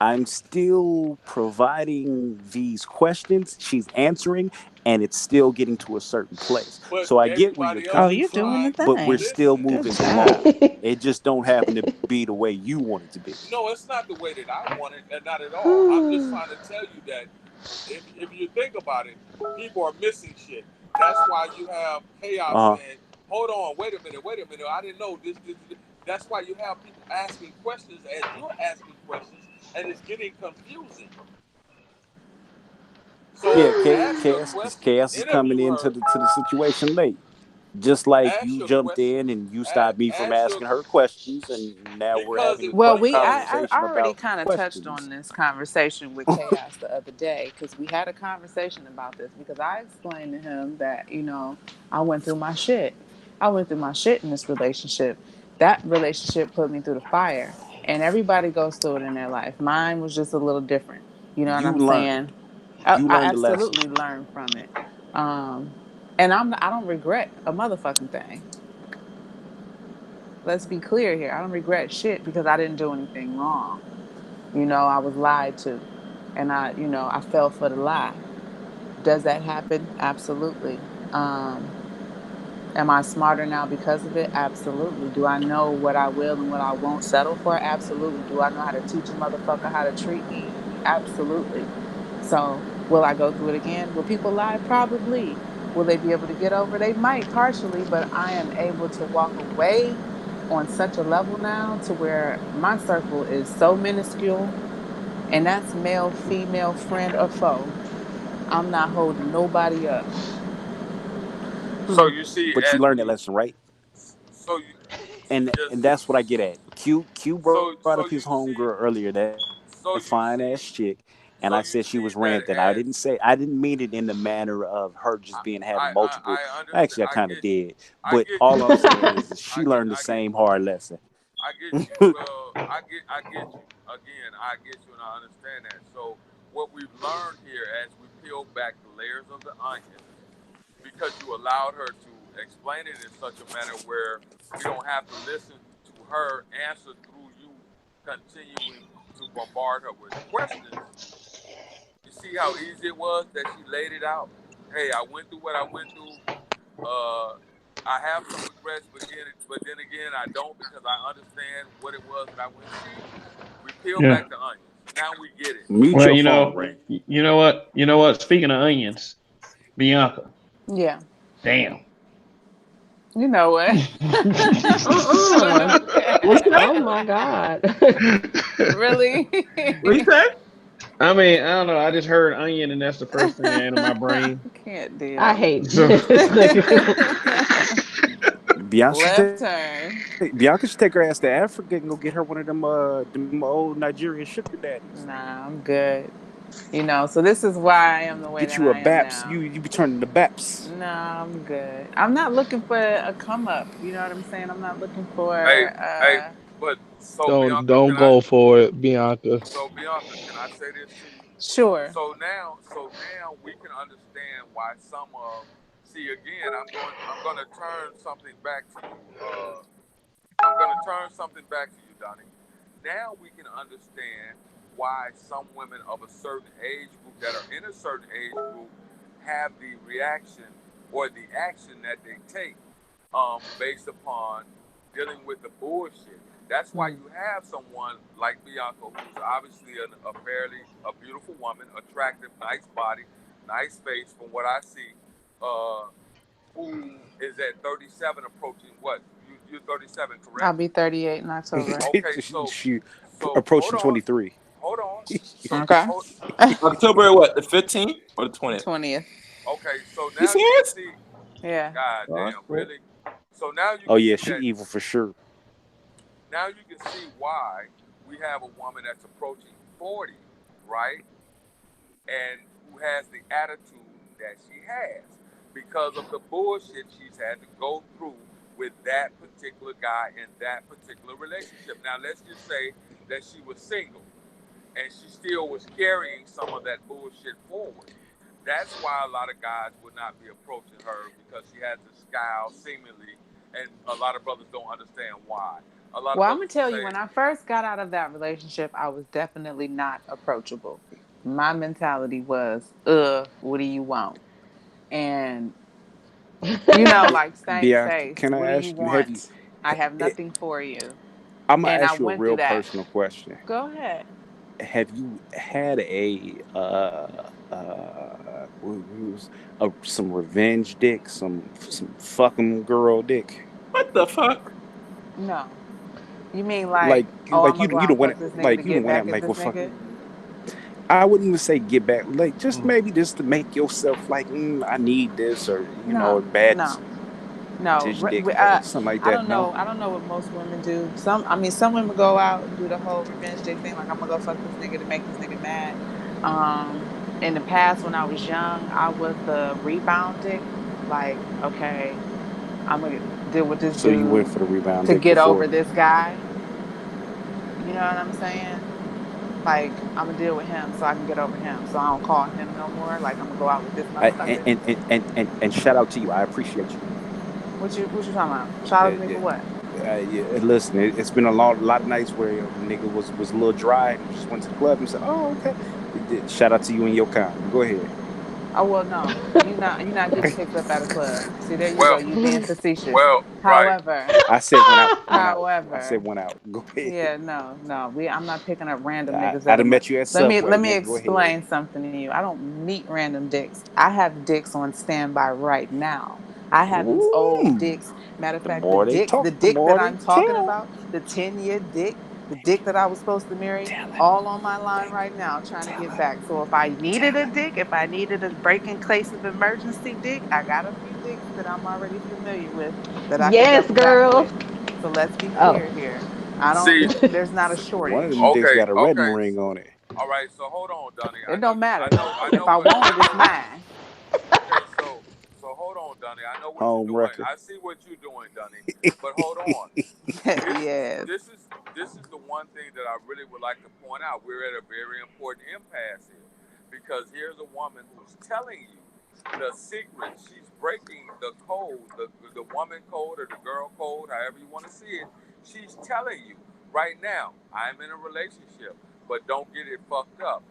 L: I'm still providing these questions. She's answering, and it's still getting to a certain place. So I get where you're coming from, but we're still moving along. It just don't happen to be the way you want it to be.
C: No, it's not the way that I want it, not at all. I'm just trying to tell you that if you think about it, people are missing shit. That's why you have chaos saying, hold on, wait a minute, I didn't know this. That's why you have people asking questions as you're asking questions, and it's getting confusing. So
L: chaos is coming into the situation late. Just like you jumped in and you stopped me from asking her questions, and now we're having a conversation
J: I already
L: kind
J: of touched on this conversation with Chaos the other day, because we had a conversation about this, because I explained to him that, I went through my shit. I went through my shit in this relationship. That relationship put me through the fire, and everybody goes through it in their life. Mine was just a little different. You know what I'm saying? I absolutely learned from it. And I don't regret a motherfucking thing. Let's be clear here. I don't regret shit because I didn't do anything wrong. I was lied to, and I fell for the lie. Does that happen? Absolutely. Am I smarter now because of it? Absolutely. Do I know what I will and what I won't settle for? Absolutely. Do I know how to teach a motherfucker how to treat me? Absolutely. So will I go through it again? Will people lie? Probably. Will they be able to get over? They might partially, but I am able to walk away on such a level now to where my circle is so minuscule, and that's male, female, friend, or foe. I'm not holding nobody up.
C: So you see,
L: but you learned that lesson, right?
C: So
L: and that's what I get at. Q brought up his homegirl earlier, that fine ass chick. And I said she was ranting. I didn't mean it in the manner of her just having multiple. Actually, I kind of did. But all I'm saying is that she learned the same hard lesson.
C: I get you. I get you. Again, I get you, and I understand that. So what we've learned here, as we peel back the layers of the onion, because you allowed her to explain it in such a manner where we don't have to listen to her answer through you continuing to bombard her with questions. You see how easy it was that she laid it out? Hey, I went through what I went through. I have some regrets, but then again, I don't, because I understand what it was that I went through. We peel back the onions. Now we get it.
A: Well, you know what? Speaking of onions, Bianca.
J: Yeah.
A: Damn.
J: You know what?
G: Oh my God.
J: Really?
K: What you say?
A: I mean, I don't know. I just heard onion, and that's the first thing that entered my brain.
J: Can't deal.
G: I hate
L: Bianca should take her ass to Africa and go get her one of them old Nigerian sugar daddies.
J: Nah, I'm good. You know, so this is why I am the way
L: Get
J: that
L: you a
J: I am
L: Baps.
J: now.
L: You be turning to Baps.
J: Nah, I'm good. I'm not looking for a come up. You know what I'm saying? I'm not looking for.
C: Hey, but so Bianca,
H: Don't go for it, Bianca.
C: So Bianca, can I say this to you?
J: Sure.
C: So now we can understand why some of. See again, I'm going to turn something back to you. I'm going to turn something back to you, Donnie. Now we can understand why some women of a certain age group that are in a certain age group have the reaction or the action that they take based upon dealing with the bullshit. That's why you have someone like Bianca, who's obviously a beautiful woman, attractive, nice body, nice face from what I see, who is at 37 approaching what? You're 37, correct?
J: I'll be 38 in October.
C: Okay, so
L: approaching 23.
C: Hold on.
J: Okay.
K: October what? The 15th or the 20th?
J: 20th.
C: Okay, so now
K: you
C: can see.
J: Yeah.
C: God damn, really? So now you.
L: Oh yeah,
C: see
L: she evil for sure.
C: Now you can see why we have a woman that's approaching 40, right? And who has the attitude that she has because of the bullshit she's had to go through with that particular guy in that particular relationship. Now, let's just say that she was single and she still was carrying some of that bullshit forward. That's why a lot of guys would not be approaching her because she has this scowl seemingly, and a lot of brothers don't understand why.
J: Well, I'm going to tell you, when I first got out of that relationship, I was definitely not approachable. My mentality was, what do you want? And, you know, like, stay safe.
L: Can I
J: what
L: ask
J: do you
L: you,
J: want? I have nothing for you.
L: I'm going to ask you a real personal question.
J: Go ahead.
L: Have you had some revenge dick, some fucking girl dick?
K: What the fuck?
J: No. You mean like you don't want to
L: I wouldn't even say get back, like just maybe just to make yourself like I need this, or bad.
J: No,
L: something like that.
J: I don't know. I don't know what most women do. Some women go out and do the whole revenge dick thing. Like, I'm gonna go fuck this nigga to make this nigga mad. In the past, when I was young, I was the rebound dick. Like, okay, I'm gonna deal with this.
L: So you went for the rebound
J: to get over this guy. You know what I'm saying? Like, I'm gonna deal with him so I can get over him. So I don't call him no more. Like, I'm gonna go out with this motherfucker.
L: And shout out to you. I appreciate you.
J: What you talking about? Shout out to me for what?
L: Listen, it's been a lot of nights where a nigga was a little dry and just went to the club and said, "Oh, okay." Shout out to you and your kind. Go ahead.
J: Oh well, no, you're not getting picked up at a club. See, there you go. You being facetious.
C: Well,
J: however,
L: I said one out.
J: However,
L: I said one out. Go ahead.
J: Yeah, no. I'm not picking up random niggas.
L: I'd have met you at Subway.
J: Let me explain something to you. I don't meet random dicks. I have dicks on standby right now. I have these old dicks. Matter of fact, the dick that I'm talking about, the 10-year dick, the dick that I was supposed to marry, all on my line right now, trying to get back. So if I needed a dick, if I needed a break in case of emergency dick, I got a few dicks that I'm already familiar with that I can girl. So let's be clear here. I don't. There's not a shortage.
L: One of them dicks got a wedding ring on it.
C: All right, so hold on, Donnie.
J: It don't matter. If I want it, it's mine.
C: Okay, so hold on, Donnie. I know what you're doing.
L: Record.
C: I see what you're doing, Donnie. But hold on.
J: Yes.
C: This is the one thing that I really would like to point out. We're at a very important impasse here, because here's a woman who's telling you the secret. She's breaking the code, the woman code or the girl code, however you want to see it. She's telling you right now, I'm in a relationship, but don't get it fucked up.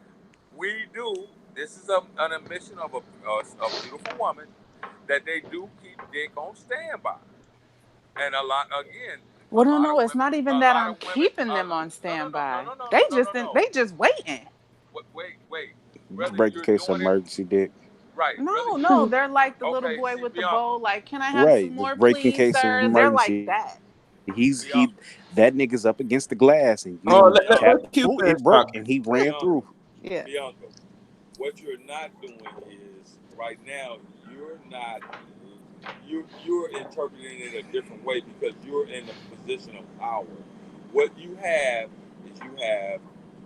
C: We do. This is an admission of a beautiful woman that they do keep dick on standby. And a lot, again,
J: Well, no, it's not even that I'm keeping them on standby. They just waiting.
C: Wait.
L: Break in case of emergency, dick.
C: Right.
J: No, they're like the little boy with the bowl. Like, can I have
L: Right,
J: some
L: the
J: more,
L: break in
J: please,
L: case of
J: sir? They're like
L: emergency.
J: that.
L: That nigga's up against the glass, and
K: let Q
L: it broke, and he ran through.
J: Yeah.
C: Bianca, what you're not doing is right now you're interpreting it a different way because you're in a position of power. What you have is you have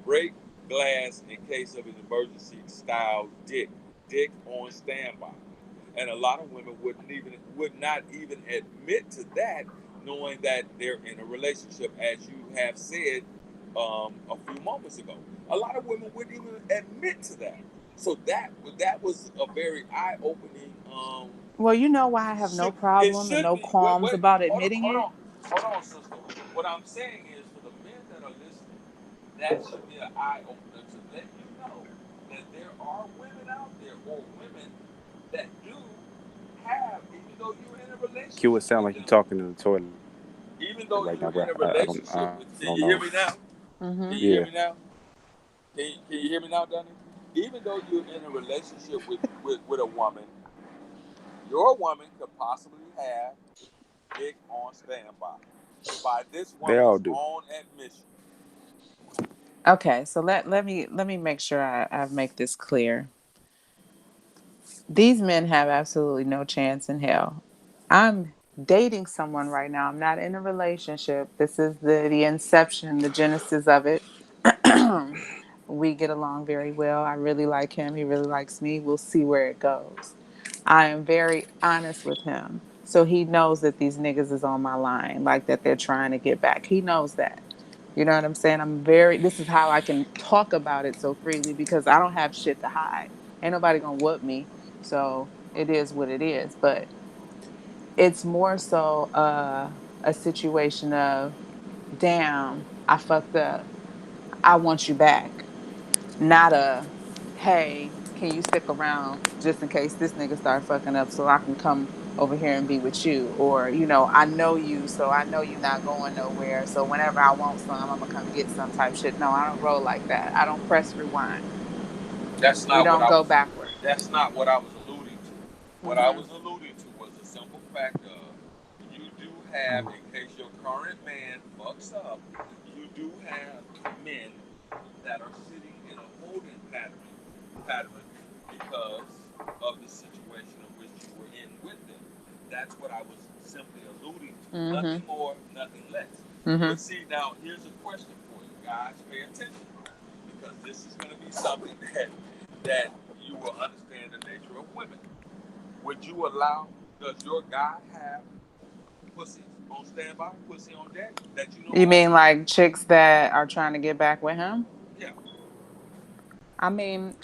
C: break glass in case of an emergency style dick on standby. And a lot of women would not even admit to that, knowing that they're in a relationship, as you have said a few moments ago. A lot of women wouldn't even admit to that. So that was a very eye-opening.
J: Well, you know why I have no problem and no qualms about admitting it.
C: Hold on, sister. What I'm saying is, for the men that are listening, that should be an eye-opener to let you know that there are women out there, or women that do have, even though you're in a relationship.
L: Q, it sound like you're talking in the toilet.
C: Even though
L: right
C: you're
L: now,
C: in a relationship with, can you hear me now? Can you hear me now? Can you hear me now, Donnie? Even though you're in a relationship with a woman, your woman could possibly have dick on standby by this woman's own admission.
J: Okay, so let me make sure I make this clear. These men have absolutely no chance in hell. I'm dating someone right now. I'm not in a relationship. This is the inception, the genesis of it. We get along very well. I really like him. He really likes me. We'll see where it goes. I am very honest with him. So he knows that these niggas is on my line, like that they're trying to get back. He knows that. You know what I'm saying? This is how I can talk about it so freely because I don't have shit to hide. Ain't nobody gonna whoop me. So it is what it is. But it's more so a situation of, damn, I fucked up. I want you back. Not a, hey, can you stick around just in case this nigga start fucking up so I can come over here and be with you? Or, I know you, so I know you're not going nowhere. So whenever I want some, I'm gonna come get some type shit. No, I don't roll like that. I don't press rewind. We don't go backward.
C: That's not what I was alluding to. What I was alluding to was the simple fact of you do have, in case your current man fucks up, you do have men that are sitting in a holding pattern because of the situation in which you were in with them. That's what I was simply alluding to. Nothing more, nothing less. But see, now here's a question for you guys. Pay attention, because this is going to be something that you will understand the nature of women. Would you allow? Does your guy have pussy on standby, pussy on deck that you know?
J: You mean like chicks that are trying to get back with him?
C: Yeah.
J: I mean,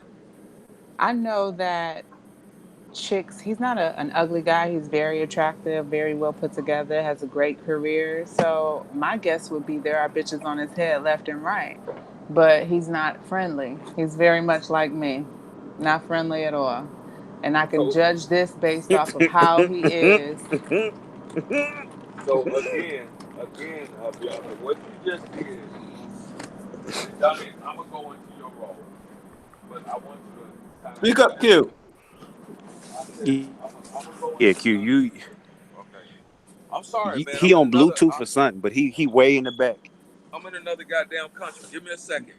J: I know that chicks, he's not an ugly guy. He's very attractive, very well put together, has a great career. So my guess would be there are bitches on his head left and right. But he's not friendly. He's very much like me. Not friendly at all. And I can judge this based off of how he is.
C: So again, Bianca, what you just did, Donnie, I'm gonna go into your role, but I want you to kind of
K: speak up, Q.
L: Yeah, Q, you.
C: Okay. I'm sorry, man.
L: He on Bluetooth or something, but he way in the back.
C: I'm in another goddamn country. Give me a second.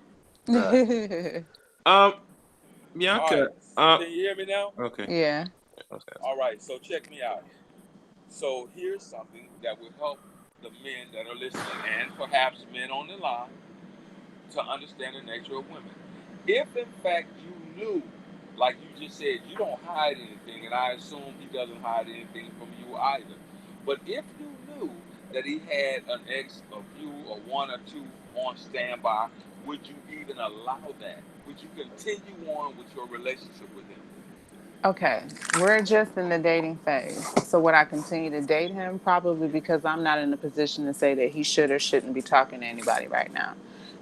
K: Bianca.
C: Right. Can you hear me now?
K: Okay.
J: Yeah.
K: Okay.
C: All right. So check me out. So here's something that will help the men that are listening, and perhaps men on the line, to understand the nature of women. If in fact you knew, like you just said, you don't hide anything, and I assume he doesn't hide anything from you either. But if you knew that he had an ex of you, or one or two on standby, would you even allow that? Would you continue on with your relationship with him?
J: Okay, we're just in the dating phase. So would I continue to date him? Probably, because I'm not in a position to say that he should or shouldn't be talking to anybody right now.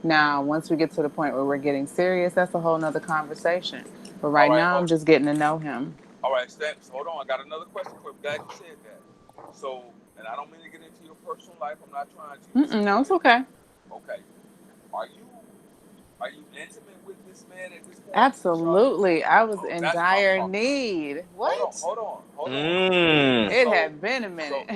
J: Now, once we get to the point where we're getting serious, that's a whole nother conversation. But right now, I'm just getting to know him.
C: All right, hold on. I got another question for you. Glad you said that. So, and I don't mean to get into your personal life. I'm not trying to.
J: No, it's okay.
C: Okay. Are you intimate with this man at this point?
J: Absolutely. I was in dire need. What?
C: Hold on.
J: It had been a minute.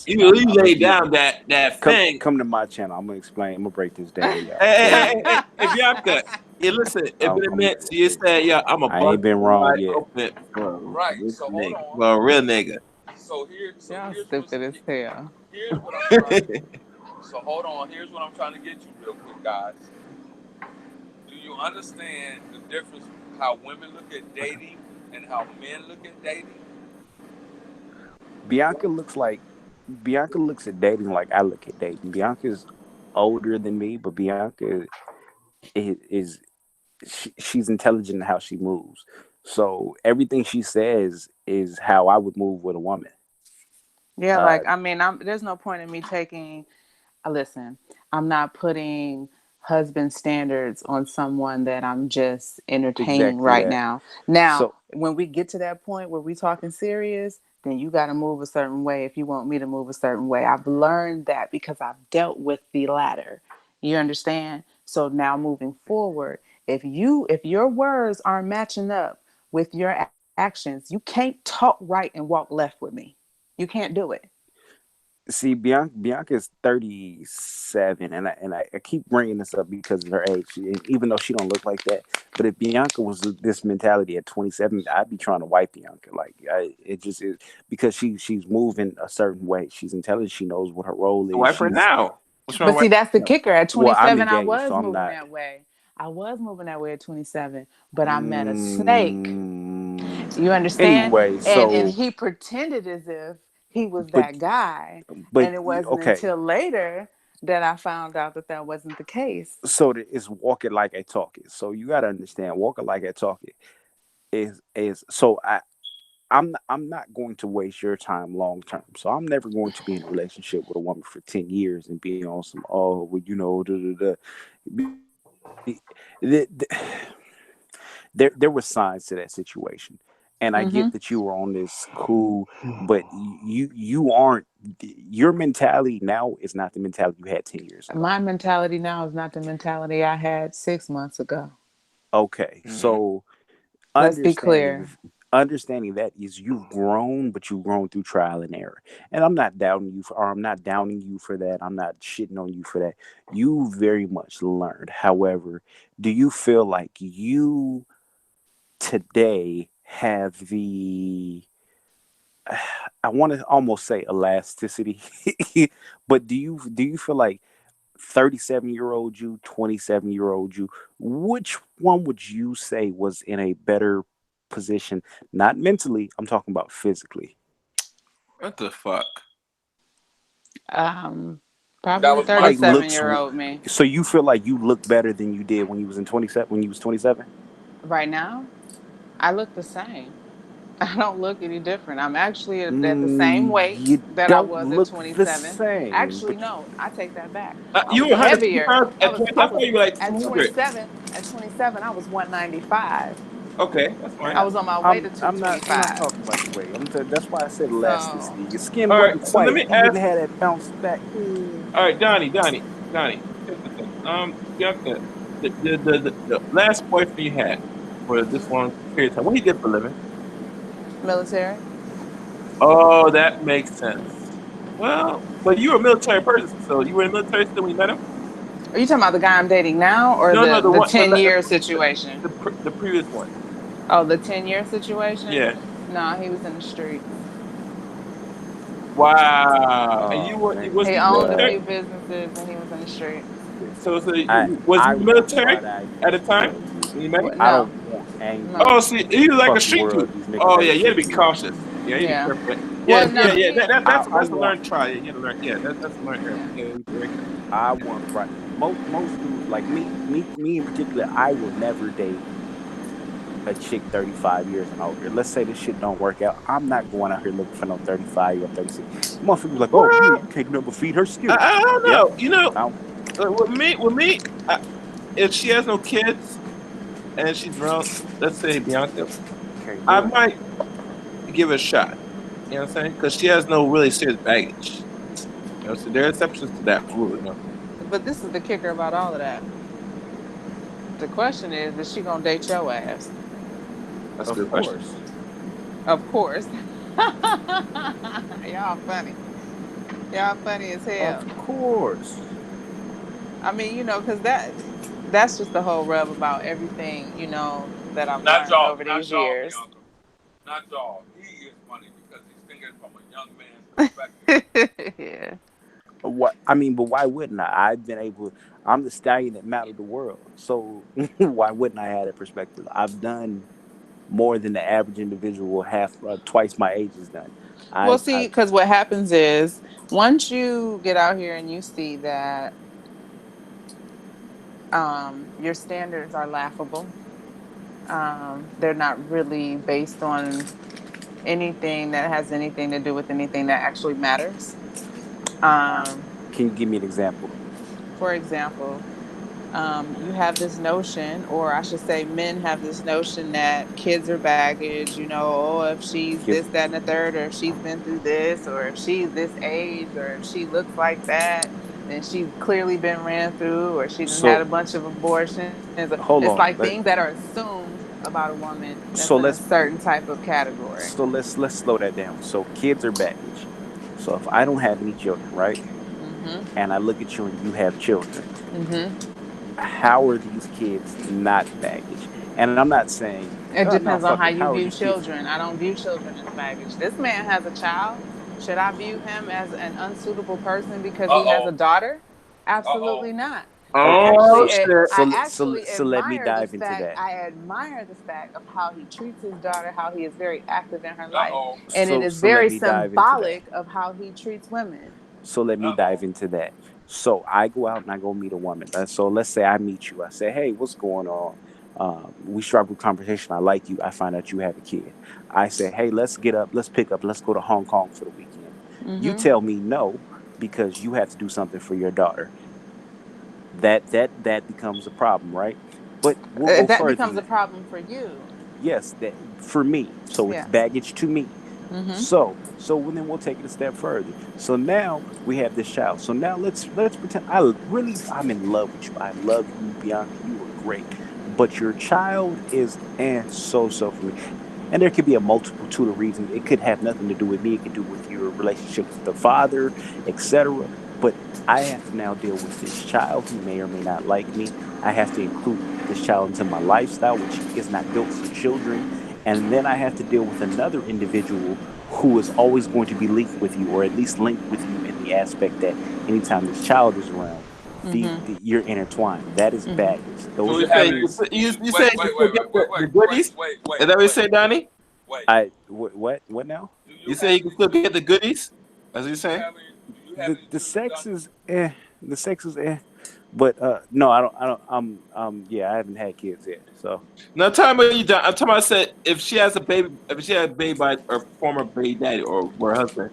K: You laid down that thing.
L: Come to my channel. I'm gonna explain. I'm gonna break this down. Y'all.
K: Hey, Bianca. Yeah, listen. It's been a minute. So you said, "Yeah, I'm a."
L: I ain't been wrong yet.
C: Right. So hold on.
K: Well, real nigga.
J: Y'all stupid as hell.
C: Here's what I'm trying. So hold on. Here's what I'm trying to get you real quick, guys. Do you understand the difference how women look at dating and how men look at dating?
L: Bianca looks at dating like I look at dating. Bianca's older than me, but Bianca she's intelligent in how she moves. So everything she says is how I would move with a woman.
J: Yeah, there's no point in me taking. Listen, I'm not putting husband standards on someone that I'm just entertaining now. Now, when we get to that point where we talking serious, then you got to move a certain way if you want me to move a certain way. I've learned that because I've dealt with the latter. You understand? So now moving forward, if your words aren't matching up with your actions, you can't talk right and walk left with me. You can't do it.
L: See, Bianca's 37, and I keep bringing this up because of her age, even though she don't look like that. But if Bianca was this mentality at 27, I'd be trying to wipe Bianca. It just is because she's moving a certain way. She's intelligent. She knows what her role is.
K: Wipe her now.
J: But see, that's the kicker. At 27, I was moving that way. I was moving that way at 27, but I met a snake. You understand?
L: Anyway,
J: and he pretended as if he was that guy, and it wasn't until later that I found out that wasn't the case.
L: So it's walk it like I talk it. So you got to understand, walk it like I talk it is. So I'm not going to waste your time long term. So I'm never going to be in a relationship with a woman for 10 years and be on some There were signs to that situation. And I get that you were on this cool, but you aren't. Your mentality now is not the mentality you had 10 years ago.
J: My mentality now is not the mentality I had 6 months ago.
L: Okay, so
J: let's be clear.
L: Understanding that is you've grown, but you've grown through trial and error. And I'm not doubting you I'm not downing you for that. I'm not shitting on you for that. You very much learned. However, do you feel like you today have the, I want to almost say elasticity, but do you feel like 37-year-old you, 27-year-old you, which one would you say was in a better position? Not mentally, I'm talking about physically.
K: What the fuck?
J: Probably 37-year-old me.
L: So you feel like you look better than you did when you was 27?
J: Right now, I look the same. I don't look any different. I'm actually at the same weight that I was at 27. Actually, no, I take that back.
K: You were
J: heavier.
K: At 27,
J: At 27, I was 195.
K: Okay, that's fine.
J: I was on my way to 225.
L: I'm not talking about the weight. That's why I said elasticity. Your skin
K: all
L: wasn't
K: right,
L: quite.
K: So let me ask.
L: You had that bounce back.
K: All right, Donnie. The last boyfriend you had for this long period of time, what he did for a living?
J: Military.
K: Oh, that makes sense. Well, but you were a military person, so you were in the military still when you met him?
J: Are you talking about the guy I'm dating now, or the 10-year situation?
K: The previous one.
J: Oh, the 10-year situation?
K: Yeah.
J: No, he was in the streets.
K: Wow. And you were.
J: He owned a few businesses, and he was in the streets.
K: So was he military at the time when you met him?
J: No.
K: Oh, see, he was like a street dude. Oh yeah, you had to be cautious. Yeah, you had to be careful. Yeah. That's a learned try. You had to learn. Yeah, that's a learned area.
L: I want right. Most dudes like me in particular, I will never date a chick 35 years and older. Let's say this shit don't work out. I'm not going out here looking for no 35 or 36. Motherfuckers like, you can't never feed her skill.
K: I don't know. You know, with me, if she has no kids and she's grown, let's say Bianca, I might give it a shot. You know what I'm saying? Because she has no really serious baggage. You know, so there are exceptions to that rule. You know.
J: But this is the kicker about all of that. The question is she gonna date your ass?
K: That's a good question.
J: Of course. Y'all funny. Y'all funny as hell.
L: Of course.
J: I mean, because that's just the whole rub about everything, that I've
C: Not
J: learned
C: y'all,
J: over
C: not
J: these
C: y'all,
J: years.
C: Bianca. Not y'all. He is funny because he's thinking from a young man's perspective.
J: Yeah.
L: But why wouldn't I? I'm the stallion that mattered the world. So why wouldn't I have that perspective? I've done more than the average individual twice my age has done.
J: Well, see, because what happens is once you get out here and you see that your standards are laughable, they're not really based on anything that has anything to do with anything that actually matters.
L: Can you give me an example?
J: For example, you have this notion, or I should say men have this notion that kids are baggage, if she's this, that, and the third, or if she's been through this, or if she's this age, or if she looks like that, then she's clearly been ran through, or she done had a bunch of abortions. It's like things that are assumed about a woman that's in a certain type of category.
L: So let's slow that down. So kids are baggage. So if I don't have any children, right?
J: Mm-hmm.
L: And I look at you and you have children.
J: Mm-hmm.
L: How are these kids not baggage? And I'm not saying
J: it depends on how you view children. I don't view children as baggage. This man has a child. Should I view him as an unsuitable person because he has a daughter? Absolutely not.
K: Oh shit!
L: So let me dive into that.
J: I admire the fact of how he treats his daughter, how he is very active in her life, and it is very symbolic of how he treats women.
L: So let me dive into that. So I go out and I go meet a woman. So let's say I meet you. I say, hey, what's going on? We strike a conversation. I like you. I find out you have a kid. I say, hey, let's pick up, let's go to Hong Kong for the weekend. Mm-hmm. You tell me no because you have to do something for your daughter. That becomes a problem, right? But we'll
J: that becomes a problem for you.
L: Yes, that for me. So it's baggage to me. Mm-hmm. So then we'll take it a step further. So now we have this child. So now let's pretend I'm in love with you. I love you, Bianca. You are great. But your child is so for me. And there could be a multitude of reasons. It could have nothing to do with me. It could do with your relationship with the father, etc. But I have to now deal with this child who may or may not like me. I have to include this child into my lifestyle, which is not built for children. And then I have to deal with another individual who is always going to be linked with you, or at least linked with you in the aspect that anytime this child is around, you're intertwined. That is baggage.
K: So you say you get the goodies? Is that what you say, Donnie?
L: What now?
K: You say you can still get the goodies? That's what you're saying?
L: The sex is The sex is But no, I don't. I haven't had kids yet. So
K: no, I'm talking about you. I'm talking about. I said if she has a baby by her former baby daddy or her husband,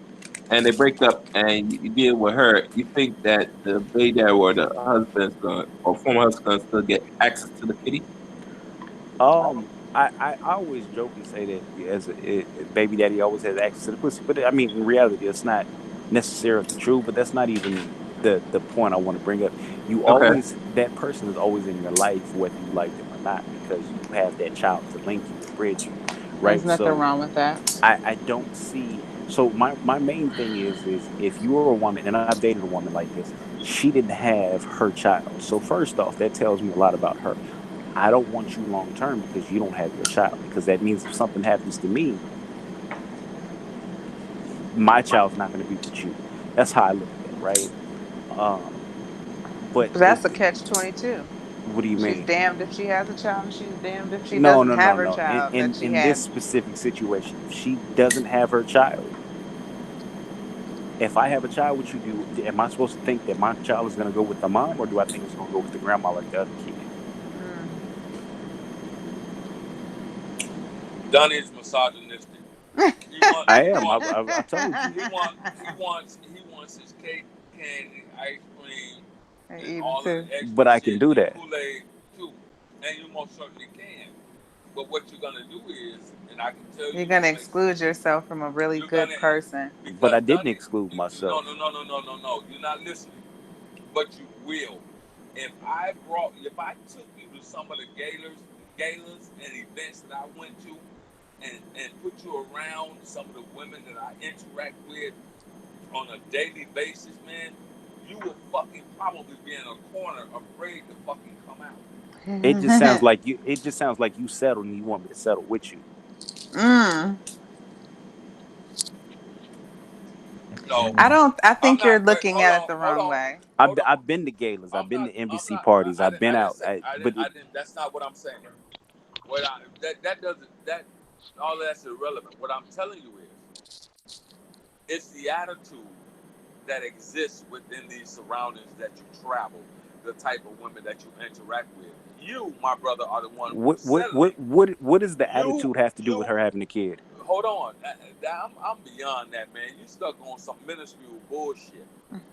K: and they break up, and you deal with her, you think that the baby daddy or the husband's or former husband's still get access to the kitty?
L: I always joke and say that as a baby daddy always has access to the pussy, but I mean in reality it's not necessarily true. But that's not even the point I want to bring up. You always that person is always in your life whether you like them or not because you have that child to link you, to bridge you, right?
J: There's nothing wrong with that.
L: I don't see. So my main thing is if you were a woman, and I've dated a woman like this, she didn't have her child. So first off, that tells me a lot about her. I don't want you long term because you don't have your child. Because that means if something happens to me, my child's not going to be with you. That's how I look at it, right? But
J: that's a catch-22.
L: What do you mean?
J: She's damned if she has a child, and she's damned if she doesn't have her child.
L: In this specific situation, if she doesn't have her child, if I have a child with you, am I supposed to think that my child is going to go with the mom, or do I think it's going to go with the grandma like the other kid?
C: Donnie is misogynistic.
L: I am. I told you.
C: He wants his cake, candy, ice cream, and all of the
L: but I can do that.
C: Kool-Aid too, and you most certainly can. But what you're gonna do is, and I can tell
J: You're
C: you
J: gonna
C: this makes
J: exclude yourself from a really
C: you're
J: good
C: gonna
J: person.
L: But I
C: because
L: didn't
C: Dunny,
L: exclude
C: no,
L: myself.
C: no, no, no, no, no, no. You're not listening. But you will. If I took you to some of the galas and events that I went to, and put you around some of the women that I interact with on a daily basis, man, you will fucking probably be in a corner afraid to fucking come out.
L: It just sounds like you. It just sounds like you settled and you want me to settle with you.
C: No,
J: I
C: I'm
J: think you're
C: not. Wait,
J: looking
C: hold
J: at it
C: on,
J: the
C: hold
J: wrong
C: on,
J: way.
C: hold on.
L: I've been to galas. I've been to NBC parties.
C: I
L: I've been
C: didn't
L: out.
C: say. I didn't. That's not what I'm saying. That doesn't. That all that's irrelevant. What I'm telling you is, it's the attitude that exists within these surroundings that you travel, the type of women that you interact with. You, my brother, are the one who's settling.
L: What does the attitude have to do with her having a kid?
C: Hold on, I'm beyond that, man. You stuck on some minuscule bullshit.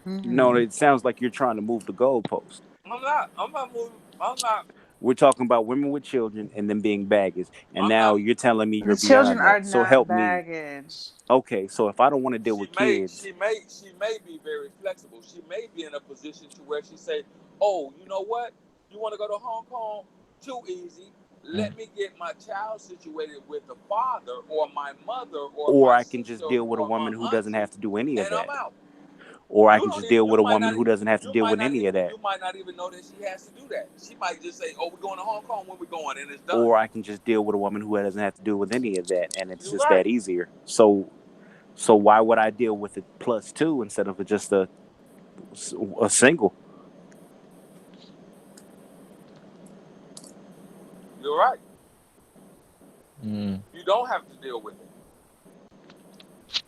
L: No, it sounds like you're trying to move the goalpost.
C: I'm not moving. I'm not.
L: We're talking about women with children and them being baggage, and now you're telling me you're
J: The children
L: beyond
J: are
L: that. So
J: not
L: help
J: baggage.
L: me. Okay, so if I don't want to deal with kids,
C: she may be very flexible. She may be in a position to where she say, "Oh, you know what? You want to go to Hong Kong? Too easy. Let me get my child situated with the father or my mother or my
L: I can just deal with a woman who doesn't have to do any of that.
C: I'm out.
L: Or I can just deal with a woman who doesn't have to deal with any of that.
C: You might not even know that she has to do that. She might just say, "Oh, we're going to Hong Kong when we're going," and it's done.
L: Or I can just deal with a woman who doesn't have to deal with any of that, and it's just that easier. So why would I deal with it plus two instead of just a single?
C: You're right. You don't have to deal with it,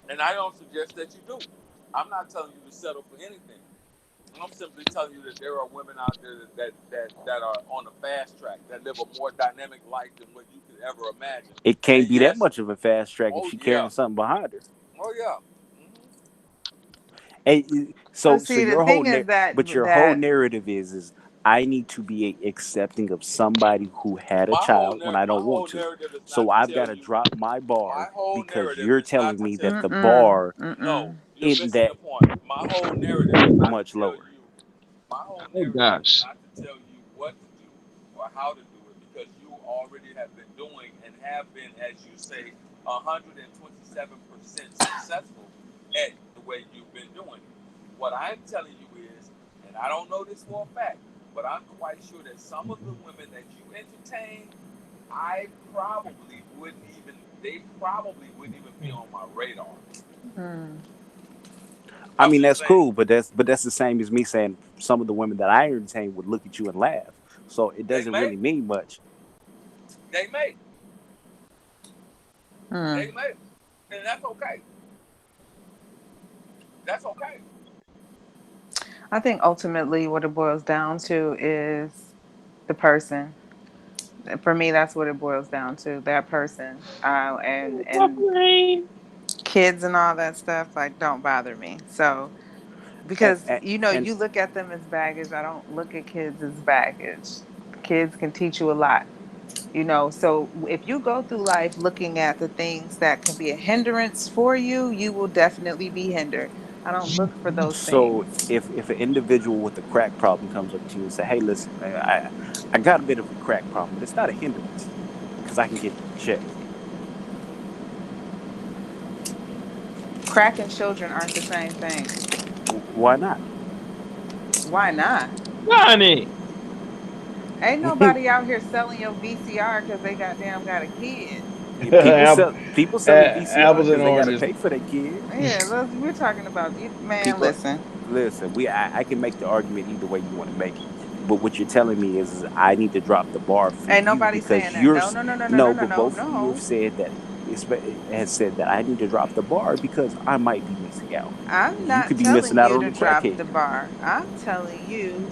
C: and I don't suggest that you do. I'm not telling you to settle for anything. I'm simply telling you that there are women out there that are on the fast track, that live a more dynamic life than what you could ever imagine.
L: It can't be that much of a fast track if she's carrying something behind her.
C: Oh yeah.
L: And so your whole
J: whole
L: narrative is I need to be accepting of somebody who had a child when I don't want to. So I've got to drop my bar because you're telling me that the bar isn't that
C: my whole narrative is not
L: much lower.
C: My whole narrative is not to tell you what to do or how to do it, because you already have been doing and have been, as you say, 127% successful at the way you've been doing it. What I'm telling you is, and I don't know this for a fact, but I'm quite sure that some of the women that you entertain, they probably wouldn't even be on my radar.
L: I mean, that's cool, but that's the same as me saying some of the women that I entertain would look at you and laugh. So it doesn't really mean much.
C: They may. They may. And that's okay. That's okay.
J: I think ultimately what it boils down to is the person. For me, that's what it boils down to, that person. And kids and all that stuff, like, don't bother me. So, because, you look at them as baggage. I don't look at kids as baggage. Kids can teach you a lot. So if you go through life looking at the things that can be a hindrance for you, you will definitely be hindered. I don't look for those things.
L: So if an individual with a crack problem comes up to you and say, "Hey, listen, man, I got a bit of a crack problem, but it's not a hindrance because I can get it checked."
J: Crack and children aren't the same thing.
L: Why not?
J: Why not?
H: Johnny.
J: Ain't nobody out here selling your VCR because they got a kid.
L: People selling VCR because they got to pay for their kid.
J: Yeah, we're talking about man. Listen,
L: I can make the argument either way you want to make it. But what you're telling me is I need to drop the bar for
J: ain't
L: you
J: nobody
L: because
J: saying
L: you're
J: that.
L: No, but both of you have said that. Has said that I need to drop the bar because I might be missing out.
J: I'm not
L: could be
J: telling
L: missing out
J: you
L: on
J: to
L: the
J: drop
L: crackhead.
J: the bar. I'm telling you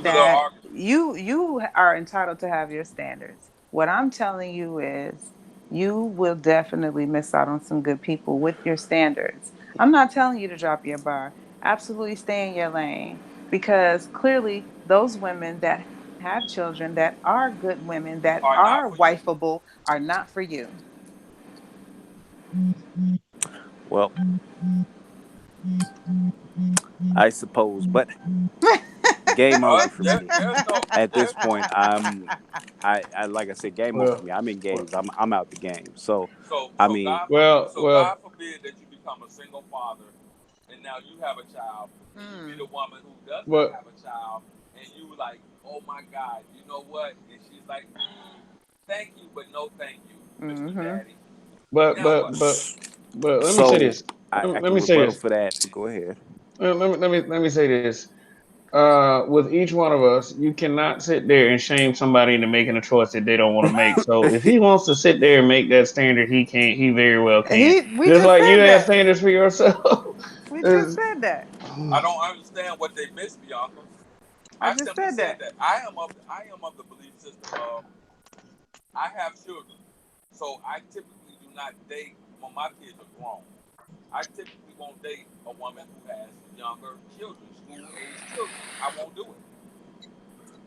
J: that you are entitled to have your standards. What I'm telling you is you will definitely miss out on some good people with your standards. I'm not telling you to drop your bar. Absolutely stay in your lane, because clearly those women that have children that are good women, that are wifeable, are not for you.
L: Well, I suppose, but game over for me. At this point, I like I said, game over for me. I'm engaged. I'm out the game. So, I mean,
C: God forbid that you become a single father, and now you have a child, and you meet a woman who does not have a child, and you like, oh my God, you know what? And she's like, thank you, but no thank you, Mr. Daddy.
A: But let me say this.
L: I
A: Let
L: can
A: me say
L: rebuttal
A: this.
L: for that. But go ahead.
A: Let me say this. With each one of us, you cannot sit there and shame somebody into making a choice that they don't want to make. So if he wants to sit there and make that standard, he can't. He very well can.
J: We
A: Just
J: just
A: like you
J: said
A: have
J: that.
A: standards for yourself.
J: We just said that.
C: I don't understand what they missed, Bianca.
J: I
C: I
J: just
C: simply
J: said
C: said
J: that.
C: that I am of the belief system of I have children, so I typically do not date when my kids are grown. I typically won't date a woman who has younger children, school-age children. I won't do it.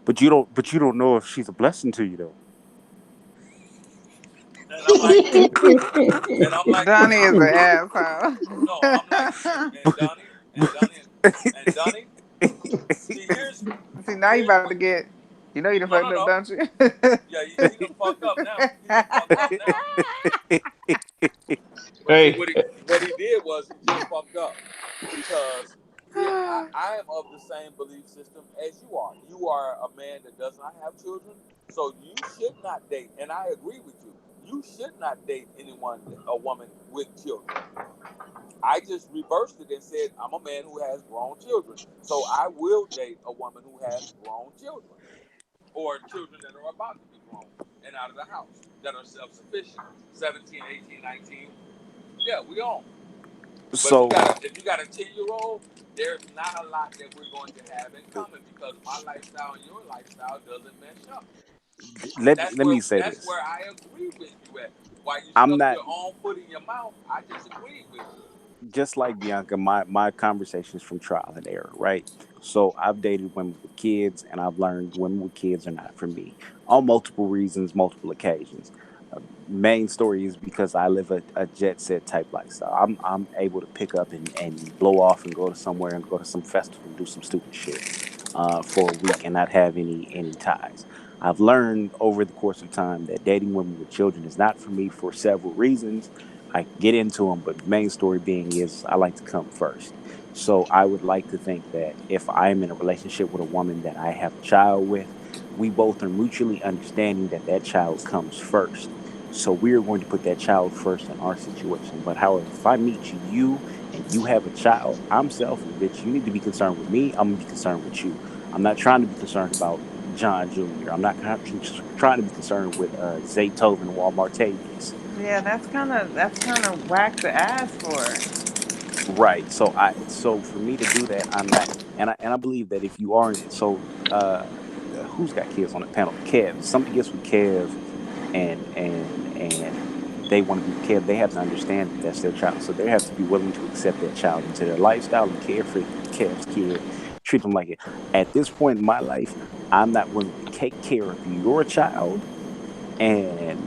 L: But you don't. But you don't know if she's a blessing to you, though.
C: And I'm like,
J: Donnie is an asshole.
C: No, I'm like, and Donnie.
J: See, now you about to get. You know you done fucked up, don't you?
C: Yeah, he done fucked up now. But what he did was he just fucked up because I am of the same belief system as you are. You are a man that does not have children, so you should not date. And I agree with you. You should not date a woman with children. I just reversed it and said I'm a man who has grown children, so I will date a woman who has grown children, or children that are about to be grown and out of the house, that are self-sufficient, 17, 18, 19. Yeah, we on.
L: So
C: if you got a 10-year-old, there's not a lot that we're going to have in common because my lifestyle and your lifestyle doesn't mesh up.
L: Let me say
C: that's
L: this.
C: where I agree with you at. While you
L: I'm
C: stuck
L: not
C: your own foot in your mouth, I disagree with you.
L: just like Bianca. My conversations from trial and error, right? So I've dated women with kids, and I've learned women with kids are not for me on multiple reasons, multiple occasions. Main story is because I live a jet set type lifestyle. I'm able to pick up and blow off and go to somewhere and go to some festival and do some stupid shit for a week and not have any ties. I've learned over the course of time that dating women with children is not for me for several reasons. I can get into them, but the main story being is I like to come first. So I would like to think that if I'm in a relationship with a woman that I have a child with, we both are mutually understanding that that child comes first. So we're going to put that child first in our situation. But however, if I meet you and you have a child, I'm selfish, bitch. You need to be concerned with me. I'm gonna be concerned with you. I'm not trying to be concerned about John Jr. I'm not trying to be concerned with Zaytoven and Walmart Tavius.
J: Yeah, that's kind of whack to ask for.
L: Right. So for me to do that, I'm not, and I believe that if you aren't, who's got kids on the panel? Kev. If somebody gets with Kev and they want to be with Kev, they have to understand that that's their child. So they have to be willing to accept that child into their lifestyle and care for Kev's kid, treat them like it. At this point in my life, I'm not willing to take care of your child, and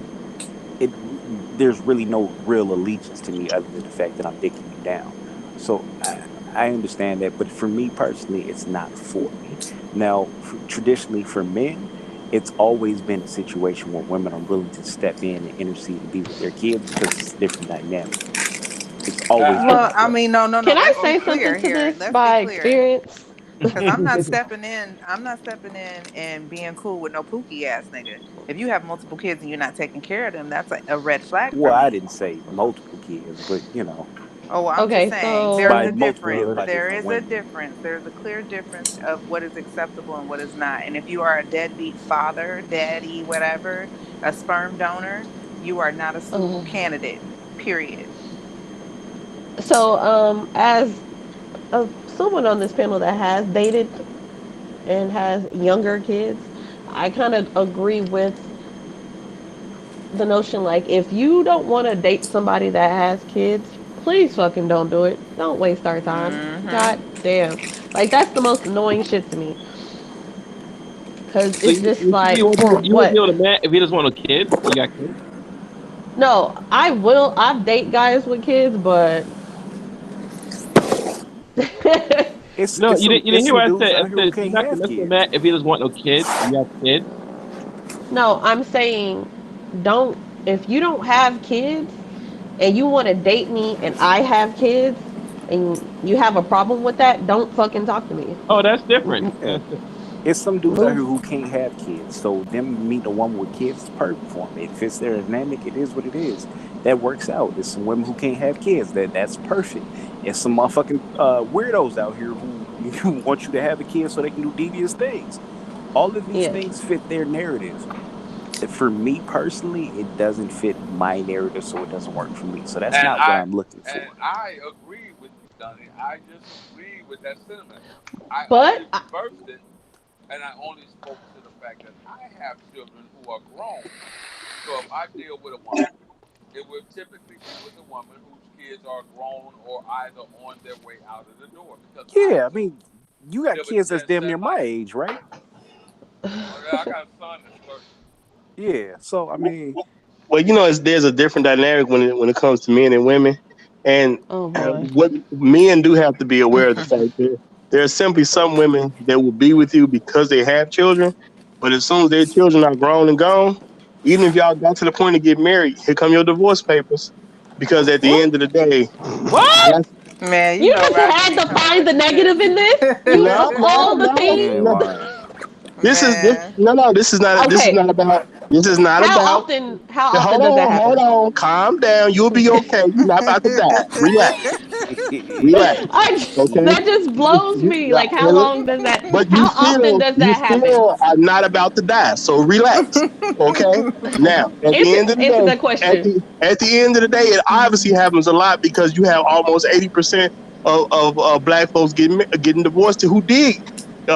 L: there's really no real allegiance to me other than the fact that I'm dicking you down. So I understand that, but for me personally, it's not for me. Now, traditionally for men, it's always been a situation where women are willing to step in and intercede and be with their kids because it's a different dynamic. It's always been
J: Well,
L: that
J: I
L: way.
J: mean, no.
G: Can I
J: Let's be
G: say something
J: clear
G: to
J: here.
G: this
J: Let's be
G: by
J: clear.
G: experience?
J: Because I'm not stepping in. I'm not stepping in and being cool with no pookie ass nigga. If you have multiple kids and you're not taking care of them, that's a red flag for
L: Well, I
J: me.
L: didn't say multiple kids, but
J: Oh, well, I'm just
G: Okay,
J: saying there is
L: by
J: a
G: so
L: multiple kids
J: difference.
L: by
J: There
L: different
J: is a
L: women.
J: difference. There's a clear difference of what is acceptable and what is not. And if you are a deadbeat father, daddy, whatever, a sperm donor, you are not a suitable candidate. Period.
G: as someone on this panel that has dated and has younger kids, I kind of agree with the notion like if you don't want to date somebody that has kids, please fucking don't do it. Don't waste our time.
J: Mm-hmm.
G: God damn. Like that's the most annoying shit to me. Because
K: So
G: it's just like, for
K: you would
G: what?
K: be able to man if he doesn't want no kids. You got kids.
G: No, I will. I date guys with kids, but
K: No, you didn't. You didn't
B: it's
K: hear
B: some
K: what I
B: dudes
K: said. I
B: out here who
K: said you're
B: can't
K: not
B: have
K: gonna mess with a
B: kids.
K: man if he doesn't want no kids. You have kids.
G: no, I'm saying don't. If you don't have kids and you want to date me and I have kids and you have a problem with that, don't fucking talk to me.
K: Oh, that's different.
B: Yeah.
K: That's different.
B: It's some dudes out
G: Move.
B: here who can't have kids, so them meeting a woman with kids is perfect for them. It fits their dynamic. It is what it is. That works out. There's some women who can't have kids. That's perfect. It's some motherfucking weirdos out here who want you to have a kid so they can do devious things. All of these
G: Yeah.
B: things fit their narrative. For me personally, it doesn't fit my narrative, so it doesn't work for me. So that's
C: And
B: not what I'm looking for.
C: and I agree with you, Donnie. I disagree with that sentiment. I
G: But
C: only reversed it, and I only spoke to the fact that I have children who are grown. So if I deal with a woman, it would typically be with a woman whose kids are grown or either on their way out of the door. Because
B: Yeah, I mean, you got
C: live a
B: kids that's damn
C: 10-cent
B: near my
C: life.
B: age, right?
C: I got a son that's 30.
B: Yeah. So I mean,
D: Well, there's a different dynamic when it comes to men and women, and
G: oh boy.
D: what men do have to be aware of the fact that there are simply some women that will be with you because they have children, but as soon as their children are grown and gone, even if y'all got to the point to get married, here come your divorce papers, because at the end of the day,
K: What?
D: that's
J: Man,
G: You
J: know
G: just
J: Roger
G: had
J: ain't
G: to
J: coming
G: find the
J: with
G: negative in this. You
D: no,
G: of all the
B: yeah,
G: things.
D: no.
B: why?
D: This is
J: Man.
D: this is not
G: Okay.
D: about this is not
G: How
D: about.
G: often does that
D: Hold
G: happen?
D: on, calm down. You'll be okay. You're not about to die. Relax. Okay.
G: That just blows me. Like, how
D: Well,
G: long does that?
D: but
G: How often does
D: you
G: that happen?
D: still are not about to die. So relax. Okay. Now, at the end of the
G: Answer
D: day,
G: that question.
D: at the end of the day, it obviously happens a lot because you have almost 80% of black folks getting divorced who did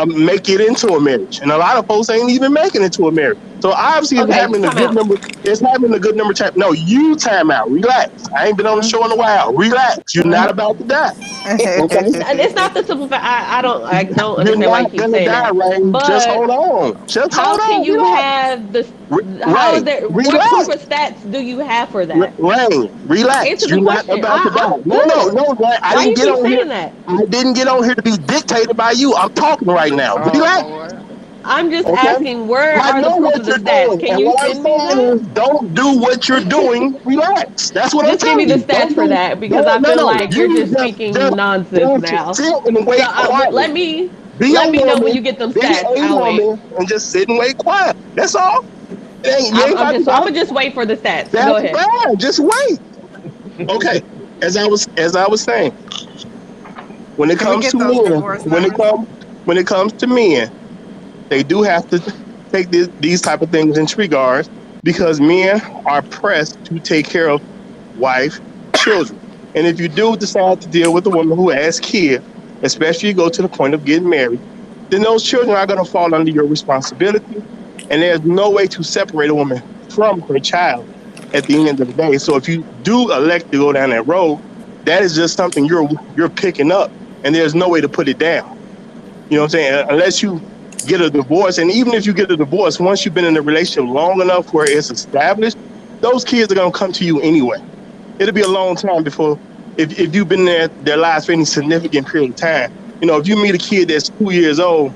D: make it into a marriage, and a lot of folks ain't even making it to a marriage. So obviously, it's
G: Okay,
D: having a
G: time
D: good
G: out.
D: number. It's having a good number. No, you time out. Relax. I ain't been on the show in a while. Relax. You're not about to die. Okay.
G: It's not the simple fact. I don't
D: You're
G: understand why you
D: not
G: keep
D: gonna
G: saying
D: die,
G: that.
D: Rain. Just
G: But
D: hold on. Just
G: how
D: hold
G: can
D: on.
G: you
D: Relax.
G: have this? How is
D: Rain.
G: there? What proof
D: Relax.
G: of stats do you have for that?
D: Rain. Relax.
G: Answer the
D: You're not
G: question.
D: about to die.
G: I'm
D: No,
G: good.
D: Rain. I
G: Why
D: didn't
G: you
D: get
G: keep
D: on here.
G: saying that?
D: I didn't get on here to be dictated by you. I'm talking right now.
J: Oh
D: Relax.
J: Lord.
G: I'm just
D: Okay.
G: asking. Where
D: I
G: are the
D: know
G: proof of
D: what
G: the
D: you're
G: stats?
D: doing,
G: Can
D: and
G: you
D: what I'm
G: send me
D: saying
G: that?
D: is, don't do what you're doing. Relax. That's what I'm
G: Just give me
D: telling
G: the
D: you.
G: stats for that because I feel
D: No.
G: like you're
D: You
G: just speaking nonsense
D: just
G: now.
D: sit and
G: So
D: wait quietly. Be a
G: let me know when
D: woman.
G: you get them
D: Be
G: stats.
D: a
G: I'll wait.
D: woman, and just sit and wait quiet. That's all. You ain't about to
G: I'm
D: die.
G: gonna just wait for the stats. Go
D: That's
G: ahead.
D: fine. Just wait. Okay. As I was saying, when it
J: Can we
D: comes
J: get
D: to
J: those
D: men,
J: divorce numbers?
D: when it comes to men, they do have to take these type of things into regards because men are pressed to take care of wife, children. And if you do decide to deal with a woman who has kids, especially you go to the point of getting married, then those children are going to fall under your responsibility. And there's no way to separate a woman from her child at the end of the day. So if you do elect to go down that road, that is just something you're picking up, and there's no way to put it down. You know what I'm saying? Unless you get a divorce, and even if you get a divorce, once you've been in a relationship long enough where it's established, those kids are going to come to you anyway. It'll be a long time before, if you've been in their lives for any significant period of time. If you meet a kid that's 2 years old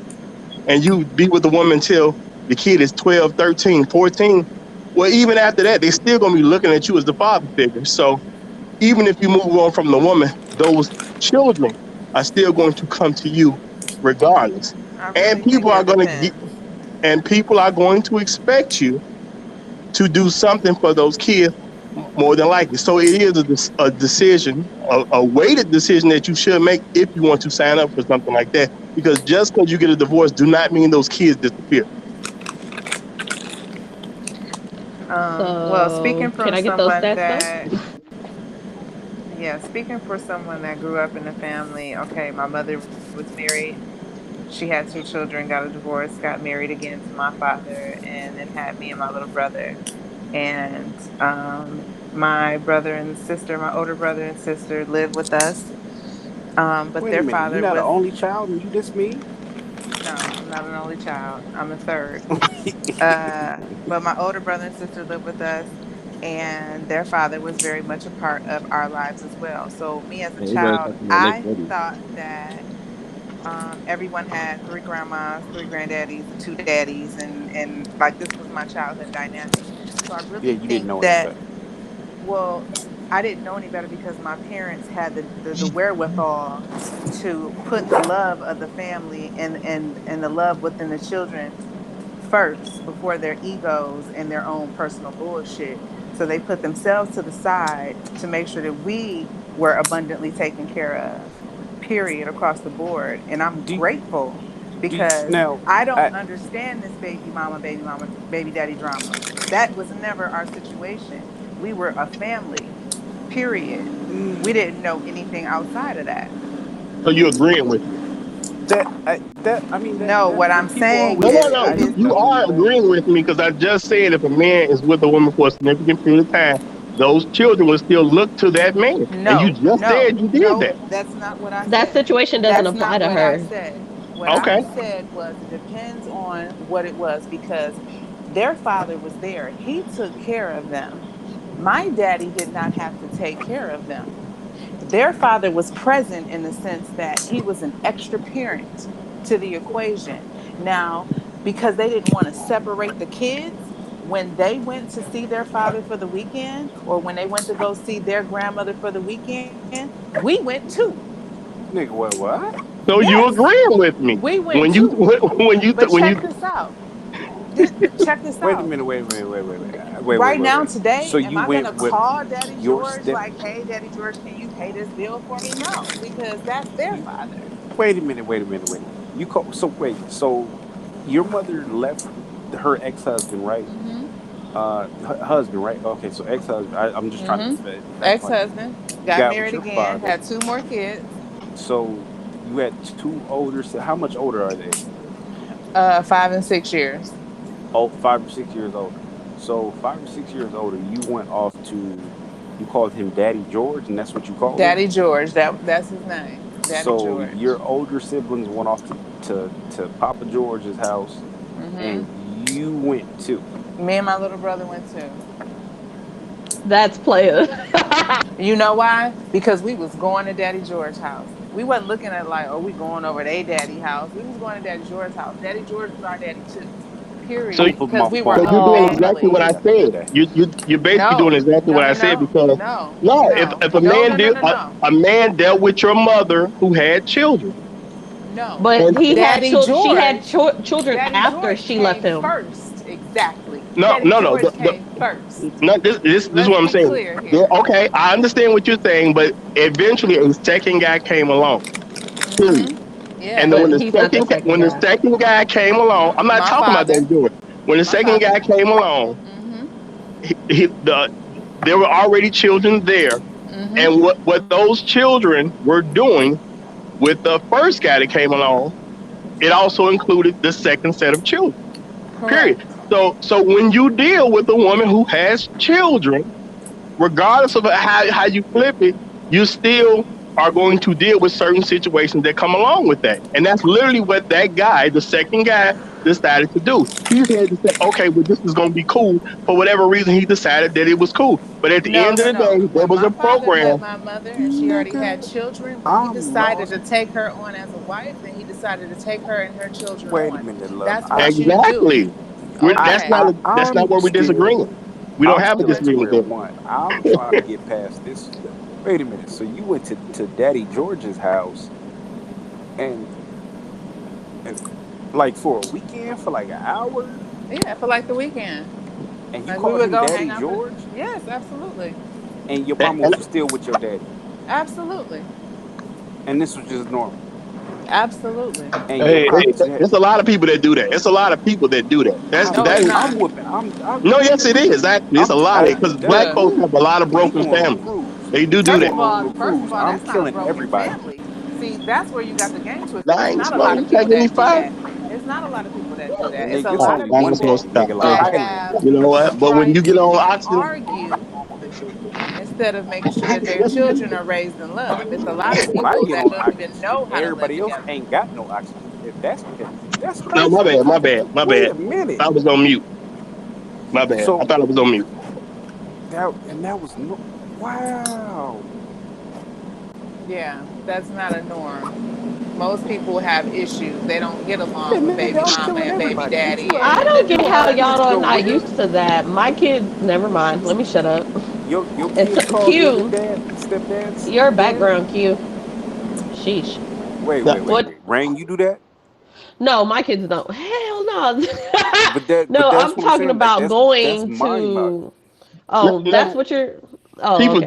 D: and you be with a woman until the kid is 12, 13, 14, well, even after that, they're still going to be looking at you as the father figure. So even if you move on from the woman, those children are still going to come to you regardless.
J: I
D: And
J: really think that depends.
D: people are going to expect you to do something for those kids more than likely. So it is a decision, a weighted decision that you should make if you want to sign up for something like that. Because just because you get a divorce do not mean those kids disappear.
J: Well, speaking
G: So can
J: from
G: I get those
J: someone
G: stats
J: that,
G: though?
J: yeah, speaking for someone that grew up in a family, okay, my mother was married. She had 2 children, got a divorce, got married again to my father, and then had me and my little brother. And my brother and sister, my older brother and sister, live with us. But
B: Wait a
J: their
B: minute. You're
J: father
B: not an
J: was
B: only child, and you just me?
J: no, I'm not an only child. I'm a third. But my older brother and sister live with us, and their father was very much a part of our lives as well. So me as a child, I thought that everyone had 3 grandmas, 3 granddaddies, and 2 daddies, and like this was my childhood dynamic. So I really think that. Well, I didn't know any better because my parents had the wherewithal to put the love of the family and the love within the children first before their egos and their own personal bullshit. So they put themselves to the side to make sure that we were abundantly taken care of, period, across the board. And I'm grateful because I don't understand this baby mama, baby daddy drama. That was never our situation. We were a family, period. We didn't know anything outside of that.
D: So you agreeing with me?
J: What I'm saying
D: No. You are agreeing with me because I just said if a man is with a woman for a significant period of time, those children will still look to that man. And you just said you did that.
J: That's not what I said.
G: That situation doesn't apply to her.
J: What I said was it depends on what it was because their father was there. He took care of them. My daddy did not have to take care of them. Their father was present in the sense that he was an extra parent to the equation. Now, because they didn't want to separate the kids, when they went to see their father for the weekend or when they went to go see their grandmother for the weekend, we went too.
L: Nigga, what?
D: So you agreeing with me?
J: We went too. Check this out. Check this out.
L: Wait a minute.
J: Right now, today, so am I going to call Daddy George like, hey, Daddy George, can you pay this bill for me? No, because that's their father.
L: Wait a minute. You call, so your mother left her ex-husband, right?
J: Mm-hmm.
L: Husband, right? Okay, so ex-husband. I'm just trying to...
J: Ex-husband, got married again, father. Had 2 more kids.
L: So you had 2 older... How much older are they?
J: 5 and 6 years.
L: Oh, 5 or 6 years older. So 5 or 6 years older, you went off to, you called him Daddy George, and that's what you called
J: Daddy
L: him?
J: George. That's his name. Daddy George.
L: So your older siblings went off to Papa George's house, and you went too.
J: Me and my little brother went too.
G: That's player.
J: You know why? Because we was going to Daddy George's house. We wasn't looking at like, oh, we going over to daddy house. We was going to Daddy George's house. Daddy George was our daddy too. Period.
D: So,
J: because we were
D: you're doing exactly what I said. You're basically doing exactly what I said because if a man dealt with your mother who had children.
J: No,
G: but he had
J: George,
G: she had children
J: Daddy
G: after
J: George
G: she left him.
J: First, exactly.
D: No.
J: First.
D: No, this is what I'm saying. Yeah, okay, I understand what you're saying, but eventually a second guy came along. Period.
J: Yeah,
D: and then when the second guy came along, I'm not talking about Daddy George. When the second guy came along, there were already children there, and what those children were doing with the first guy that came along, it also included the second set of children. Period. So when you deal with a woman who has children, regardless of how you flip it, you still are going to deal with certain situations that come along with that. And that's literally what that guy, the second guy, decided to do. He had to say, okay, well, this is going to be cool. For whatever reason, he decided that it was cool. But at the end of the day, there was a program.
J: My mother, and she already had children. When he decided to take her on as a wife, then he decided to take her and her children
L: Wait a minute, love.
J: That's what
D: exactly.
J: You do.
D: That's not where we're disagreeing. We don't have a disagreement there.
L: I'm trying to get past this. Wait a minute. So you went to Daddy George's house and like for a weekend, for like an hour?
J: Yeah, for like the weekend.
L: And you called him Daddy George?
J: Yes, absolutely.
L: And your mama was still with your daddy?
J: Absolutely.
L: And this was just normal?
J: Absolutely.
D: There's a lot of people that do that. It's a lot of people that do that.
L: I'm whooping.
D: No, yes, it is. It's a lot because black folks have a lot of broken families. They do that.
J: First of all,
L: I'm killing everybody.
J: Family. See, that's where you got the game twisted.
D: It's
J: not a lot of people that do that. It's not a lot of people that do that. It's a lot of people that have.
D: You know what? But when you get on oxygen,
J: argue instead of making sure that their children are raised in love. It's a lot of people that don't even know how
L: everybody
J: to live
L: else
J: together.
L: ain't got no oxygen. if that's the case, that's
D: No,
L: crazy.
D: my bad.
L: Wait a minute.
D: I was on mute. My bad.
L: So
D: I thought I was on mute.
L: That was no. Wow.
J: Yeah, that's not a norm. Most people have issues. They don't get along with baby mama and baby daddy.
G: I don't get how y'all are not used to that. My kids, never mind. Let me shut up.
L: Your kids call you stepdads?
G: Your background, Q. Sheesh.
L: Wait. Rain, you do that?
G: No, my kids don't. Hell no.
L: No,
G: I'm talking about going to. Oh, that's what you're. Oh,
D: people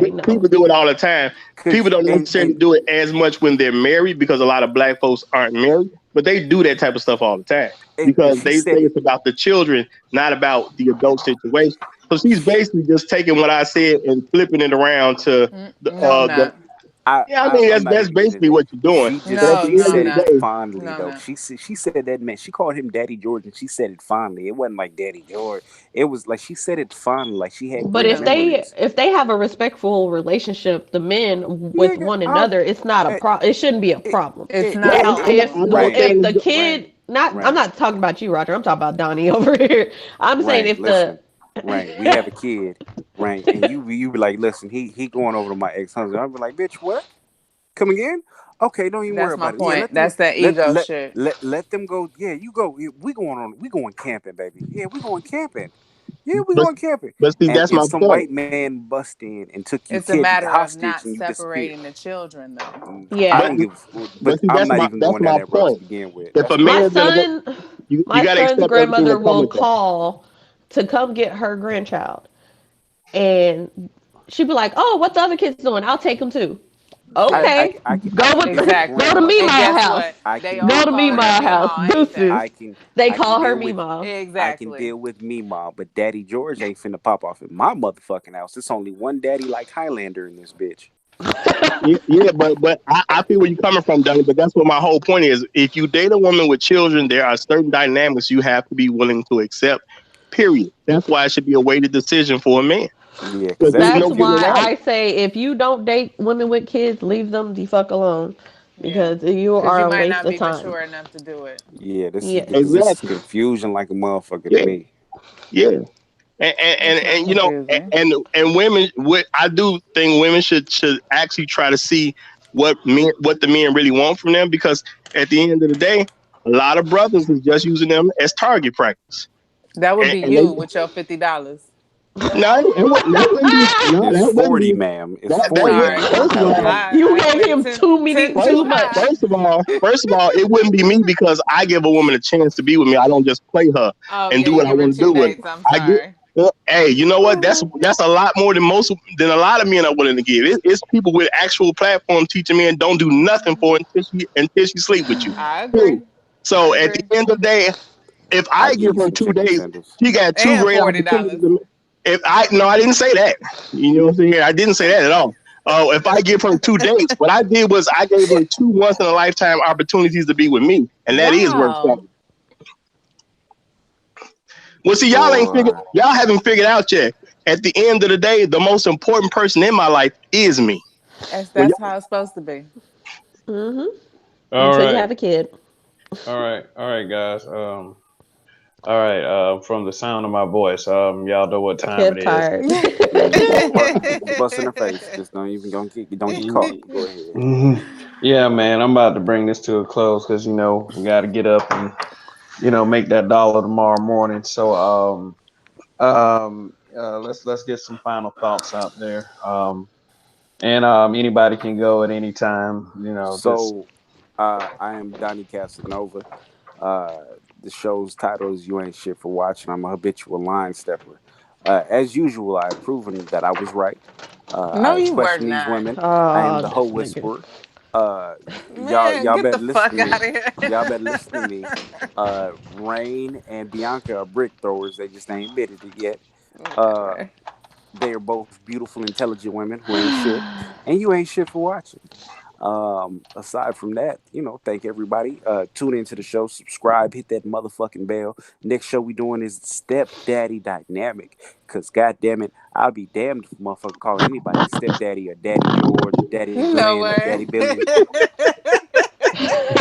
D: do it all the time. People don't necessarily do it as much when they're married because a lot of black folks aren't married, but they do that type of stuff all the time because they say it's about the children, not about the adult situation. So she's basically just taking what I said and flipping it around to that's basically what you're doing.
L: She said it fondly, though. She said that, man. She called him Daddy George, and she said it fondly. It wasn't like Daddy George. It was like she said it fondly, like she had.
G: But if they have a respectful relationship, the men with one another, it's not a problem. It shouldn't be a problem.
J: It's not.
G: If the kid, I'm not talking about you, Roger. I'm talking about Donnie over here. I'm saying if
L: Right, we have a kid, right, and you be like, listen, he going over to my ex-husband. I'll be like, bitch, what? Come again? Okay, don't even worry about it.
J: That's my point. That's that ego shit.
L: Let them go. Yeah, you go. We going camping, baby. Yeah, we going camping. Yeah, we going camping.
D: But see, that's my
L: some
D: point.
L: White man bust in and took you.
J: It's a matter of not separating the children, though.
G: Yeah,
L: I don't give. But I'm not even going down that road to begin with.
D: If a man
G: my son's grandmother will call to come get her grandchild, and she'd be like, "Oh, what the other kids doing? I'll take them too." Okay, go to Meemaw house. Go to Meemaw house. Deuces. They call her Meemaw.
J: Exactly.
L: I can deal with Meemaw, but Daddy George ain't finna pop off at my motherfucking house. It's only one daddy like Highlander in this bitch.
D: Yeah, but I feel where you're coming from, Donnie. But that's what my whole point is. If you date a woman with children, there are certain dynamics you have to be willing to accept. Period. That's why it should be a weighted decision for a man.
L: Yeah,
G: that's why I say if you don't date women with kids, leave them the fuck alone because you are a waste of time. You might not be
J: mature enough to do it.
L: Yeah, this is confusion like a motherfucker to me.
D: Yeah, and you know, and women, I do think women should actually try to see what the men really want from them, because at the end of the day, a lot of brothers is just using them as target practice.
J: That would be you with your $50.
D: No,
L: it's 40, ma'am. It's 40.
G: You gave him too much.
D: First of all, it wouldn't be me because I give a woman a chance to be with me. I don't just play her and do what I want to do with her. Hey, you know what? That's a lot more than a lot of men are willing to give. It's people with actual platform teaching men don't do nothing for until she sleep with you.
J: I agree.
D: So at the end of the day, if I give her 2 days, she got $2 great opportunities. I didn't say that. You know what I'm saying? I didn't say that at all. If I give her 2 dates, what I did was I gave her 2 once in a lifetime opportunities to be with me, and that is worth something. Well, see, y'all haven't figured out yet. At the end of the day, the most important person in my life is me.
J: That's how it's supposed to be.
G: Mm-hmm.
A: Until
G: you have a kid.
A: All right, guys. All right, from the sound of my voice, y'all know what time it is.
G: Tired.
L: Bust in the face. Just don't get caught. Go ahead.
A: Mm-hmm. Yeah, man, I'm about to bring this to a close because we got to get up and make that dollar tomorrow morning. So let's get some final thoughts out there. And anybody can go at any time.
L: So I am Donnie Casanova. The show's title is You Ain't Shit for Watching. I'm a habitual line stepper. As usual, I've proven that I was right.
J: No, you were not.
L: Women. I am the hoe whisperer. Y'all better listen to me. Y'all better listen to me. Rain and Bianca are brick throwers. They just ain't admitted it yet. They are both beautiful, intelligent women who ain't shit, and you ain't shit for watching. Aside from that, thank everybody. Tune into the show, subscribe, hit that motherfucking bell. Next show we doing is Stepdaddy Dynamic. Cause goddamn it, I'll be damned if a motherfucker call anybody stepdaddy or Daddy George, or Daddy Glenn, or Daddy Billy.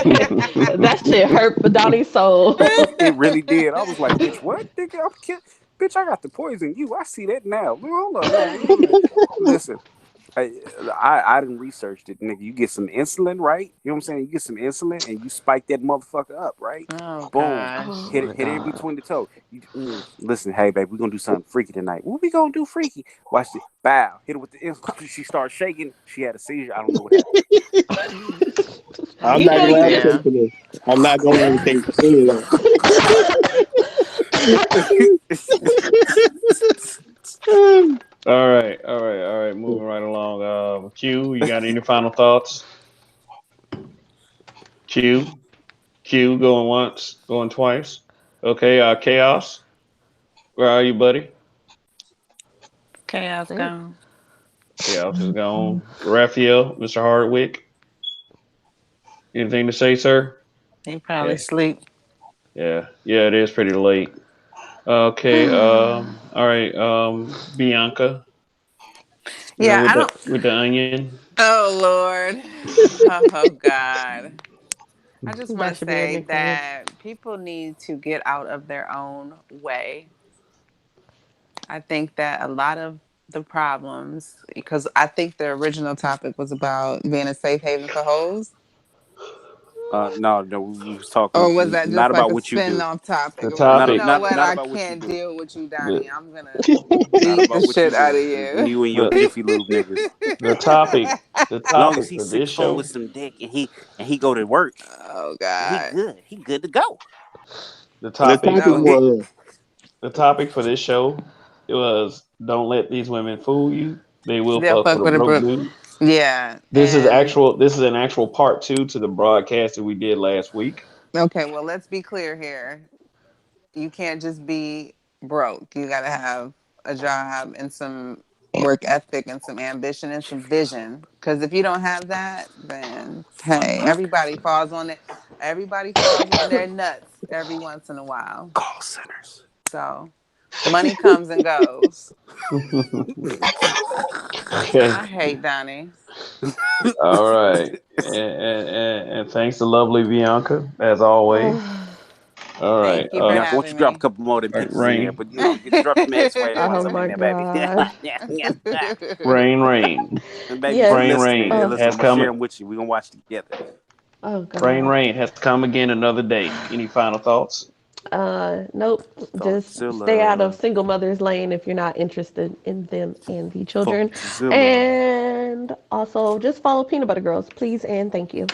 G: That shit hurt Donnie's soul.
L: It really did. I was like, bitch, what? Nigga, bitch, I got to poison you. I see that now. Hold up now. Listen. I didn't research it, nigga. You get some insulin, right? You know what I'm saying? You get some insulin and you spike that motherfucker up, right?
J: Oh,
L: Boom.
J: gosh.
L: Hit it in between the toe. Listen, hey, babe, we're going to do something freaky tonight. What we going to do freaky? Watch it. Bow. Hit it with the insulin. She started shaking. She had a seizure. I don't know what happened.
D: I'm not going to advocate for this. I'm not going to advocate for any of that.
A: All right. Moving right along. Q, you got any final thoughts? Q, going once, going twice. Okay. Chaos, where are you, buddy?
J: Chaos gone.
A: Chaos is gone. Raphael, Mr. Hardwick, anything to say, sir?
J: He probably sleep.
A: Yeah, it is pretty late. Okay. All right. Bianca.
J: Yeah,
A: with the onion.
J: Oh Lord. Oh God. I just want to say that people need to get out of their own way. I think that a lot of the problems, because I think the original topic was about being a safe haven for hoes.
L: No, we was talking.
J: Or was that just
L: not
J: like
L: about
J: a
L: what you do?
J: spin-off topic?
A: The topic.
J: You know what? I can't deal with you, Donnie. I'm gonna beat the shit out of you.
L: You and your Jiffy Lube niggas.
A: The topic.
L: Long as he's 6'4" with some dick and he go to work.
J: Oh God.
L: He good to go.
A: The topic for this show, it was don't let these women fool you. They'll fuck with a broke dude.
J: Yeah.
A: This is an actual part 2 to the broadcast that we did last week.
J: Okay, well, let's be clear here. You can't just be broke. You gotta have a job and some work ethic and some ambition and some vision. Because if you don't have that, then hey, everybody falls on it. Everybody falls on their nuts every once in a while.
L: Call centers.
J: So money comes and goes.
A: Okay.
J: I hate Donnie.
A: All right. And thanks to lovely Bianca, as always. All right.
L: Bianca, why don't you drop a couple more of them pieces in there? But drop them X-way ones in there, baby.
A: Rain.
L: And baby,
A: Rain has come.
L: Share them with you. We're gonna watch together.
G: Oh God.
A: Rain has come again another day. Any final thoughts?
G: Nope. Just stay out of single mothers lane if you're not interested in them and the children. And also just follow Peanut Butter Girls, please and thank you.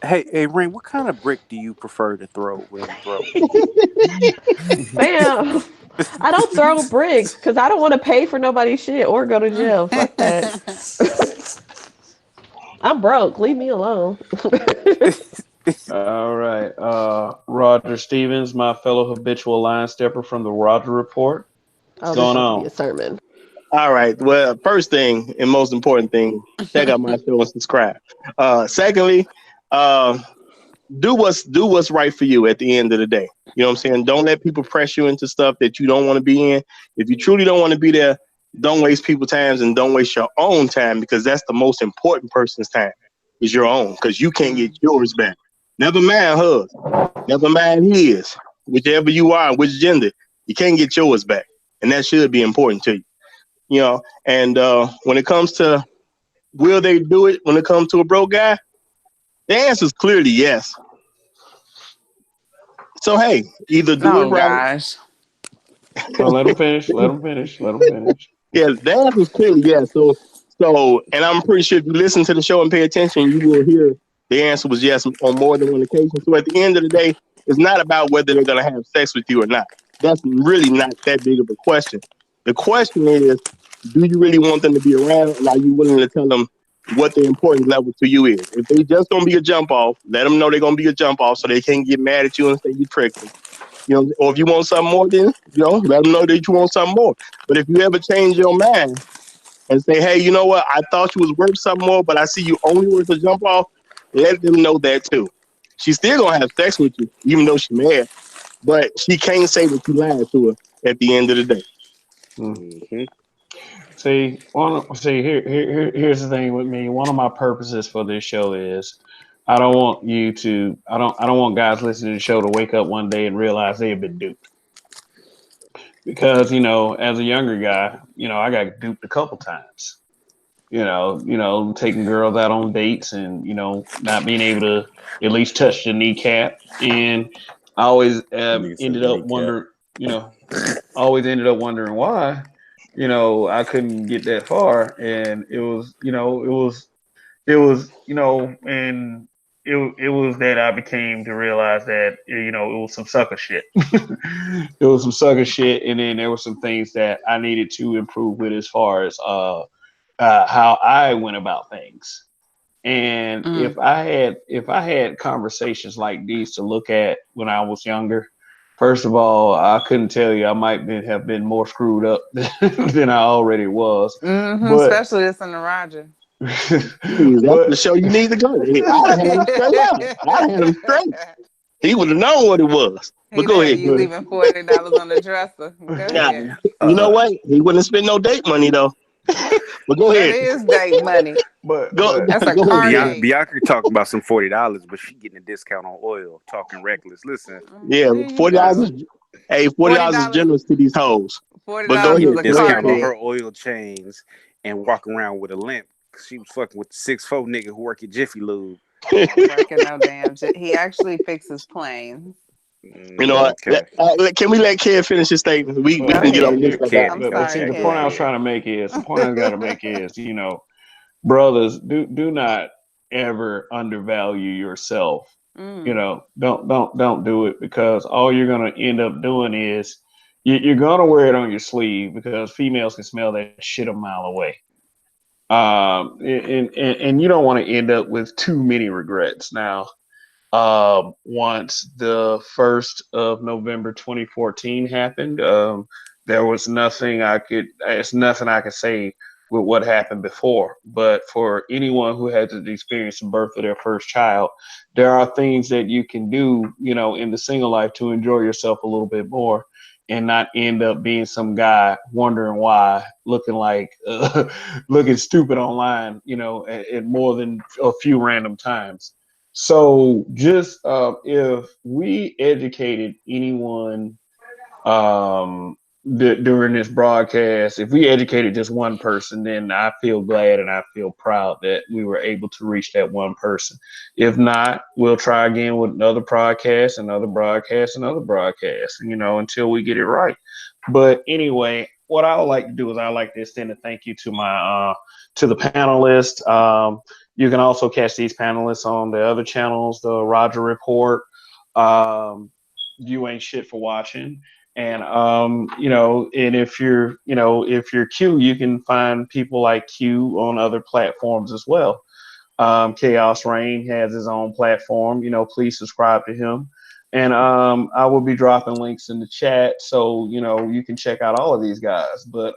L: Hey, Rain, what kind of brick do you prefer to throw when you throw?
G: Bam! I don't throw bricks because I don't want to pay for nobody's shit or go to jail. Fuck that. I'm broke. Leave me alone.
A: All right. Roger Stevens, my fellow habitual line stepper from the Roger Report. What's going on?
G: Be a sermon.
D: All right. Well, first thing and most important thing, check out my show and subscribe. Secondly, do what's right for you at the end of the day. You know what I'm saying? Don't let people press you into stuff that you don't want to be in. If you truly don't want to be there, don't waste people's time and don't waste your own time, because that's the most important person's time is your own, because you can't get yours back. Never mind hers. Never mind his. Whichever you are, which gender, you can't get yours back. And that should be important to you. You know, and when it comes to will they do it when it comes to a broke guy, the answer is clearly yes. So, hey, either do it right.
J: Gosh.
A: Well, let him finish.
D: Yeah, the answer is clearly yes. So, and I'm pretty sure if you listen to the show and pay attention, you will hear the answer was yes on more than one occasion. So at the end of the day, it's not about whether they're going to have sex with you or not. That's really not that big of a question. The question is, do you really want them to be around, and are you willing to tell them what the importance level to you is? If they just going to be a jump off, let them know they're going to be a jump off so they can't get mad at you and say you tricked them. You know, or if you want something more, then, you know, let them know that you want something more. But if you ever change your mind and say, hey, you know what, I thought you was worth something more, but I see you only worth a jump off, let them know that too. She's still going to have sex with you, even though she's mad, but she can't say that you lied to her at the end of the day.
A: Mm-hmm. See, here's the thing with me. One of my purposes for this show is I don't want you to. I don't want guys listening to the show to wake up one day and realize they have been duped. Because as a younger guy, I got duped a couple times. Taking girls out on dates and not being able to at least touch the kneecap, and I always ended up wondering, always ended up wondering why, I couldn't get that far, and and it was that I became to realize that it was some sucker shit. It was some sucker shit, and then there were some things that I needed to improve with as far as how I went about things. And if I had conversations like these to look at when I was younger, first of all, I couldn't tell you I might have been more screwed up than I already was. But,
J: especially this in the Roger.
D: That's the show you need to go to. I had him straight up. I had him straight. He would have known what it was. But go ahead.
J: You leaving $40 on the dresser. Go ahead.
D: You know what? He wouldn't spend no date money though. But go ahead.
J: That is date money. That's a car date.
L: Bianca talking about some $40, but she getting a discount on oil. Talking reckless. Listen.
D: Yeah, $40. Hey, $40 is generous to these hoes.
J: $40
D: but go ahead.
L: Discount on her oil change and walk around with a limp. She was fucking with the 6'4" nigga who work at Jiffy Lube.
J: Working no damn shit. He actually fixes planes.
D: You know what? Okay. Can we let Ken finish his statement? We can get on this.
A: The point I was trying to make is, brothers, do not ever undervalue yourself. Don't do it, because all you're gonna end up doing is you're gonna wear it on your sleeve, because females can smell that shit a mile away. And you don't want to end up with too many regrets. Now, once the 1st of November 2014 happened, there was nothing I could say with what happened before. But for anyone who has experienced the birth of their first child, there are things that you can do, in the single life to enjoy yourself a little bit more, and not end up being some guy wondering why, looking stupid online, at more than a few random times. So just if we educated anyone during this broadcast, if we educated just one person, then I feel glad and I feel proud that we were able to reach that one person. If not, we'll try again with another broadcast, until we get it right. But anyway, what I would like to do is I like to extend a thank you to my to the panelists. You can also catch these panelists on the other channels, the Roger Report, You Ain't Shit for Watching. And, and if you're Q, you can find people like Q on other platforms as well. Chaos Reign has his own platform, please subscribe to him. And I will be dropping links in the chat, so, you can check out all of these guys. But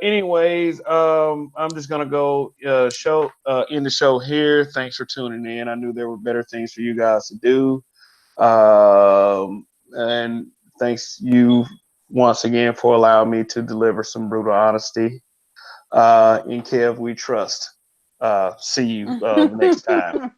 A: anyways, I'm just going to go end the show here. Thanks for tuning in. I knew there were better things for you guys to do. And thanks you once again for allowing me to deliver some brutal honesty. In Kev, we trust. See you next time.